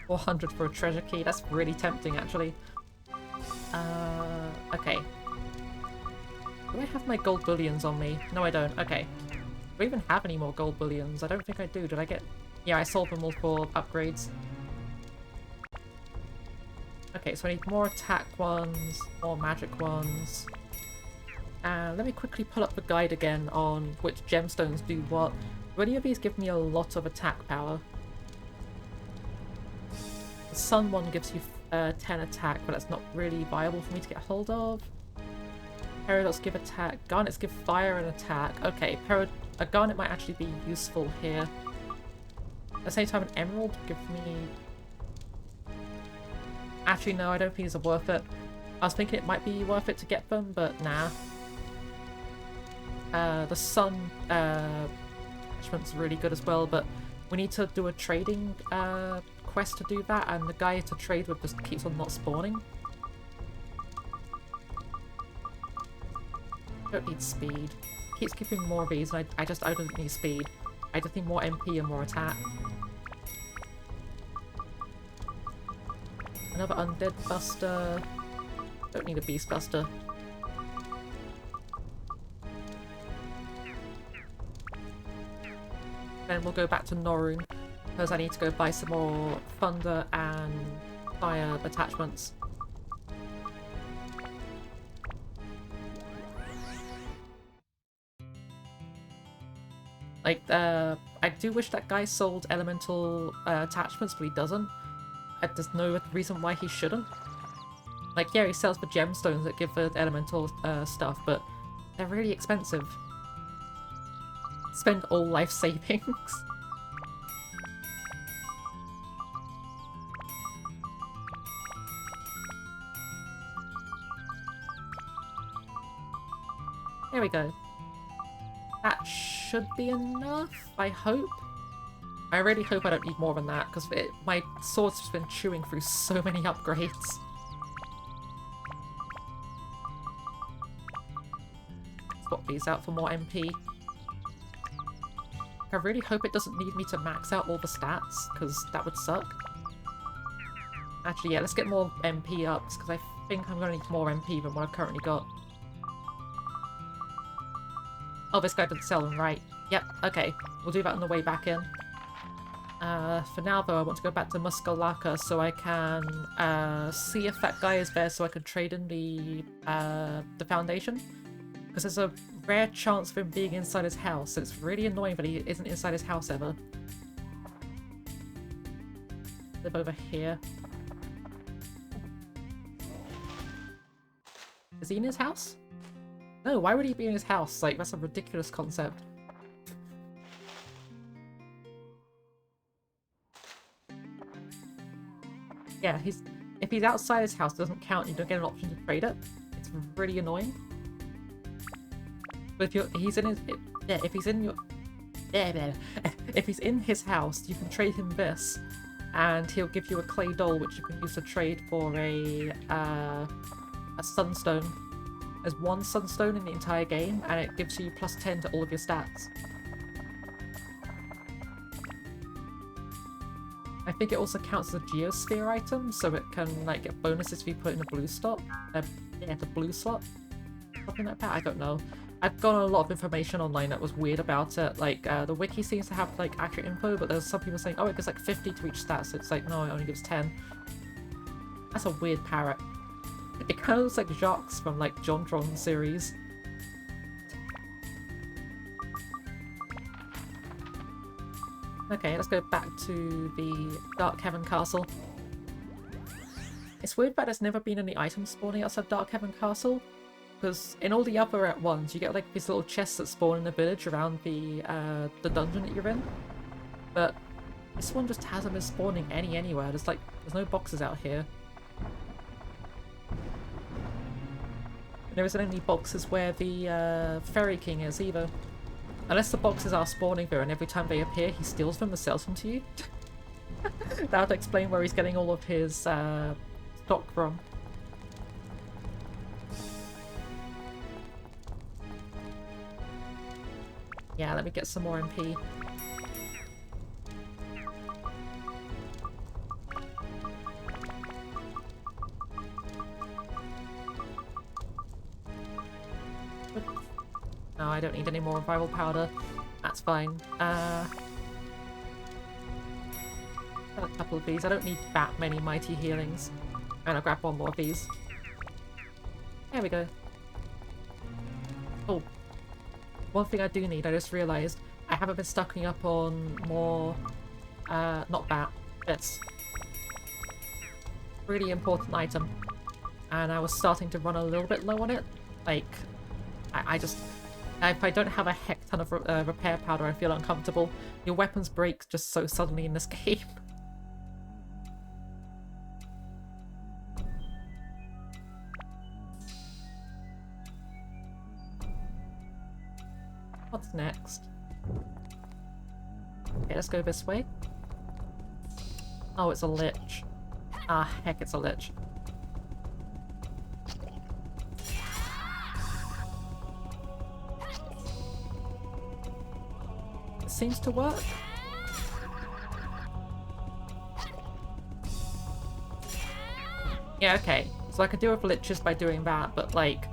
S1: 400 for a treasure key. That's really tempting, actually. Okay. Do I have my gold bullions on me? No, I don't. Okay. Do I even have any more gold bullions? I don't think I do. Did I get... Yeah, I sold them all for upgrades. Okay, so I need more attack ones, more magic ones. Let me quickly pull up the guide again on which gemstones do what. Do any of these give me a lot of attack power? The sun one gives you 10 attack, but that's not really viable for me to get hold of. Paradox give attack. Garnets give fire and attack. Okay, a garnet might actually be useful here. At the same time, an emerald give me... Actually, no, I don't think these are worth it. I was thinking it might be worth it to get them, but nah. The sun attachment's really good as well, but we need to do a trading quest to do that, and the guy to trade with just keeps on not spawning. Don't need speed. Keeps giving more of these, and I don't need speed. I just need more MP and more attack. Another undead buster. Don't need a beast buster. Then we'll go back to Norun, because I need to go buy some more thunder and fire attachments. Like, I do wish that guy sold elemental attachments, but he doesn't. There's no reason why he shouldn't. Like, yeah, he sells the gemstones that give the elemental stuff, but they're really expensive. Spend all life savings. There we go. That should be enough, I hope. I really hope I don't need more than that, because my sword's just been chewing through so many upgrades. Swap these out for more MP. I really hope it doesn't need me to max out all the stats, because that would suck. Actually, yeah, let's get more MP ups, because I think I'm going to need more MP than what I've currently got. Oh, this guy didn't sell them, right. Yep, okay. We'll do that on the way back in. For now, though, I want to go back to Muskalaka so I can see if that guy is there so I can trade in the Foundation. Because there's a rare chance of him being inside his house. It's really annoying that he isn't inside his house ever. Live over here. Is he in his house? No, why would he be in his house? Like, that's a ridiculous concept. Yeah, if he's outside his house, it doesn't count. You don't get an option to trade it. It's really annoying. But if he's in his house, you can trade him this, and he'll give you a clay doll, which you can use to trade for a sunstone. There's one sunstone in the entire game, and it gives you plus 10 to all of your stats. I think it also counts as a geosphere item, so it can like get bonuses if you put in a blue slot. Yeah, the blue slot. Something like that. I don't know. I've got a lot of information online that was weird about it. Like the wiki seems to have like accurate info, but there's some people saying, oh, it gives like 50 to each stat. So it's like, no, it only gives 10. That's a weird parrot. It kind of looks like Jacques from like Jontron series. Okay, let's go back to the Dark Heaven Castle. It's weird that there's never been any items spawning outside Dark Heaven Castle, because in all the other ones you get like these little chests that spawn in the village around the dungeon that you're in. But this one just hasn't been spawning anywhere. There's no boxes out here. There isn't any boxes where the Fairy King is either. Unless the boxes are spawning there and every time they appear he steals them and sells them to you. That would explain where he's getting all of his stock from. Yeah, let me get some more MP. No, I don't need any more revival powder. That's fine. Got a couple of these. I don't need that many mighty healings. And I'll grab one more of these. There we go. Oh. One thing I do need, I just realised, I haven't been stocking up on more... not that. This. Really important item. And I was starting to run a little bit low on it. Like, if I don't have a heck ton of repair powder, I feel uncomfortable. Your weapons break just so suddenly in this game. What's next? Okay, let's go this way. Oh, it's a lich. Ah, heck, it's a lich. It seems to work. Yeah, okay. So I can deal with liches by doing that, but like,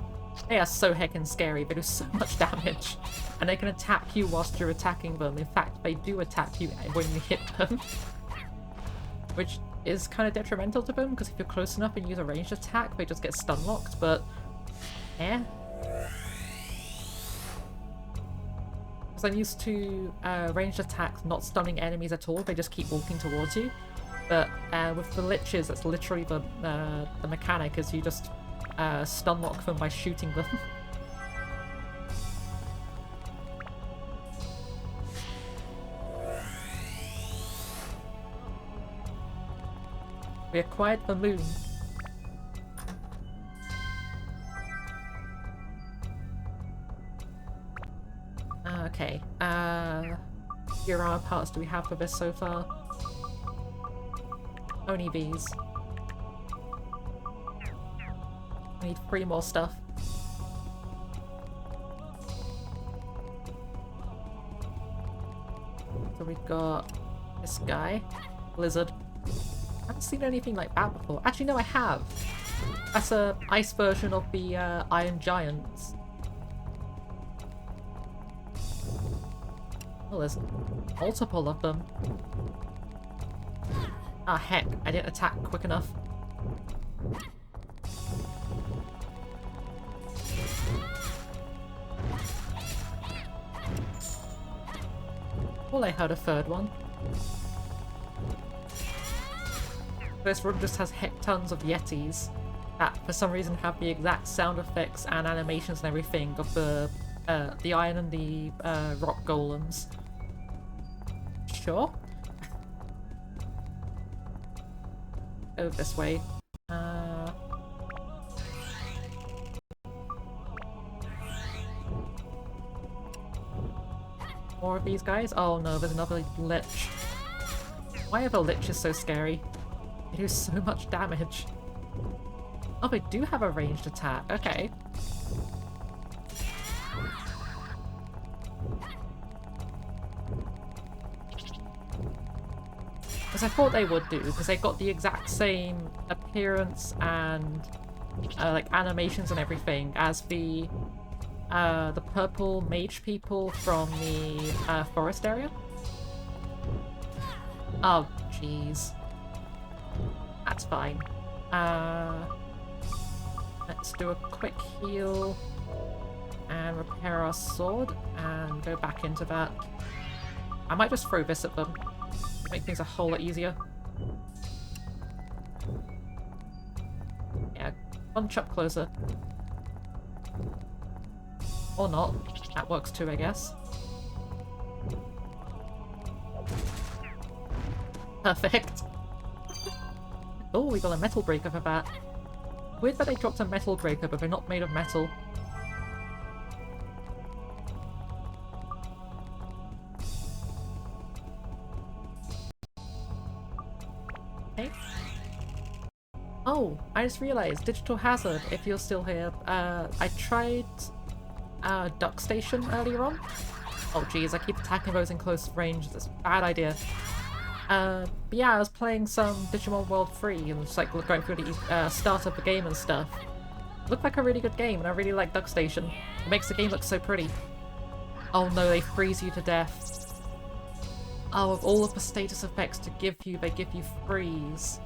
S1: they are so heckin' scary. They do so much damage. And they can attack you whilst you're attacking them. In fact, they do attack you when you hit them. Which is kind of detrimental to them, because if you're close enough and use a ranged attack, they just get stun locked, but... eh. Because I'm used to ranged attacks not stunning enemies at all, they just keep walking towards you. But with the liches, that's literally the mechanic, is you just stun lock them by shooting them. We acquired the moon. Okay. Your armor parts do we have for this so far? Only these. I need 3 more stuff. So we've got this guy, Lizard. I haven't seen anything like that before. Actually, no, I have. That's a ice version of the Iron Giants. Oh, there's multiple of them. Ah, heck, I didn't attack quick enough. Well, I heard a third one. This room just has heck tons of yetis that for some reason have the exact sound effects and animations and everything of the iron and the rock golems. Sure. Go this way. More of these guys? Oh no, there's another lich. Why are the liches so scary? They do so much damage. Oh, they do have a ranged attack. Okay. Because I thought they would do, because they got the exact same appearance and like animations and everything as the purple mage people from the forest area. Oh, jeez. That's fine. Let's do a quick heal and repair our sword and go back into that. I might just throw this at them. Make things a whole lot easier. Yeah, bunch up closer. Or not. That works too, I guess. Perfect. Oh, we got a metal breaker for that. Weird that they dropped a metal breaker, but they're not made of metal. Okay. Oh, I just realized, Digital Hazard, if you're still here, I tried Duck Station earlier on. Oh jeez, I keep attacking those in close range, that's a bad idea. But yeah, I was playing some Digimon World 3 and just like going through the start of the game and stuff. It looked like a really good game and I really like Duck Station. It makes the game look so pretty. Oh no, they freeze you to death. Oh, of all of the status effects to give you, they give you freeze.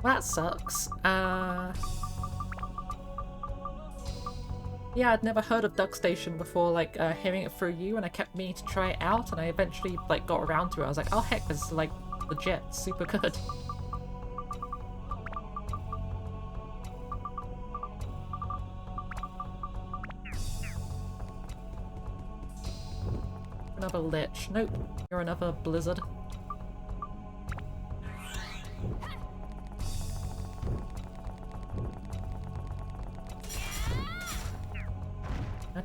S1: That sucks. Yeah, I'd never heard of Duck Station before, like, hearing it through you, and I kept meaning to try it out, and I eventually, like, got around to it. I was like, oh heck, this is, like, legit, super good. Another lich. Nope, you're another blizzard.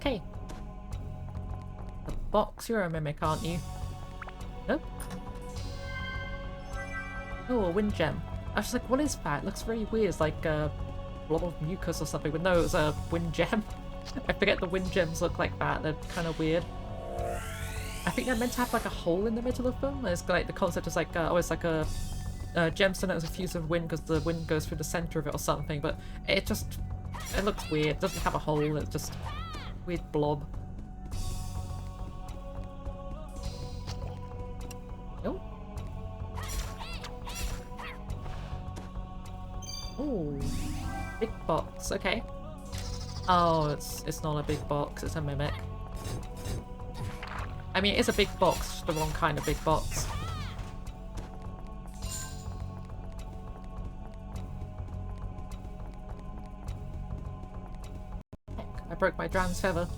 S1: Okay. The box, you're a mimic, aren't you? Nope. Oh, a wind gem. I was just like, what is that? It looks very weird. It's like a blob of mucus or something, but no, it's a wind gem. I forget the wind gems look like that. They're kind of weird. I think they're meant to have like a hole in the middle of them. It's like the concept is like, oh, it's like a gemstone that was infused with wind because the wind goes through the center of it or something, but it just, it looks weird. It doesn't have a hole, it's just a weird blob. Oh. Oh, big box, okay. Oh, it's not a big box, it's a mimic. I mean, it's a big box, just the wrong kind of big box. Heck, I broke my Dran's feather.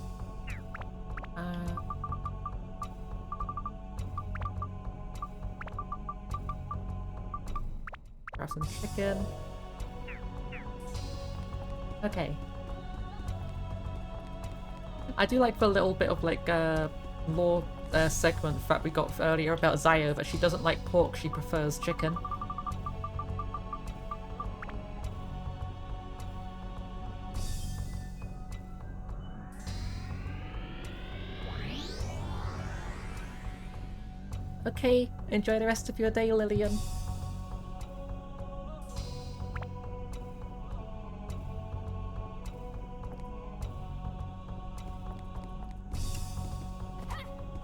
S1: Grab some chicken. Okay. I do like the little bit of like lore segment that we got earlier about Zio, that she doesn't like pork, she prefers chicken. Okay, enjoy the rest of your day, Lillian.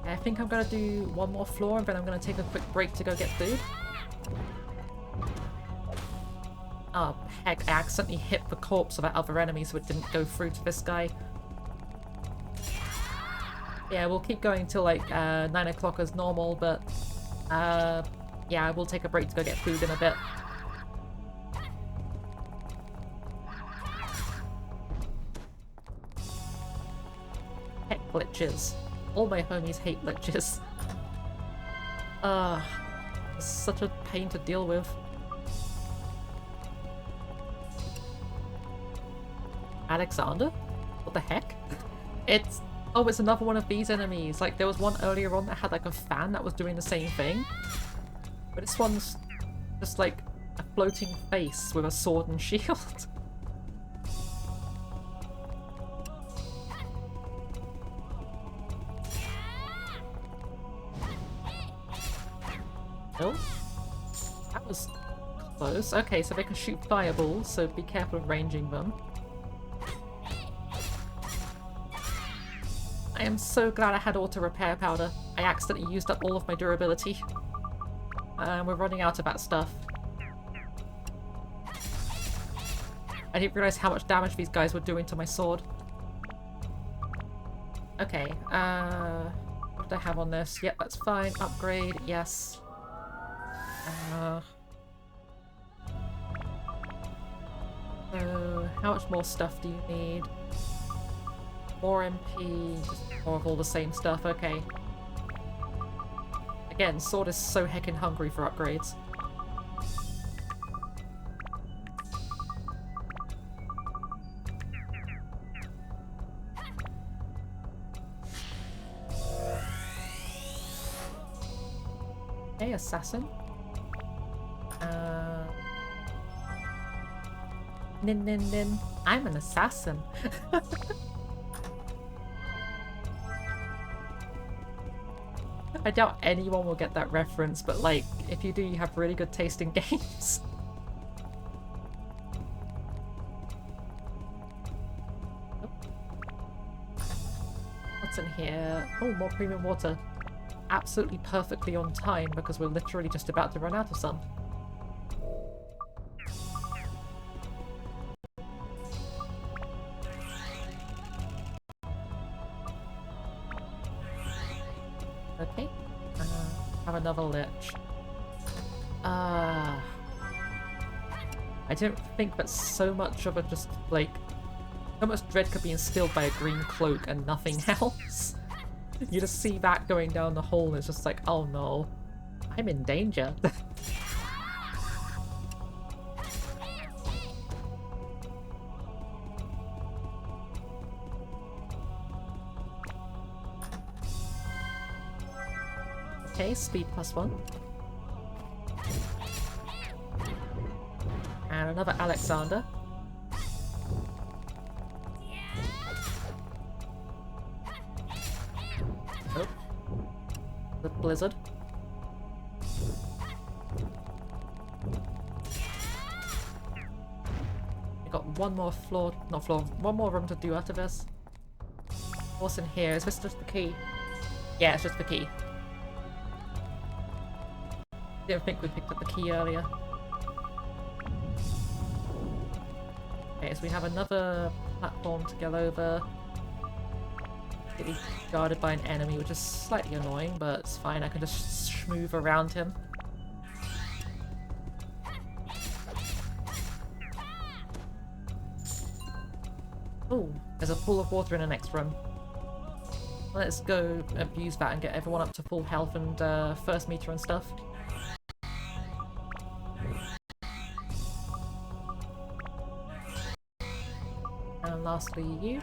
S1: I think I'm gonna do one more floor and then I'm gonna take a quick break to go get food. Oh heck, I accidentally hit the corpse of that other enemy so it didn't go through to this guy. Yeah, we'll keep going till like 9 o'clock as normal, but yeah, I will take a break to go get food in a bit. Heck, glitches. All my homies hate glitches. It's such a pain to deal with. Alexander? What the heck? It's... oh, it's another one of these enemies. Like, there was one earlier on that had like a fan that was doing the same thing. But this one's just like a floating face with a sword and shield. Oh, that was close. Okay, so they can shoot fireballs, so be careful of ranging them. I am so glad I had auto repair powder. I accidentally used up all of my durability. We're running out of that stuff. I didn't realize how much damage these guys were doing to my sword. Okay, what do I have on this? Yep, that's fine. Upgrade, yes. So, how much more stuff do you need? More MP, just more of all the same stuff, okay. Again, sword is so heckin' hungry for upgrades. Okay, assassin. Nin nin nin. I'm an assassin. I doubt anyone will get that reference, but like, if you do, you have really good taste in games. What's in here? Oh, more premium water. Absolutely perfectly on time because we're literally just about to run out of some. Okay, have another lich. I didn't think that so much of it just, like, so much dread could be instilled by a green cloak and nothing else. You just see that going down the hole and it's just like, oh no, I'm in danger. Okay, speed +1. And another Alexander. Oh. The blizzard. We got one more floor, not floor, one more room to do out of this. What's in here? Is this just the key? Yeah, it's just the key. Didn't think we picked up the key earlier. Okay, so we have another platform to go over. Getting guarded by an enemy, which is slightly annoying, but it's fine. I can just move around him. Oh, there's a pool of water in the next room. Let's go abuse that and get everyone up to full health and first meter and stuff. And lastly, you.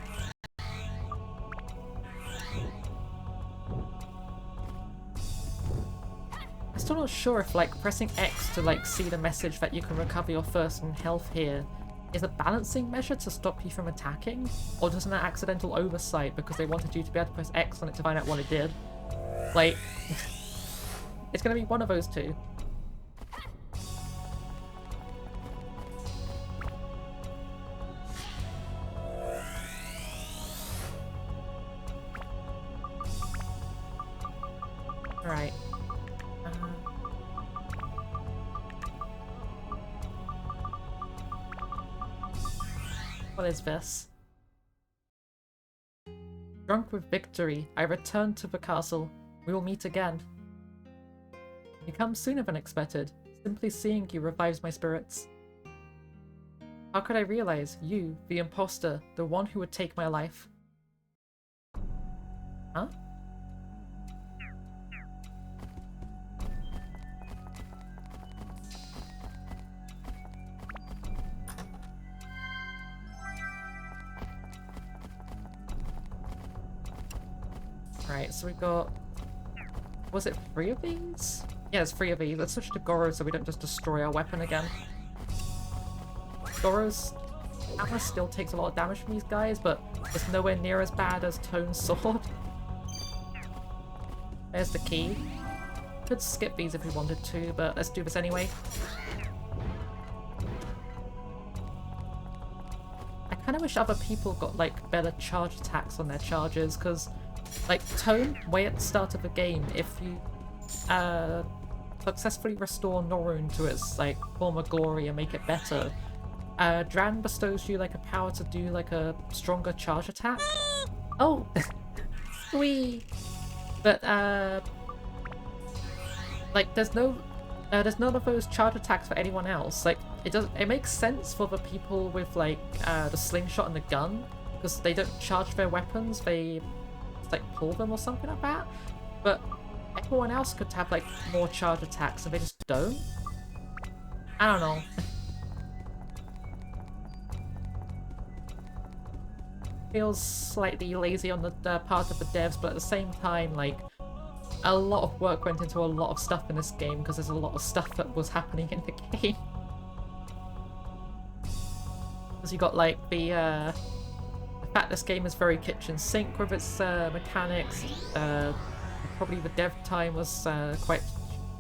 S1: I'm still not sure if like pressing X to like see the message that you can recover your first and health here is a balancing measure to stop you from attacking, or just an accidental oversight because they wanted you to be able to press X on it to find out what it did. Like, it's gonna be one of those two. Alright. What is this? Drunk with victory, I return to the castle. We will meet again. You come sooner than expected. Simply seeing you revives my spirits. How could I realize you, the imposter, the one who would take my life? Huh? Right, so we've got... Was it 3 of these? Yeah, it's 3 of these. Let's switch to Goro so we don't just destroy our weapon again. Goro's hammer still takes a lot of damage from these guys, but it's nowhere near as bad as Tone's sword. There's the key. Could skip these if we wanted to, but let's do this anyway. I kind of wish other people got like better charge attacks on their charges, because like Tone, way at the start of the game, if you successfully restore Norun to its like former glory and make it better, Dran bestows you like a power to do like a stronger charge attack. Oh, sweet. But like there's none of those charge attacks for anyone else. Like it makes sense for the people with like the slingshot and the gun, because they don't charge their weapons, they like pull them or something like that. But everyone else could have like more charge attacks and they just don't. I don't know. Feels slightly lazy on the part of the devs, but at the same time, like, a lot of work went into a lot of stuff in this game because there's a lot of stuff that was happening in the game. Because you got like the fact this game is very kitchen sink with its mechanics. Probably the dev time was quite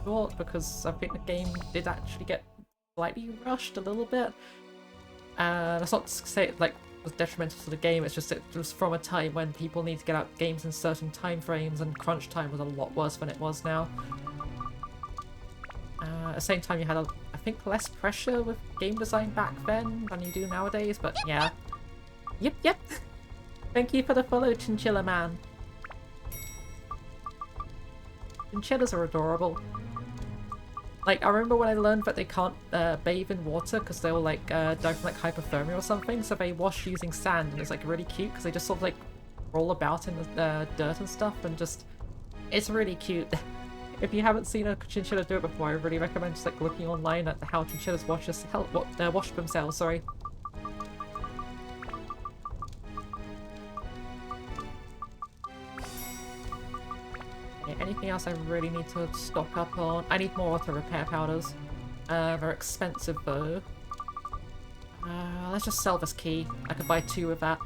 S1: short because I think the game did actually get slightly rushed a little bit. That's not to say it like was detrimental to the game, it's just it was from a time when people need to get out games in certain time frames and crunch time was a lot worse than it was now. At the same time you had, I think, less pressure with game design back then than you do nowadays, but yeah. Yep. Thank you for the follow, Chinchilla Man. Chinchillas are adorable. Like, I remember when I learned that they can't bathe in water because they'll like die from like hypothermia or something, so they wash using sand, and it's like really cute because they just sort of like roll about in the dirt and stuff, and just it's really cute. If you haven't seen a chinchilla do it before, I really recommend just like looking online at how chinchillas wash themselves. Sorry. Okay, anything else I really need to stock up on? I need more auto repair powders. They're expensive though. Let's just sell this key. I could buy 2 with that.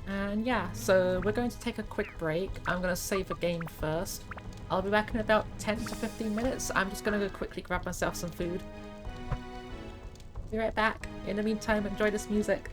S1: And yeah, so we're going to take a quick break. I'm going to save the game first. I'll be back in about 10 to 15 minutes. I'm just going to go quickly grab myself some food. Be right back. In the meantime, enjoy this music.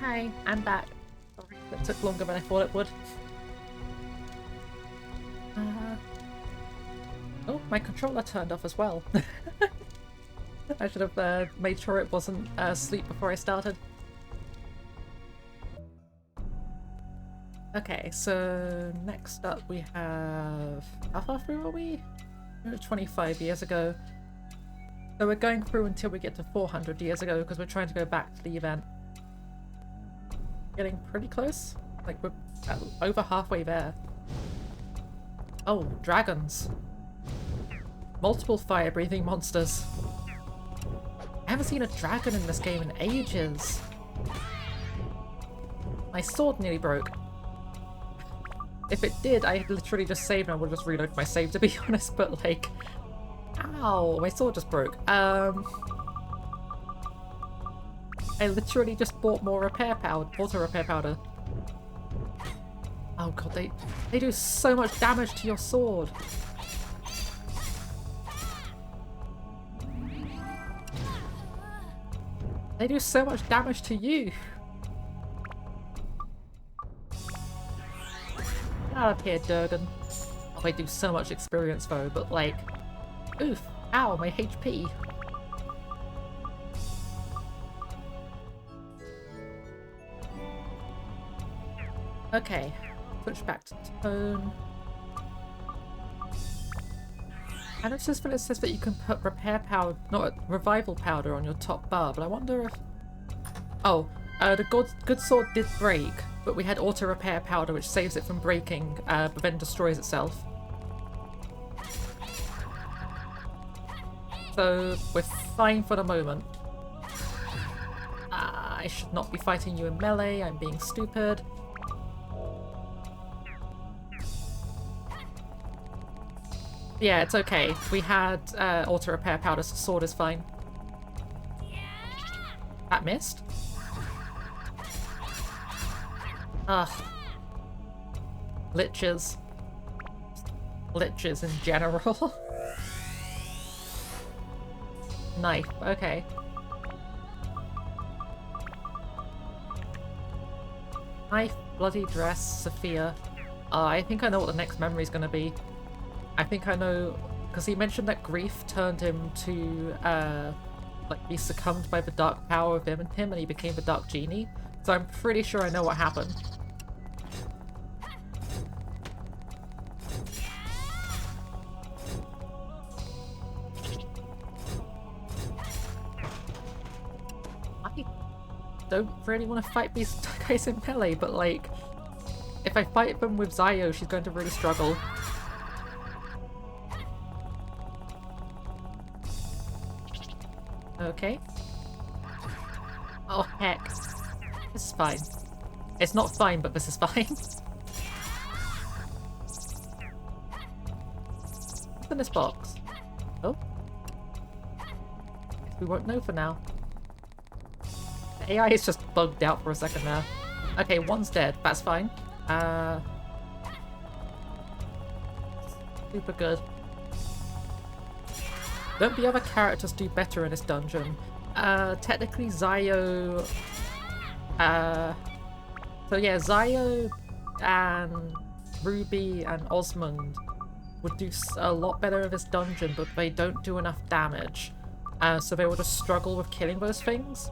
S1: Hi, I'm back. Sorry, that took longer than I thought it would. Oh, my controller turned off as well. I should have made sure it wasn't asleep before I started. Okay, so next up we have... How far through are we? 25 years ago. So we're going through until we get to 400 years ago because we're trying to go back to the event. Getting pretty close. Like we're over halfway there. Oh, dragons. Multiple fire-breathing monsters. I haven't seen a dragon in this game in ages. My sword nearly broke. If it did, I literally just saved and I would just reload my save, to be honest, but like... Ow! My sword just broke. I literally just bought more repair powder, auto repair powder. Oh god, they do so much damage to your sword. They do so much damage to you. Get out of here, Durgan. Oh, they do so much experience though, but like... Oof. Ow, my HP. Okay. Switch back to tone. I noticed that it says that you can put repair powder, not revival powder on your top bar, but I wonder if... Oh, the good sword did break, but we had auto repair powder which saves it from breaking, but then destroys itself. So we're fine for the moment. I should not be fighting you in melee, I'm being stupid. Yeah, it's okay. We had auto repair powder, so sword is fine. That missed? Ugh. Liches. Liches in general. Knife, okay. Knife, bloody dress, Sophia. I think I know what the next memory is going to be. I think I know, because he mentioned that grief turned him to, like, be succumbed by the dark power within him, and he became the dark genie. So I'm pretty sure I know what happened. I don't really want to fight these guys in melee, but, like, if I fight them with Zio, she's going to really struggle. Okay. Oh, heck. This is fine. It's not fine, but this is fine. What's in this box? Oh. Guess we won't know for now. The AI is just bugged out for a second there. Okay, one's dead. That's fine. Super good. Don't the other characters do better in this dungeon? Technically Zio... So yeah, Zio and Ruby and Osmond would do a lot better in this dungeon, but they don't do enough damage. So they will just struggle with killing those things.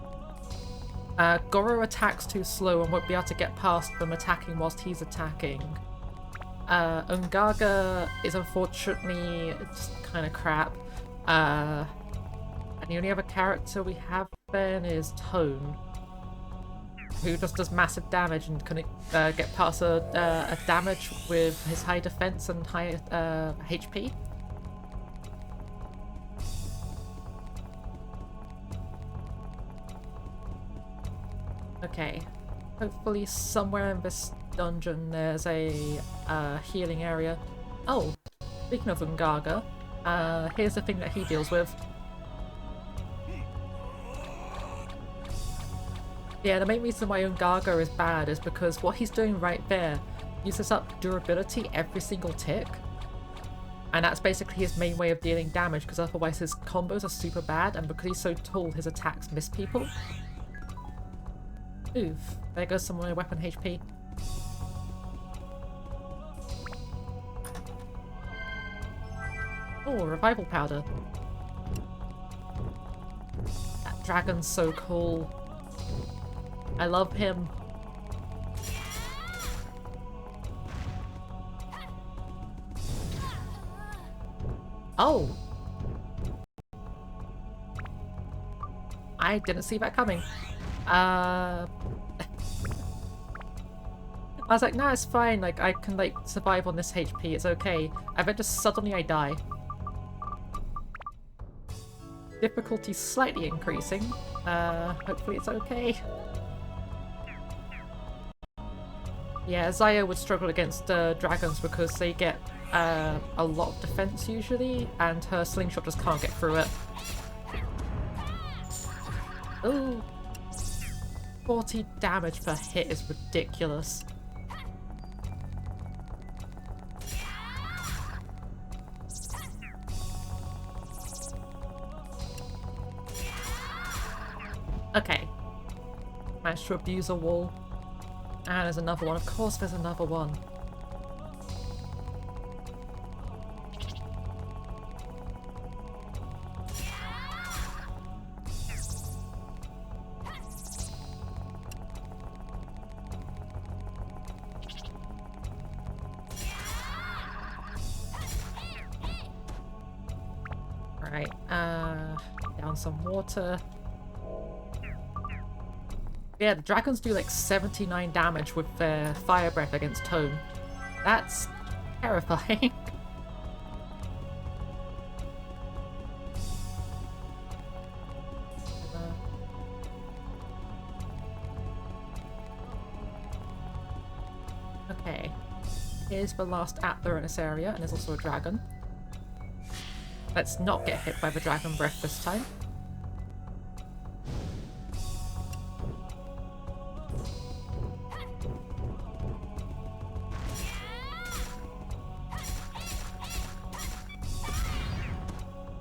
S1: Goro attacks too slow and won't be able to get past them attacking whilst he's attacking. Ungaga is unfortunately just kind of crap. And the only other character we have then is Tone, who just does massive damage and can get past a damage with his high defense and high HP. Okay, hopefully somewhere in this dungeon there's a healing area. Oh, speaking of Ungaga, here's the thing that he deals with. Yeah, the main reason why Ungaga is bad is because what he's doing right there uses up durability every single tick. And that's basically his main way of dealing damage, because otherwise his combos are super bad, and because he's so tall, his attacks miss people. Oof, there goes some of my weapon HP. Oh, revival powder. That dragon's so cool. I love him. Oh! I didn't see that coming. I was like, nah, it's fine, like, I can, like, survive on this HP, it's okay. And then just suddenly I die. Difficulty slightly increasing. Hopefully it's okay. Yeah, Zio would struggle against dragons because they get a lot of defense usually, and her slingshot just can't get through it. Ooh. 40 damage per hit is ridiculous. Okay. Managed to abuse a wall. And there's another one. Of course there's another one. Alright, down some water. Yeah, the dragons do like 79 damage with their fire breath against Tone. That's terrifying. Okay. Here's the last Atla in this area, and there's also a dragon. Let's not get hit by the dragon breath this time.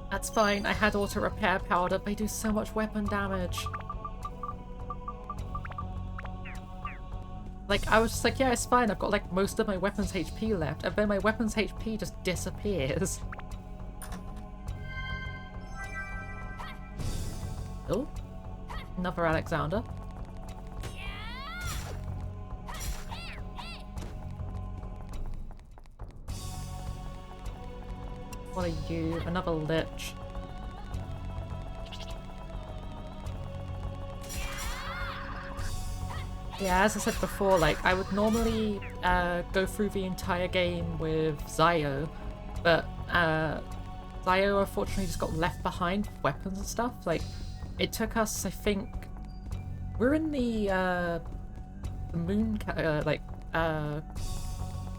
S1: That's fine, I had auto repair powder, they do so much weapon damage. Like, I was just like, yeah, it's fine, I've got like most of my weapons HP left, and then my weapons HP just disappears. Oh, another Alexander. What are you? Another lich. Yeah, as I said before, like, I would normally go through the entire game with Zio, but Zio unfortunately just got left behind with weapons and stuff. Like, it took us, I think, we're in the moon,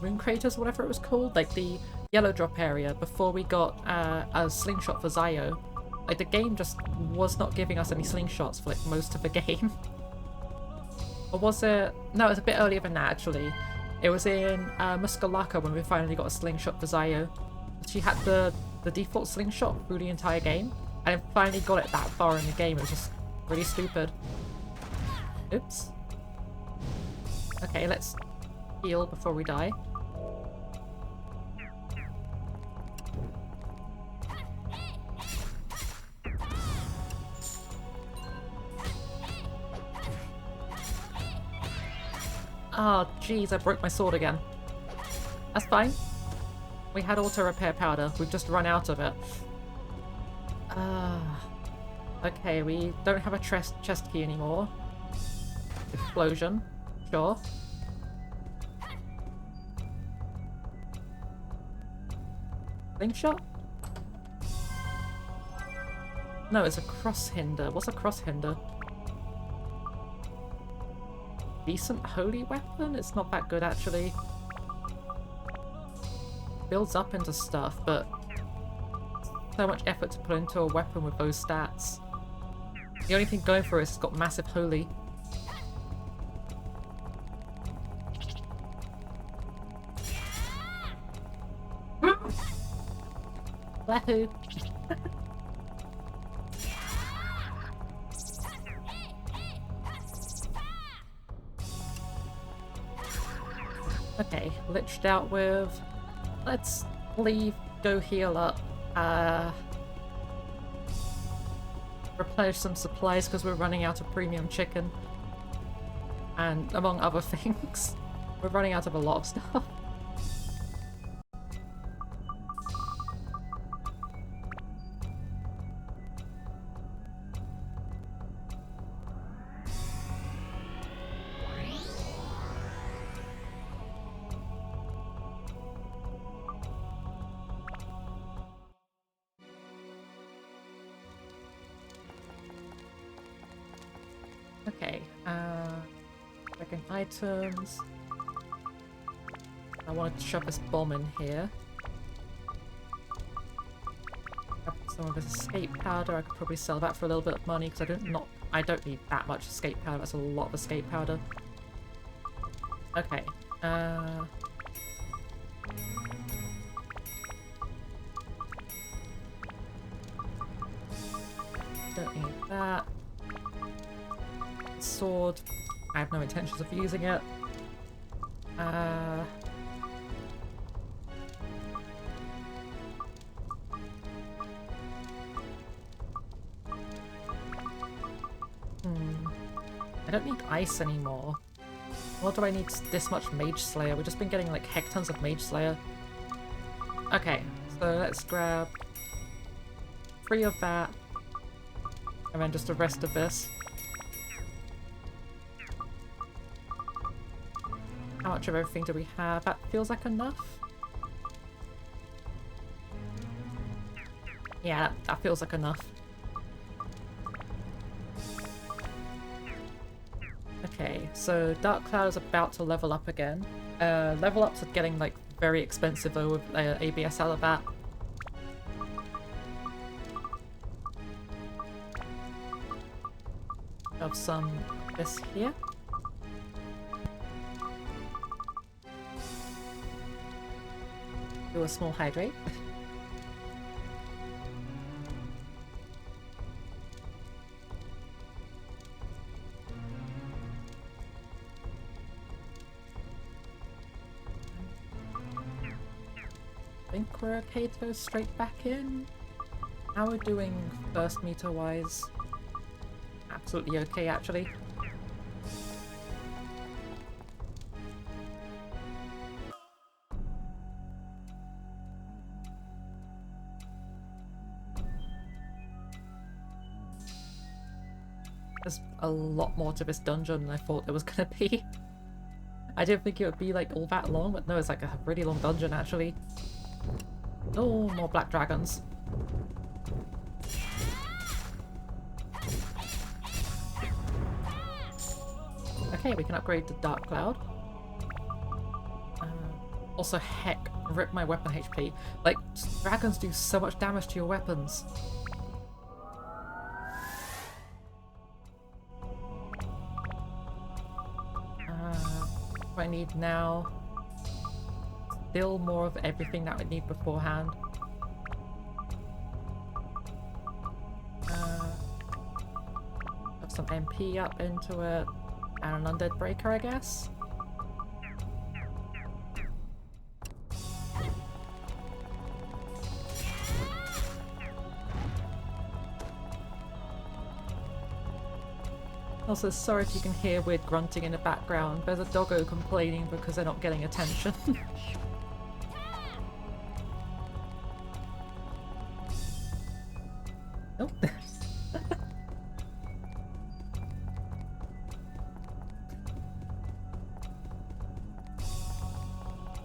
S1: moon craters, whatever it was called, like the yellow drop area, before we got a slingshot for Zio. Like, the game just was not giving us any slingshots for like most of the game. Or was it? No, it was a bit earlier than that actually. It was in Muskalaka when we finally got a slingshot for Zio. She had the default slingshot through the entire game, and finally got it that far in the game. It was just really stupid. Oops. Okay, let's heal before we die. Oh, jeez, I broke my sword again. That's fine. We had auto repair powder. We've just run out of it. Okay, we don't have a chest key anymore. Explosion. Sure. Slingshot? No, it's a cross hinder. What's a cross hinder? Decent holy weapon? It's not that good actually. Builds up into stuff, but so much effort to put into a weapon with those stats. The only thing going for it is it's got massive holy. Wahoo! Okay, liched out with. Let's leave, go heal up. Replenish some supplies because we're running out of premium chicken. And among other things, we're running out of a lot of stuff. Okay, checking items. I wanted to shove this bomb in here. Grab some of this escape powder. I could probably sell that for a little bit of money because I don't need that much escape powder. That's a lot of escape powder. Okay. Don't need that. Sword. I have no intentions of using it. I don't need ice anymore. Nor do I need this much Mage Slayer. We've just been getting like heck tons of Mage Slayer. Okay, so let's grab 3 of that. And then just the rest of this. How much of everything do we have? That feels like enough. Yeah, that feels like enough. Okay, so Dark Cloud is about to level up again. Level ups are getting like very expensive though with ABS out of that. Of some this here. Do a small hydrate. I think we're okay to go straight back in. How are we doing first meter wise? Absolutely okay, actually. There's a lot more to this dungeon than I thought there was gonna be. I didn't think it would be like all that long, but no, it's like a really long dungeon actually. Oh, more black dragons. Okay, we can upgrade to Dark Cloud. Also, heck, rip my weapon HP. Like, dragons do so much damage to your weapons. What I need now? Still more of everything that I need beforehand. Have some MP up into it. And an undead breaker, I guess? Also, sorry if you can hear weird grunting in the background. There's a doggo complaining because they're not getting attention. Nope.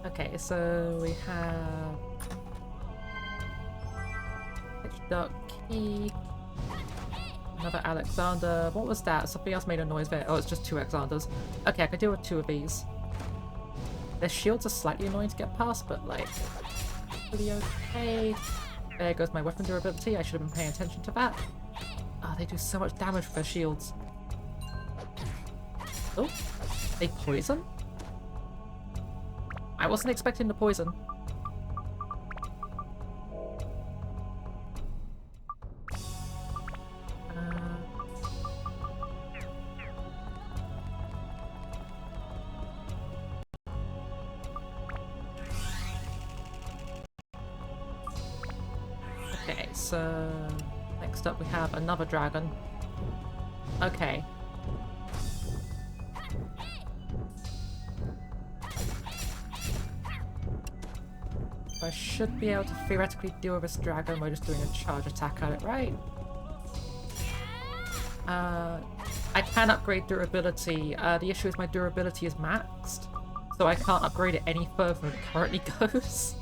S1: Okay, so we have Duck Key, another Alexander. What was that? Something else made a noise there. Oh, it's just 2 Alexanders. Okay, I can deal with 2 of these. Their shields are slightly annoying to get past, but like, pretty okay. There goes my weapon durability. I should have been paying attention to that. Oh, they do so much damage with their shields. Oh, they poison? I wasn't expecting the poison. Okay, so next up we have another dragon. Okay. I should be able to theoretically deal with this dragon by just doing a charge attack at it, right? I can upgrade durability. The issue is my durability is maxed, so I can't upgrade it any further than it currently goes.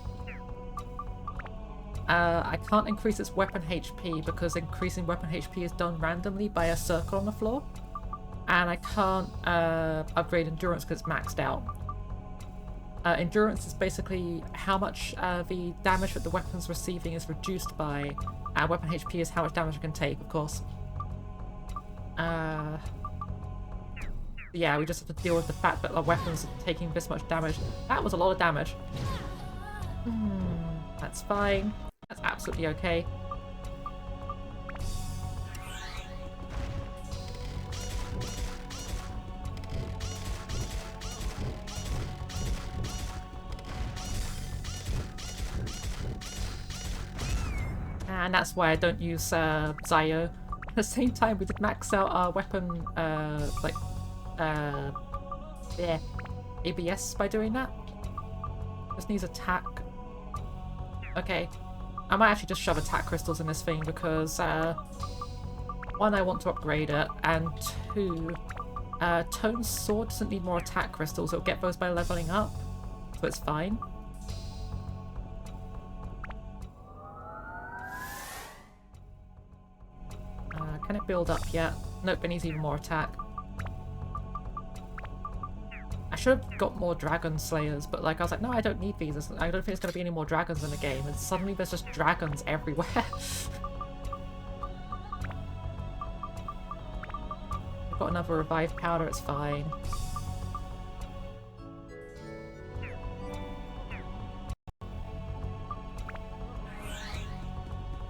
S1: I can't increase its weapon HP because increasing weapon HP is done randomly by a circle on the floor. And I can't upgrade endurance because it's maxed out. Endurance is basically how much the damage that the weapon's receiving is reduced by. Weapon HP is how much damage it can take, of course. Yeah, we just have to deal with the fact that our weapons are taking this much damage. That was a lot of damage. That's fine. That's absolutely okay. And that's why I don't use Zio. At the same time, we did max out our weapon, ABS by doing that. Just needs attack. Okay. I might actually just shove attack crystals in this thing because, 1, I want to upgrade it, and 2, Tone's sword doesn't need more attack crystals, it'll get those by leveling up, so it's fine. Can it build up yet? Nope, it needs even more attack. I should have got more dragon slayers, but like I was like, no, I don't need these. I don't think there's going to be any more dragons in the game, and suddenly there's just dragons everywhere. another revive powder, it's fine.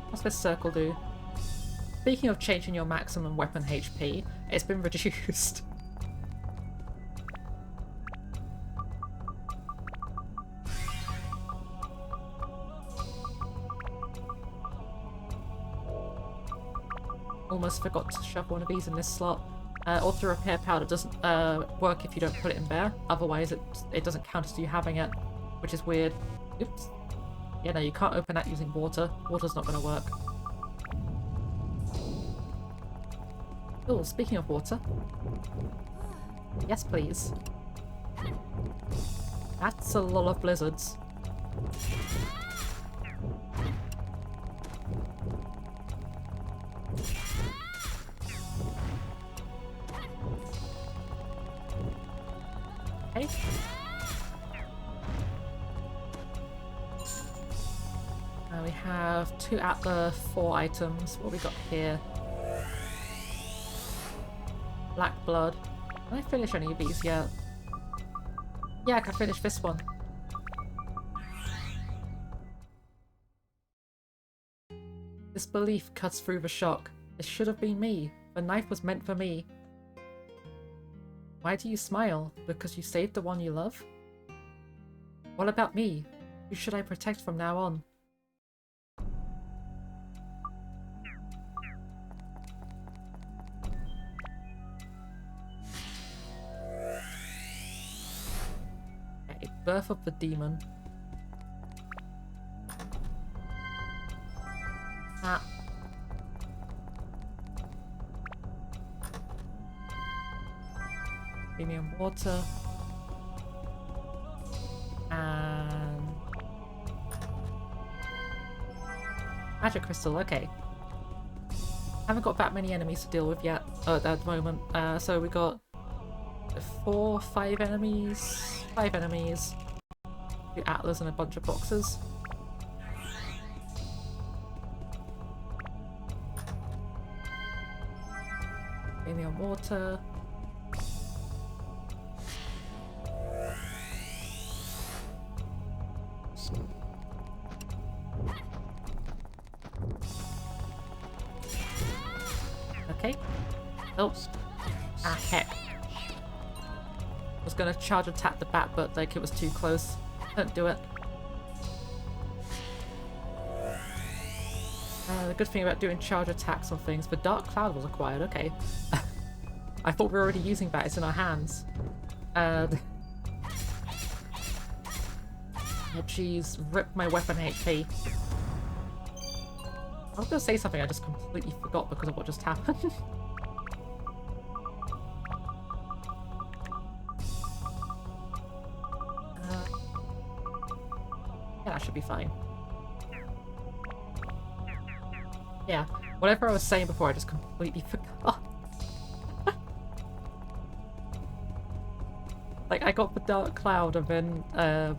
S1: What's this circle do? Speaking of changing your maximum weapon HP, it's been reduced. Almost forgot to shove one of these in this slot. Auto repair powder doesn't work if you don't put it in there. Otherwise, it doesn't count as you having it, which is weird. Oops. Yeah, no, you can't open that using water. Water's not going to work. Oh, speaking of water. Yes, please. That's a lot of blizzards. Okay. We have 2 out of the 4 items. What we got here? Black blood. Can I finish any of these yet? Yeah, I can finish this one. Disbelief cuts through the shock. It should have been me. The knife was meant for me. Why do you smile? Because you saved the one you love? What about me? Who should I protect from now on? Okay, Birth of the Demon. Ah. Premium water. And magic crystal, okay. Haven't got that many enemies to deal with yet at the moment. So we got 4, 5 enemies, 5 enemies, 2 atlas and a bunch of boxes. Premium water. Okay. Oops. Ah, heck. I was gonna charge attack the bat, but like it was too close. Don't do it. The good thing about doing charge attacks on things, the Dark Cloud was acquired, okay. I thought we were already using that, it's in our hands. Oh jeez, rip my weapon HP. I was gonna say something I just completely forgot because of what just happened. Yeah, that should be fine. Yeah, whatever I was saying before, I just completely forgot. Like, I got the Dark Cloud and then,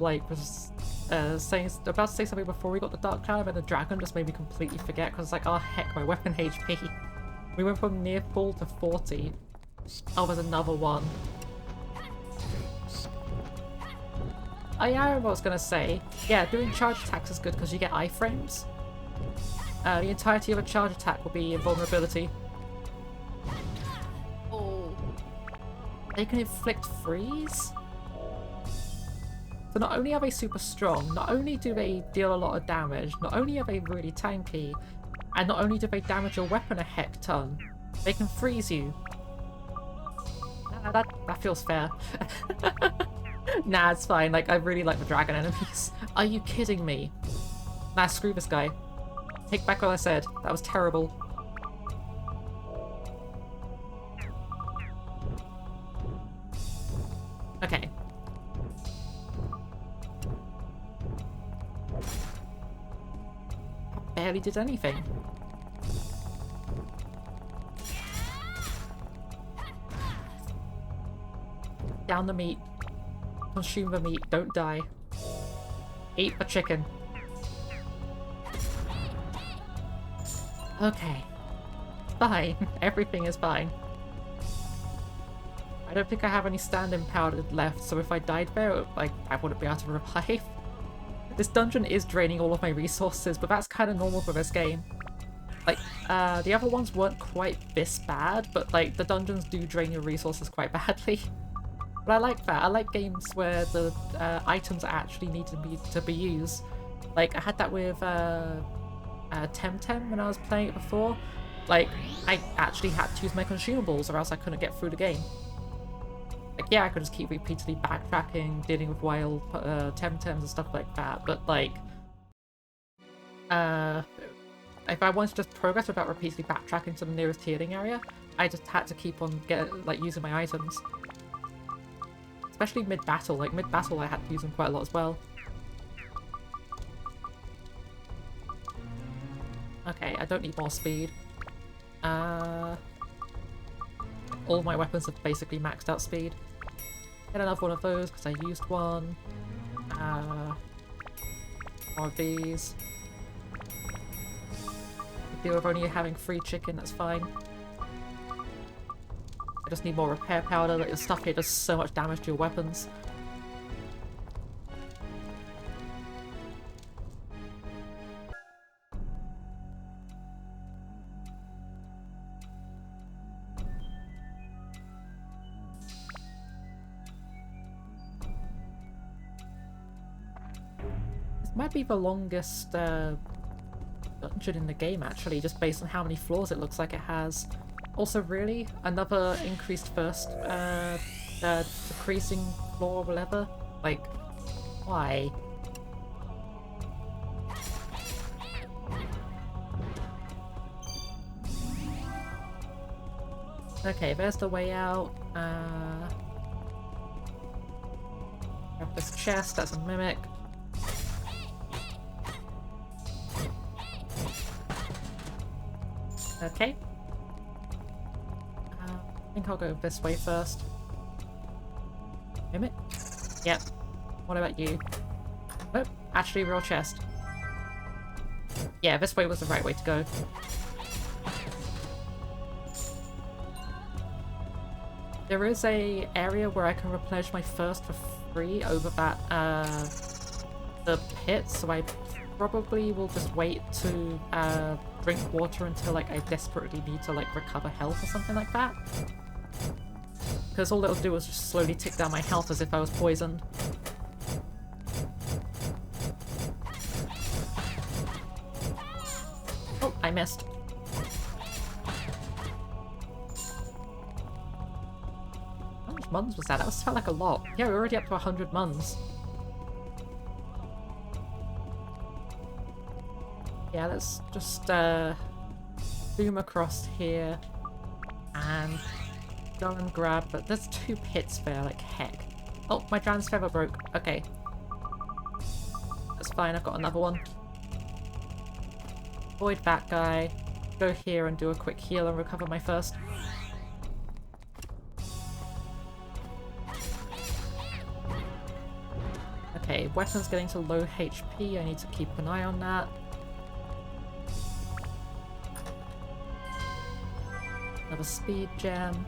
S1: like, was about to say something before we got the Dark Cloud, and then the dragon just made me completely forget, because it's like, oh heck, my weapon HP. We went from near full to 40. Oh, there's another one. Oh yeah, I remember what I was gonna say. Yeah, doing charge attacks is good because you get iframes. The entirety of a charge attack will be invulnerability. Oh. They can inflict freeze? So not only are they super strong, not only do they deal a lot of damage, not only are they really tanky, and not only do they damage your weapon a heck ton, they can freeze you. That feels fair. Nah, it's fine. Like, I really like the dragon enemies. Are you kidding me? Nah, screw this guy. Take back what I said. That was terrible. Okay. I barely did anything. Down the meat. Consume the meat. Don't die. Eat the chicken. Okay. Fine. Everything is fine. I don't think I have any standing powder left, so if I died there, like, I wouldn't be able to revive. This dungeon is draining all of my resources, but that's kind of normal for this game. Like, the other ones weren't quite this bad, but like, the dungeons do drain your resources quite badly. But I like that. I like games where the items actually need to be used. Like, I had that with Temtem when I was playing it before. Like, I actually had to use my consumables or else I couldn't get through the game. Like, yeah, I could just keep repeatedly backtracking, dealing with wild Temtems and stuff like that, but like, if I wanted to just progress without repeatedly backtracking to the nearest healing area, I just had to keep on using my items. Especially mid-battle. Like, mid-battle I had to use them quite a lot as well. Okay, I don't need more speed. All my weapons have basically maxed out speed. Get another one of those because I used one. More of these. Deal with only having free chicken, that's fine. I just need more repair powder. Like, the stuff here does so much damage to your weapons. This might be the longest dungeon in the game, actually, just based on how many floors it looks like it has. Also, really, another increased first, decreasing floor or whatever? Like, why? Okay, there's the way out. Grab this chest, that's a mimic. Okay. I think I'll go this way first. Mimic? Yep. What about you? Nope. Actually, real chest. Yeah, this way was the right way to go. There is a area where I can replenish my thirst for free over that, the pit, so I probably will just wait to, drink water until, like, I desperately need to, like, recover health or something like that. Because all it'll do is just slowly tick down my health as if I was poisoned. Oh, I missed. How much muns was that? That felt like a lot. Yeah, we're already up to 100 muns. Yeah, let's just zoom across here and go and grab, but there's 2 pits there, like heck. Oh, my Jan's feather broke. Okay. That's fine, I've got another one. Avoid that guy. Go here and do a quick heal and recover my thirst. Okay, weapons getting to low HP, I need to keep an eye on that. Another speed gem.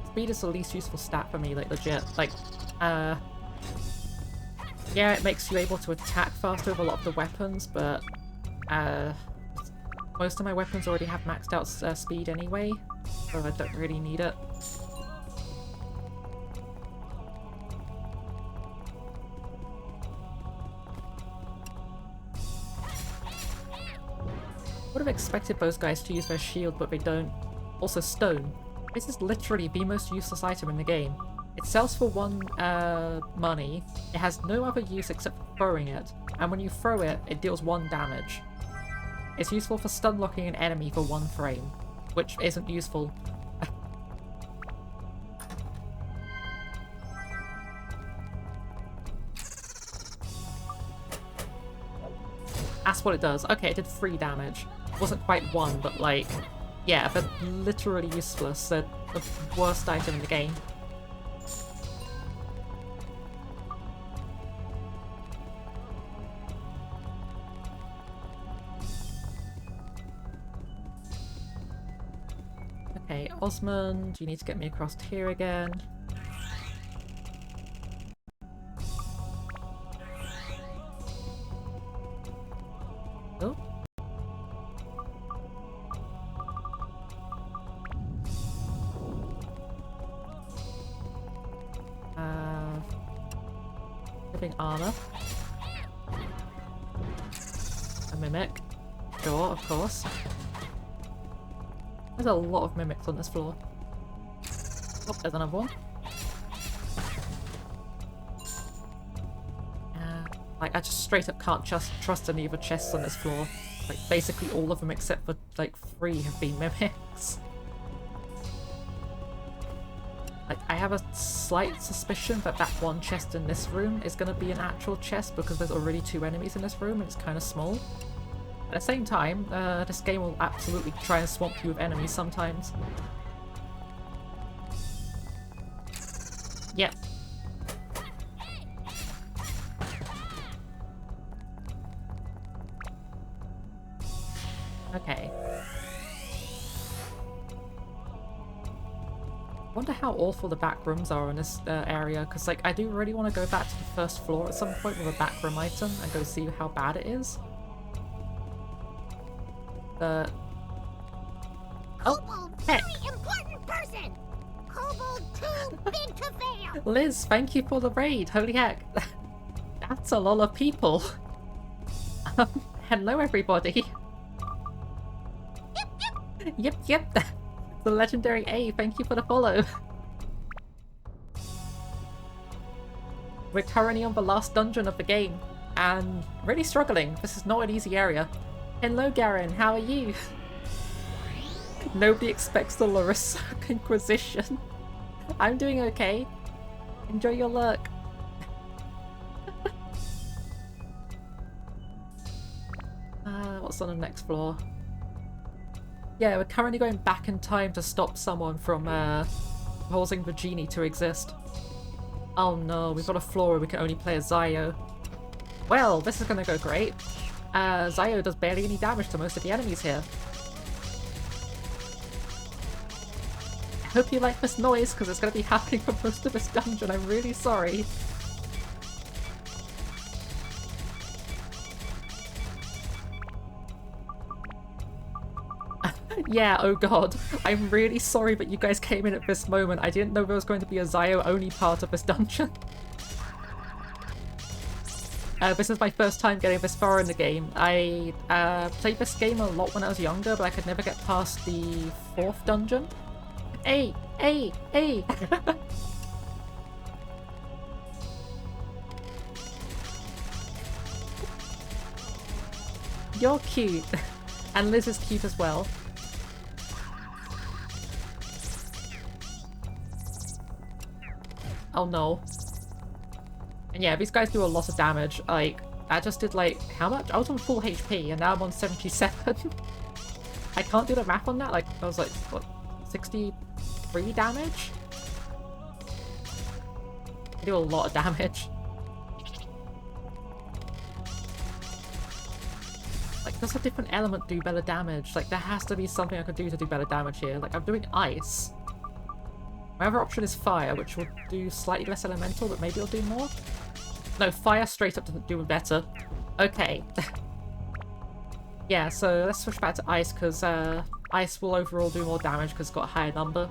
S1: Speed is the least useful stat for me, like legit. Like, yeah, it makes you able to attack faster with a lot of the weapons, but most of my weapons already have maxed out speed anyway, so I don't really need it. Would have expected those guys to use their shield, but they don't. Also, stone. This is literally the most useless item in the game. It sells for 1 money, it has no other use except for throwing it, and when you throw it, it deals 1 damage. It's useful for stun locking an enemy for 1 frame, which isn't useful. That's what it does. Okay, it did 3 damage. It wasn't quite 1, but like, yeah, they're literally useless. They're the worst item in the game. Okay, Osmond, you need to get me across here again. living armor. A mimic. Sure, of course. There's a lot of mimics on this floor. Oh, there's another one. Like, I just straight up can't trust any of the chests on this floor. Like, basically all of them except for, like, 3 have been mimics. Like, I have a slight suspicion that that one chest in this room is going to be an actual chest because there's already 2 enemies in this room and it's kind of small. At the same time, this game will absolutely try and swamp you with enemies sometimes. Yep. Okay. Wonder how awful the back rooms are in this area, because like I do really want to go back to the first floor at some point with a back room item and go see how bad it is. Oh,
S3: Kobold,
S1: heck.
S3: very important person. Kobold too big to fail.
S1: Liz, thank you for the raid. Holy heck. That's a lot of people. Hello everybody. Yep. The legendary A, thank you for the follow. We're currently on the last dungeon of the game, and really struggling. This is not an easy area. Hello Garen, how are you? Nobody expects the Larissa Inquisition. I'm doing okay. Enjoy your lurk. What's on the next floor? Yeah, we're currently going back in time to stop someone from causing the genie to exist. Oh no, we've got a floor where we can only play as Zio. Well, this is gonna go great. Zio does barely any damage to most of the enemies here. I hope you like this noise, because it's gonna be happening for most of this dungeon. I'm really sorry. Yeah, oh god. I'm really sorry that you guys came in at this moment. I didn't know there was going to be a Zio-only part of this dungeon. This is my first time getting this far in the game. I played this game a lot when I was younger, but I could never get past the 4th dungeon. Hey! You're cute. And Liz is cute as well. Oh no. And yeah, these guys do a lot of damage. Like, I just did like, how much? I was on full HP and now I'm on 77. I can't do the math on that. Like, I was like, what, 63 damage? I do a lot of damage. Like, does a different element do better damage? Like, there has to be something I could do to do better damage here. Like, I'm doing ice. My other option is fire, which will do slightly less elemental, but maybe it'll do more? No, fire straight up doesn't do better. Okay. Yeah, so let's switch back to ice, because ice will overall do more damage because it's got a higher number.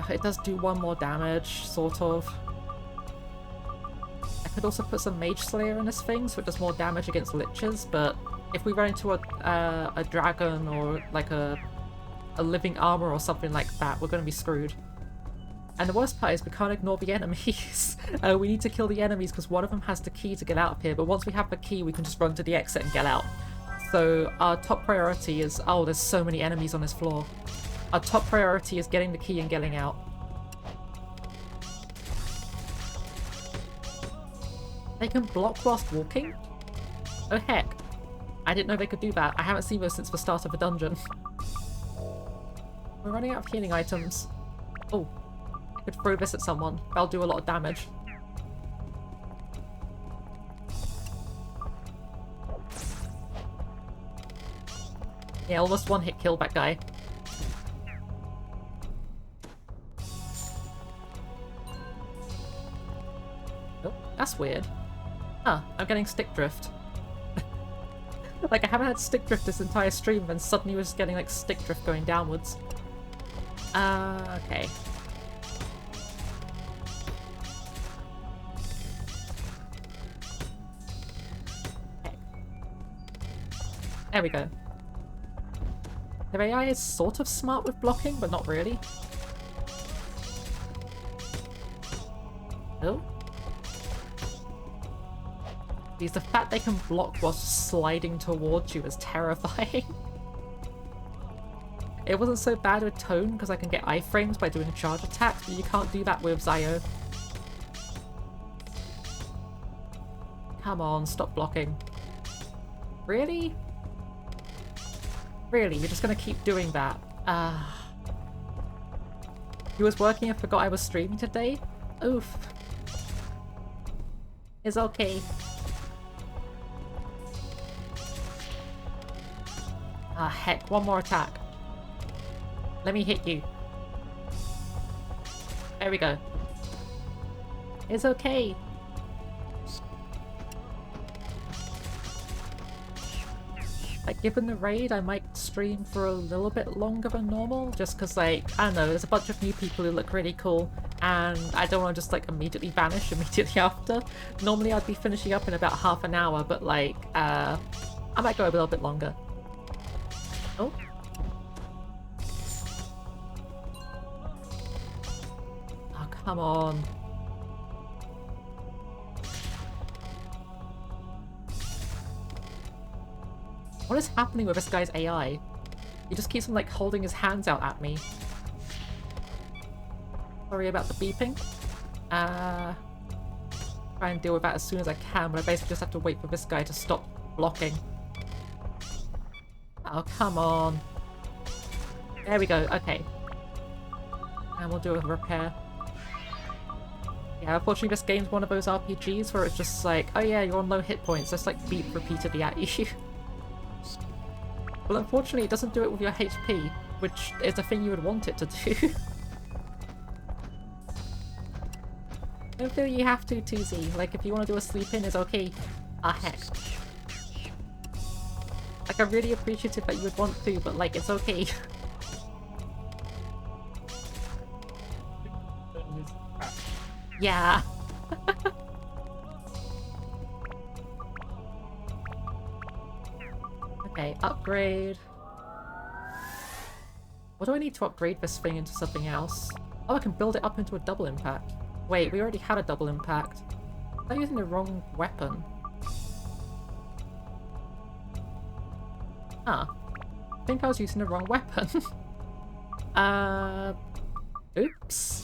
S1: It does do 1 more damage, sort of. I could also put some Mage Slayer in this thing, so it does more damage against liches, but if we run into a dragon or like a living armor or something like that, we're going to be screwed. And the worst part is we can't ignore the enemies. We need to kill the enemies because one of them has the key to get out of here, but once we have the key we can just run to the exit and get out. So our top priority is... oh, there's so many enemies on this floor. Our top priority is getting the key and getting out. They can block whilst walking? Oh heck. I didn't know they could do that. I haven't seen those since the start of the dungeon. We're running out of healing items. Oh, I could throw this at someone. That'll do a lot of damage. Yeah, almost one hit killed that guy. Oh, that's weird. Huh, I'm getting stick drift. Like, I haven't had stick drift this entire stream, and suddenly we're just getting, like, stick drift going downwards. Okay. There we go. Their AI is sort of smart with blocking, but not really. Oh. Because the fact they can block while sliding towards you is terrifying. It wasn't so bad with Tone because I can get iframes by doing charge attacks, but you can't do that with Zio. Come on, stop blocking. Really? Really? You're just gonna keep doing that? He was working and forgot I was streaming today? Oof. It's okay. Ah, heck. One more attack. Let me hit you. There we go. It's okay. Like, given the raid, I might stream for a little bit longer than normal, just because, like, I don't know, there's a bunch of new people who look really cool, and I don't want to just, like, immediately vanish immediately after. Normally I'd be finishing up in about half an hour, but, like, I might go a little bit longer. Oh. Oh, come on. What is happening with this guy's AI? He just keeps on, like, holding his hands out at me. Sorry about the beeping. Try and deal with that as soon as I can, but I basically just have to wait for this guy to stop blocking. Oh, come on. There we go, okay. And we'll do a repair. Yeah, unfortunately this game's one of those RPGs where it's just like, oh yeah, you're on low hit points, just like beep repeatedly at you. Well, unfortunately it doesn't do it with your HP, which is the thing you would want it to do. Don't feel you have to, 2Z. Like, if you want to do a sleep-in, it's okay. Ah, heck. Like, I'm really appreciative that you would want to, but, like, it's okay. Yeah. Okay, upgrade. What do I need to upgrade this thing into something else? Oh, I can build it up into a double impact. Wait, we already had a double impact. I'm using the wrong weapon. Huh. I think I was using the wrong weapon. Oops.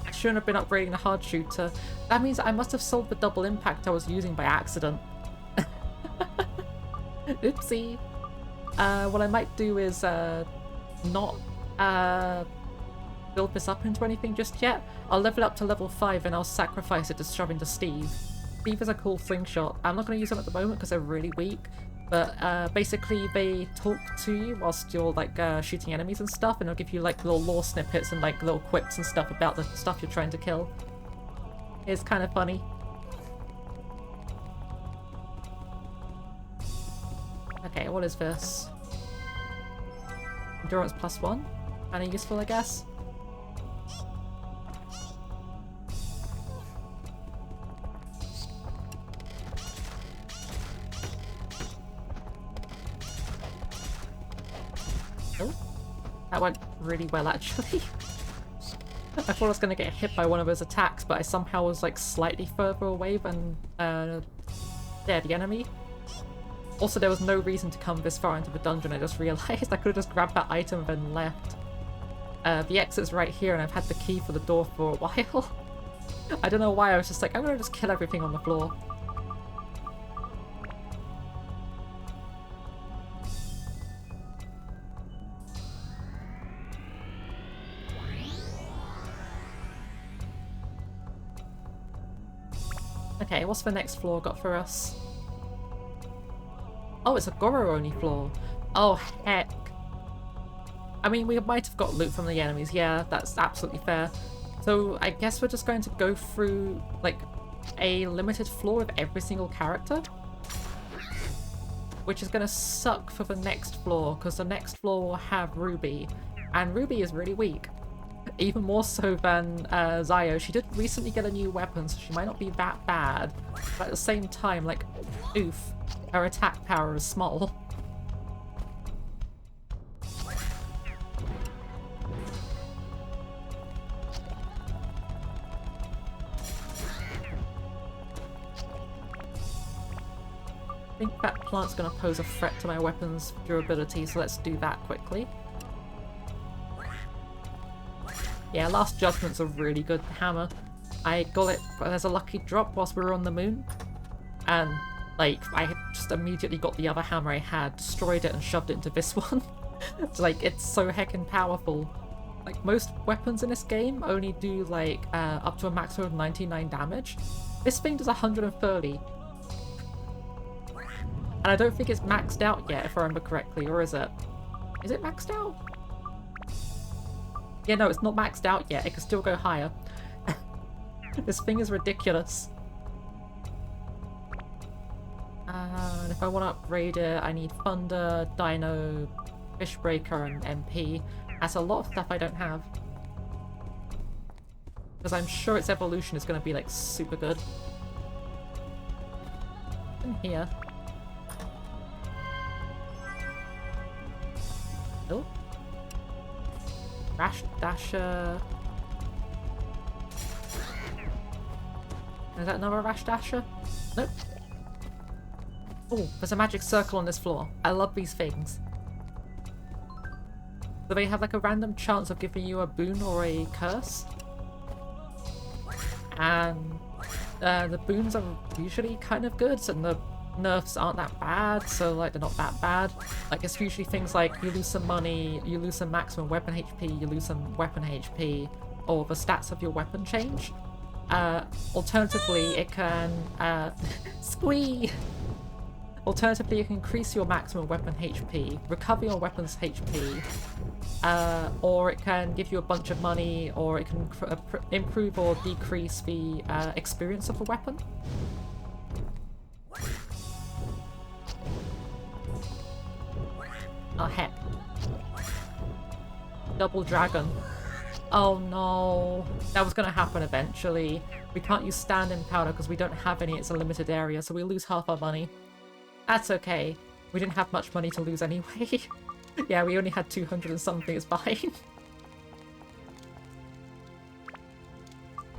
S1: I shouldn't have been upgrading the hard shooter. That means I must have sold the double impact I was using by accident. Oopsie. What I might do is not build this up into anything just yet. I'll level it up to level 5 and I'll sacrifice it to shove into Steve. Steve is a cool slingshot. I'm not going to use them at the moment because they're really weak, but basically they talk to you whilst you're like shooting enemies and stuff, and they'll give you like little lore snippets and like little quips and stuff about the stuff you're trying to kill. It's kind of funny. Okay, what is this? Endurance +1? Kinda useful, I guess. Oh, that went really well, actually. I thought I was going to get hit by one of his attacks, but I somehow was like slightly further away than the enemy. Also, there was no reason to come this far into the dungeon, I just realised. I could have just grabbed that item and then left. The exit's right here, and I've had the key for the door for a while. I don't know why, I was just like, I'm gonna just kill everything on the floor. Okay, what's the next floor got for us? Oh, it's a Goro-only floor. Oh, heck. I mean, we might have got loot from the enemies. Yeah, that's absolutely fair. So I guess we're just going to go through, like, a limited floor with every single character. Which is going to suck for the next floor, because the next floor will have Ruby. And Ruby is really weak. Even more so than Zio. She did recently get a new weapon, so she might not be that bad. But at the same time, like, oof. Her attack power is small. think that plant's gonna pose a threat to my weapon's durability, so let's do that quickly. Yeah, Last Judgment's a really good hammer. I got it as a lucky drop whilst we were on the moon, and like I just immediately got the other hammer I had, destroyed it, and shoved it into this one. So, like, it's so heckin' powerful. Like, most weapons in this game only do like up to a maximum of 99 damage. This thing does 130. And I don't think it's maxed out yet, if I remember correctly, or is it? Is it maxed out? Yeah, no, it's not maxed out yet. It can still go higher. This thing is ridiculous. And if I want to upgrade it, I need Thunder, Dino, Fishbreaker, and MP. That's a lot of stuff I don't have. Because I'm sure its evolution is going to be, like, super good. In here. Oh. Rash Dasher. Is that another Rash Dasher? Nope. Oh, there's a magic circle on this floor. I love these things. Do they have like a random chance of giving you a boon or a curse? And the boons are usually kind of good, and the nerfs aren't that bad, so like they're not that bad. Like it's usually things like you lose some money, you lose some maximum weapon HP, you lose some weapon HP, or the stats of your weapon change. Alternatively, it can squee. Alternatively, you can increase your maximum weapon HP, recover your weapon's HP, or it can give you a bunch of money, or it can improve or decrease the experience of a weapon. Oh heck. Double dragon. Oh no. That was gonna happen eventually. We can't use stand-in powder because we don't have any, it's a limited area, so we lose half our money. That's okay. We didn't have much money to lose anyway. Yeah, we only had 200 and something, it's fine.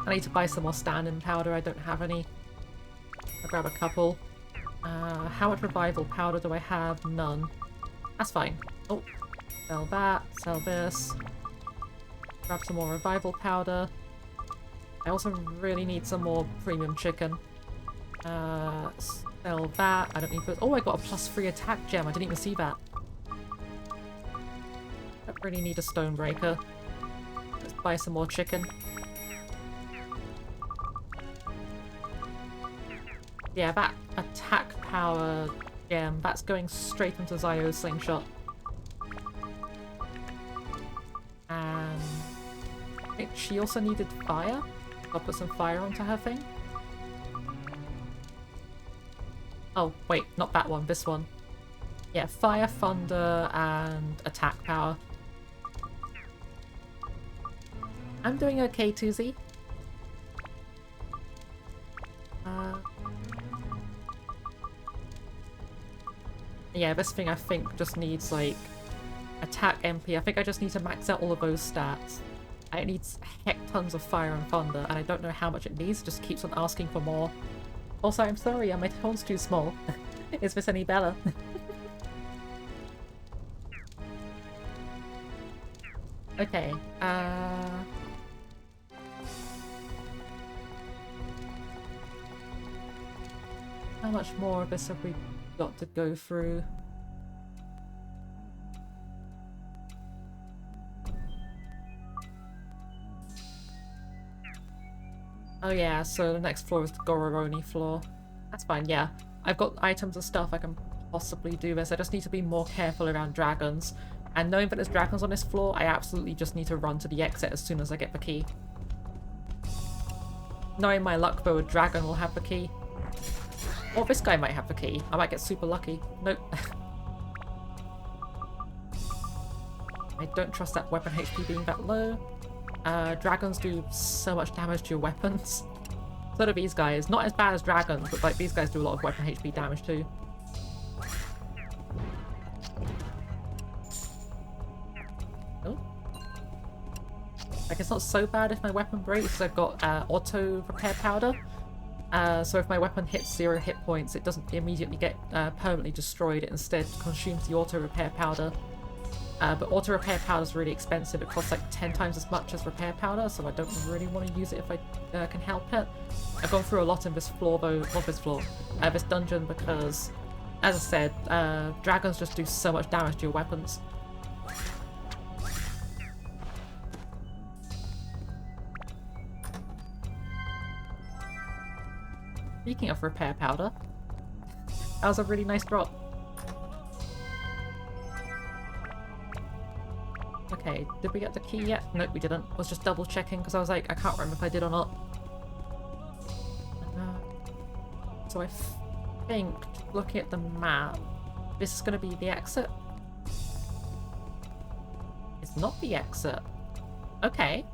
S1: I need to buy some more stand-in powder, I don't have any. I'll grab a couple. How much revival powder do I have? None. That's fine. Oh, sell that, sell this. Grab some more revival powder. I also really need some more premium chicken. Sell that. I don't need this. Oh, I got a +3 attack gem. I didn't even see that. I really need a stonebreaker. Let's buy some more chicken. Yeah, that attack power gem, that's going straight into Zio's slingshot. And I think she also needed fire. I'll put some fire onto her thing. Oh, wait, not that one, this one. Yeah, fire, thunder, and attack power. I'm doing okay, Tuzi. Yeah, this thing I think just needs, like, attack MP. I think I just need to max out all of those stats. It needs heck tons of fire and thunder, and I don't know how much it needs, it just keeps on asking for more. Also, I'm sorry, my tone's too small. Is this any better? Okay, how much more of this have we got to go through? Oh yeah, so the next floor is the Gororoni floor. That's fine, yeah. I've got items and stuff I can possibly do this. I just need to be more careful around dragons. And knowing that there's dragons on this floor, I absolutely just need to run to the exit as soon as I get the key. Knowing my luck though, a dragon will have the key. Or this guy might have the key. I might get super lucky. Nope. I don't trust that weapon HP being that low. Dragons do so much damage to your weapons. So do these guys. Not as bad as dragons, but like these guys do a lot of weapon HP damage too. Oh. Like it's not so bad if my weapon breaks. I've got auto repair powder. So if my weapon hits 0 hit points, it doesn't immediately get permanently destroyed. It instead consumes the auto repair powder. But auto repair powder is really expensive. It costs like 10 times as much as repair powder, so I don't really want to use it if I can help it. I've gone through a lot in this floor though, not this floor, this dungeon, because, as I said, dragons just do so much damage to your weapons. Speaking of repair powder, that was a really nice drop. Okay, did we get the key yet? Nope, we didn't. I was just double checking because I was like, I can't remember if I did or not. So I think, looking at the map, this is going to be the exit. It's not the exit. Okay.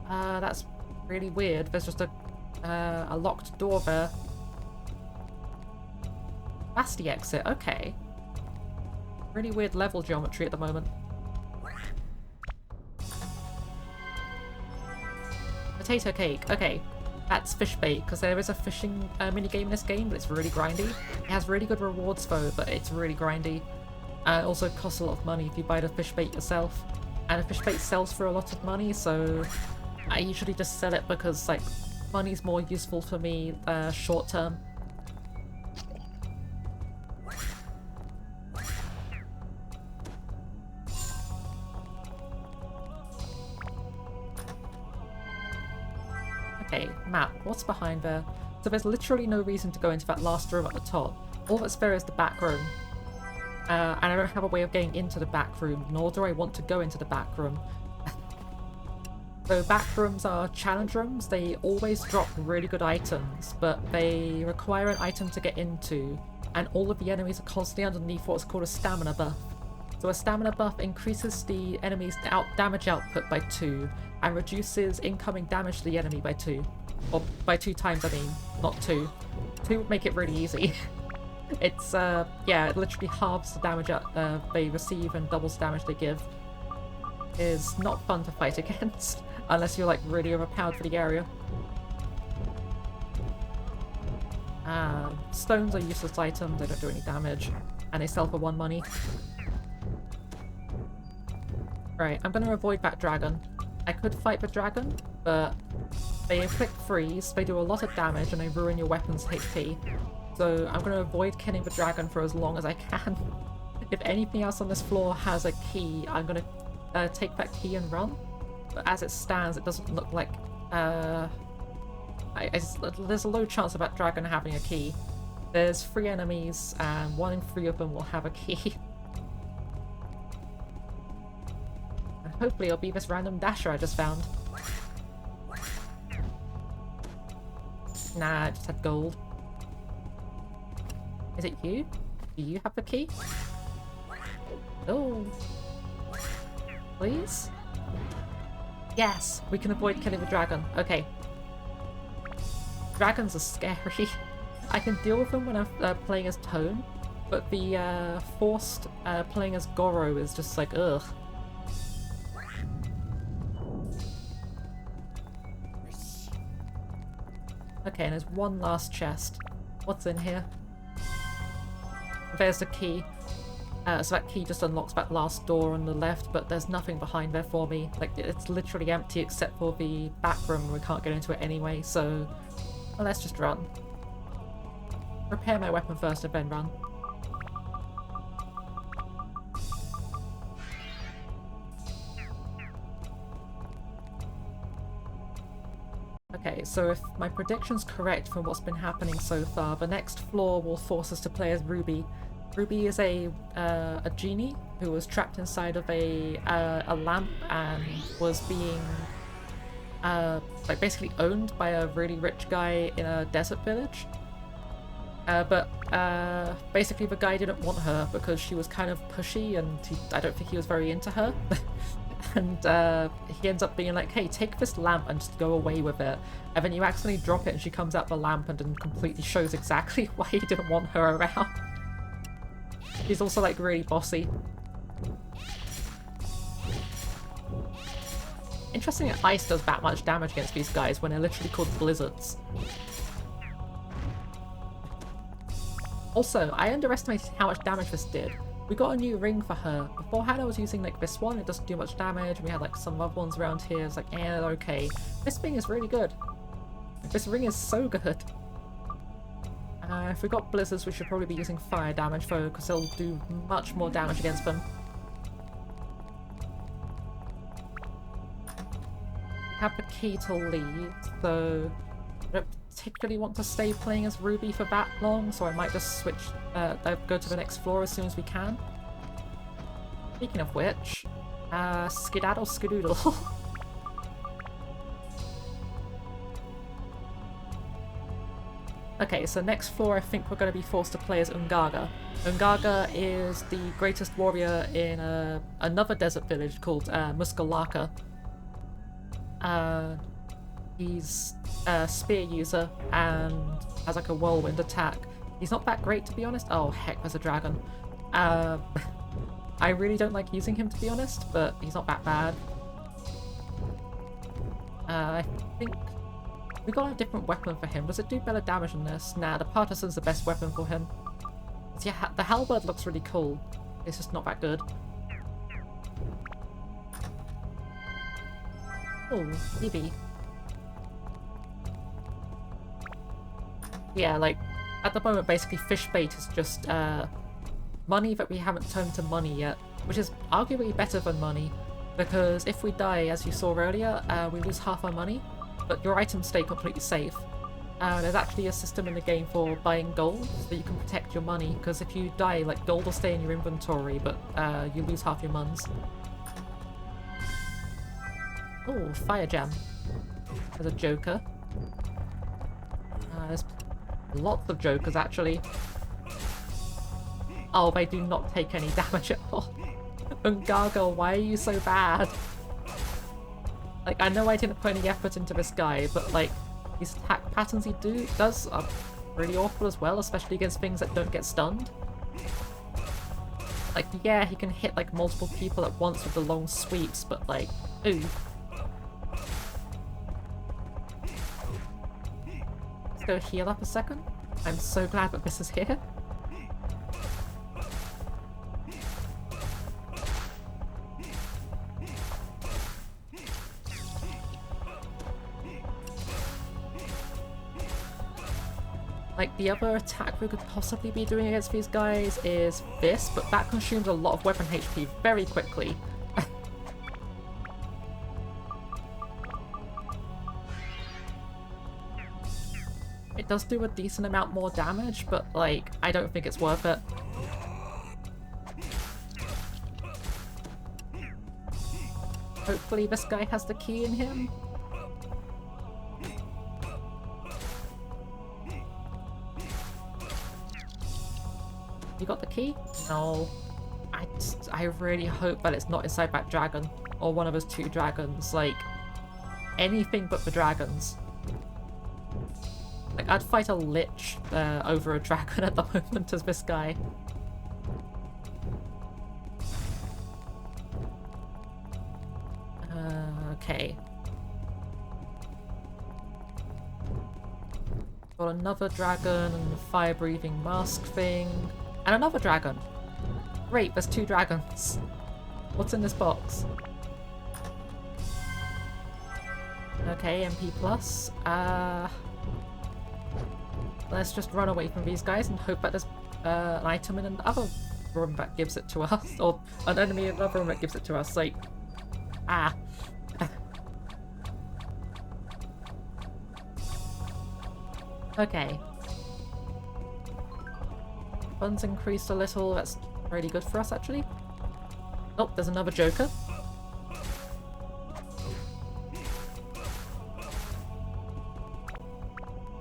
S1: That's really weird. There's just a locked door there. That's the exit. Okay. Really weird level geometry at the moment. Potato cake. Okay. That's fish bait, because there is a fishing minigame in this game, but it's really grindy. It has really good rewards though, but it's really grindy. It also costs a lot of money if you buy the fish bait yourself. And the fish bait sells for a lot of money, so I usually just sell it because, like, money's more useful for me short term. Okay, map. What's behind there? So there's literally no reason to go into that last room at the top. All that's there is the back room. And I don't have a way of getting into the back room, nor do I want to go into the back room. So back rooms are challenge rooms. They always drop really good items, but they require an item to get into, and all of the enemies are constantly underneath what's called a stamina buff. So a stamina buff increases the enemy's damage output by 2, and reduces incoming damage to the enemy by 2. Or by 2 times, I mean, not 2. 2 would make it really easy. It's, yeah, it literally halves the damage they receive and doubles the damage they give. Is not fun to fight against, unless you're like really overpowered for the area. Stones are useless items, they don't do any damage, and they sell for 1 money. Right, I'm gonna avoid that dragon. I could fight the dragon, but they inflict freeze, they do a lot of damage, and they ruin your weapon's HP. So I'm gonna avoid killing the dragon for as long as I can. If anything else on this floor has a key, I'm gonna take that key and run. But as it stands, it doesn't look like there's a low chance of that dragon having a key. There's 3 enemies, and 1 in 3 of them will have a key. And hopefully it'll be this random dasher I just found. Nah, I just had gold. Is it you? Do you have the key? Oh. Please? Yes! We can avoid killing the dragon. Okay. Dragons are scary. I can deal with them when I'm playing as Tone, but the forced playing as Goro is just like, ugh. Okay, and there's one last chest. What's in here? There's the key. So that key just unlocks that last door on the left, but there's nothing behind there for me. Like, it's literally empty except for the back room. We can't get into it anyway, so well, let's just run. Repair my weapon first and then run. Okay, so if my prediction's correct from what's been happening so far, the next floor will force us to play as Ruby. Ruby is a genie who was trapped inside of a lamp and was being like basically owned by a really rich guy in a desert village. But basically the guy didn't want her because she was kind of pushy, and I don't think he was very into her. And he ends up being like, hey, take this lamp and just go away with it. And then you accidentally drop it and she comes out the lamp and then completely shows exactly why he didn't want her around. He's also like really bossy. Interesting that ice does that much damage against these guys when they're literally called blizzards. Also, I underestimated how much damage this did. We got a new ring for her. Beforehand I was using like this one, it doesn't do much damage. We had like some other ones around here, it's like, they're okay. This thing is really good. This ring is so good. If we got blizzards, we should probably be using fire damage though, because it'll do much more damage against them. We have the key to leave, so I don't particularly want to stay playing as Ruby for that long, so I might just switch, go to the next floor as soon as we can. Speaking of which, skedaddle skedoodle. Okay, so next floor I think we're going to be forced to play as Ungaga. Ungaga is the greatest warrior in another desert village called Muskalaka. He's a spear user and has like a whirlwind attack. He's not that great, to be honest. Oh heck, there's a dragon. I really don't like using him, to be honest, but he's not that bad. I think we got a different weapon for him. Does it do better damage than this? Nah, the partisan's the best weapon for him. Yeah, the halberd looks really cool. It's just not that good. Oh, maybe. Yeah, like, at the moment, basically, fish bait is just, money that we haven't turned to money yet, which is arguably better than money, because if we die, as you saw earlier, we lose half our money, but your items stay completely safe. There's actually a system in the game for buying gold, so you can protect your money, because if you die, like, gold will stay in your inventory, but you lose half your mons. Oh, fire jam. There's a joker. There's lots of jokers, actually. Oh, they do not take any damage at all. Ungaga, why are you so bad? Like, I know I didn't put any effort into this guy, but like, these attack patterns he does are really awful as well, especially against things that don't get stunned. Like, yeah, he can hit like multiple people at once with the long sweeps, but like, ooh. Let's go heal up a second. I'm so glad that this is here. Like, the other attack we could possibly be doing against these guys is this, but that consumes a lot of weapon HP very quickly. It does do a decent amount more damage, but like, I don't think it's worth it. Hopefully this guy has the key in him. You got the key? No. I really hope that it's not inside that dragon. Or one of his two dragons. Like, anything but the dragons. Like, I'd fight a lich over a dragon at the moment as this guy. Okay. Got another dragon and a fire-breathing mask thing. And another dragon! Great, there's two dragons. What's in this box? Okay, MP+. Let's just run away from these guys and hope that there's an item in another room that gives it to us. Or an enemy in another room that gives it to us. Like, ah. Okay. Funds increased a little, that's really good for us actually. Oh, there's another joker.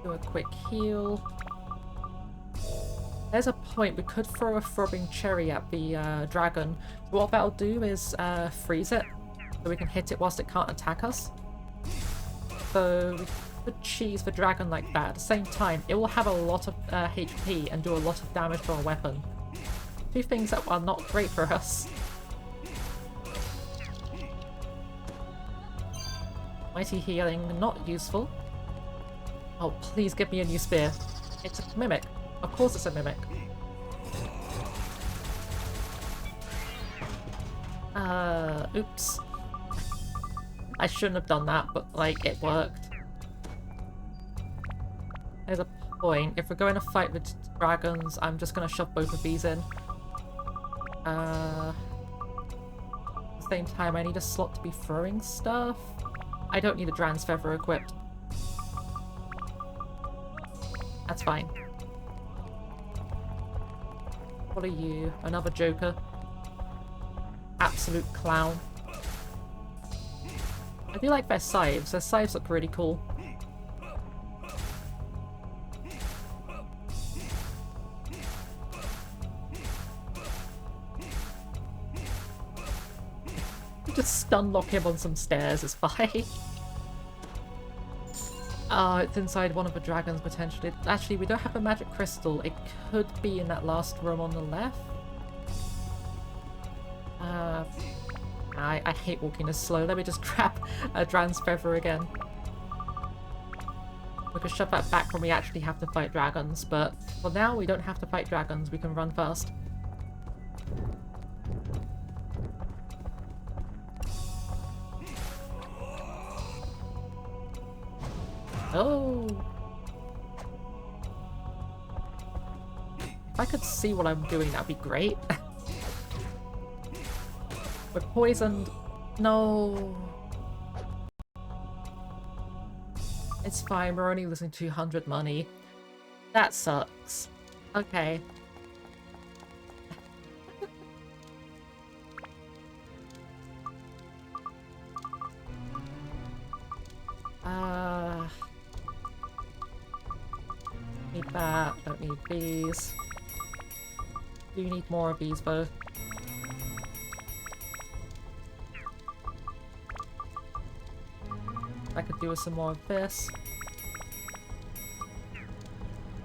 S1: Do a quick heal. There's a point, we could throw a throbbing cherry at the dragon. What that'll do is freeze it, so we can hit it whilst it can't attack us. So we could cheese the dragon like that. At the same time, it will have a lot of HP and do a lot of damage to our weapon. Two things that are not great for us. Mighty healing, not useful. Oh, please give me a new spear. It's a mimic. Of course it's a mimic. Oops. I shouldn't have done that, but, like, it worked. There's a point. If we're going to fight with dragons, I'm just gonna shove both of these in. At the same time, I need a slot to be throwing stuff. I don't need a Dran's Feather equipped. That's fine. What are you? Another Joker? Absolute clown. I do like their scythes. Their scythes look really cool. Just stun lock him on some stairs is fine. Oh, it's inside one of the dragons potentially. Actually, we don't have a magic crystal. It could be in that last room on the left. I hate walking this slow. Let me just grab a Dran's Feather again. We can shove that back when we actually have to fight dragons, but for now we don't have to fight dragons. We can run fast. Oh! If I could see what I'm doing, that'd be great. We're poisoned. No. It's fine, we're only losing 200 money. That sucks. Okay. Need that, don't need these. Do need more of these though. I could do with some more of this.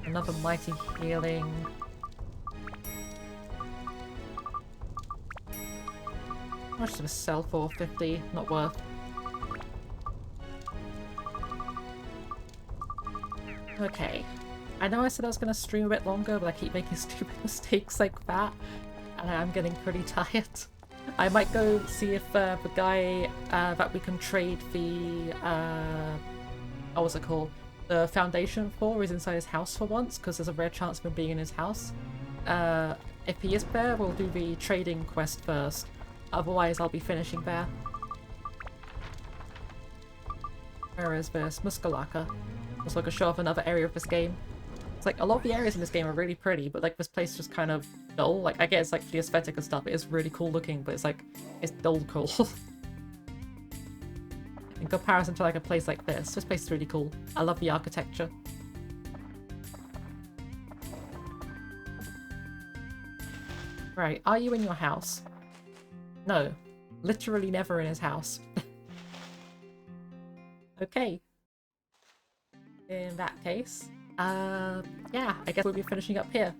S1: Another mighty healing. How much does this sell for? 50? Not worth. Okay. I know I said I was going to stream a bit longer, but I keep making stupid mistakes like that. And I'm getting pretty tired. I might go see if the guy that we can trade the, what was it called? The foundation for is inside his house for once, because there's a rare chance of him being in his house. If he is there, we'll do the trading quest first. Otherwise, I'll be finishing there. Where is this? Muskalaka. Looks like a show off another area of this game. It's like, a lot of the areas in this game are really pretty, but like this place is just kind of dull. Like, I get it's like the aesthetic and stuff, it is really cool looking, but it's like, it's dull cool. In comparison to like a place like this place is really cool. I love the architecture. Right, are you in your house? No. Literally never in his house. Okay. In that case, yeah, I guess we'll be finishing up here.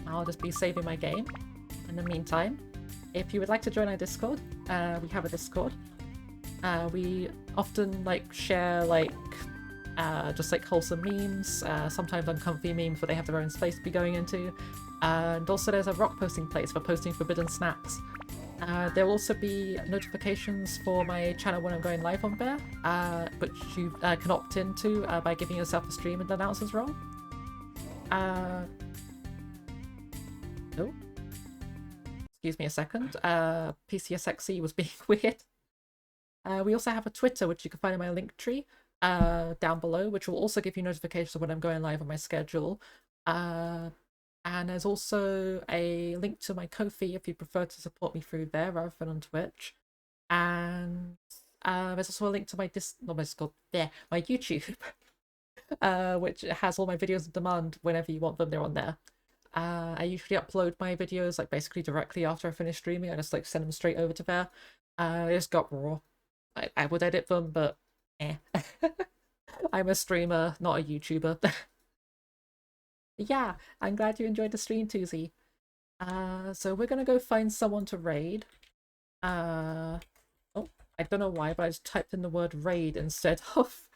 S1: I'll just be saving my game. In the meantime, if you would like to join our Discord, we have a Discord. We often like share like just like wholesome memes, sometimes uncomfy memes, but they have their own space to be going into. And also there's a rock posting place for posting forbidden snacks. There will also be notifications for my channel when I'm going live on there, which you can opt into by giving yourself a stream and announcer's role. Oh. Excuse me a second. PCSXE was being weird. We also have a Twitter, which you can find in my link tree down below, which will also give you notifications of when I'm going live on my schedule. And there's also a link to my Ko-fi if you prefer to support me through there rather than on Twitch. And there's also a link to my my YouTube, which has all my videos on demand whenever you want them. They're on there. I usually upload my videos like basically directly after I finish streaming. I just like send them straight over to there. They just got raw. I would edit them, but eh. I'm a streamer, not a YouTuber. Yeah, I'm glad you enjoyed the stream, Tuzi. So we're gonna go find someone to raid. Oh, I don't know why, but I just typed in the word raid instead of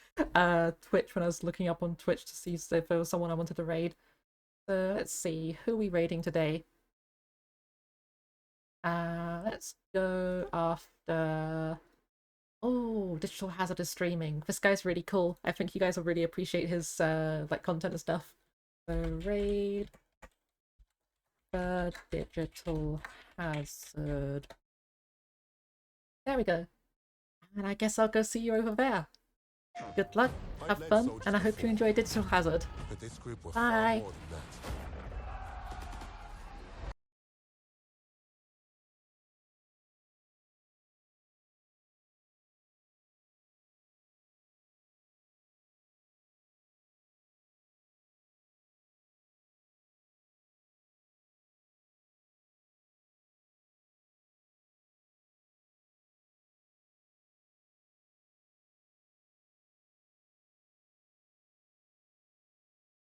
S1: Twitch when I was looking up on Twitch to see if there was someone I wanted to raid. So let's see, who are we raiding today? Let's go after... Oh, Digital Hazard is streaming. This guy's really cool. I think you guys will really appreciate his like content and stuff. So raid the Digital Hazard. There we go. And I guess I'll go see you over there. Good luck, have fun, and I hope you enjoy Digital Hazard.
S4: But this group was
S1: Bye.
S4: far more than that.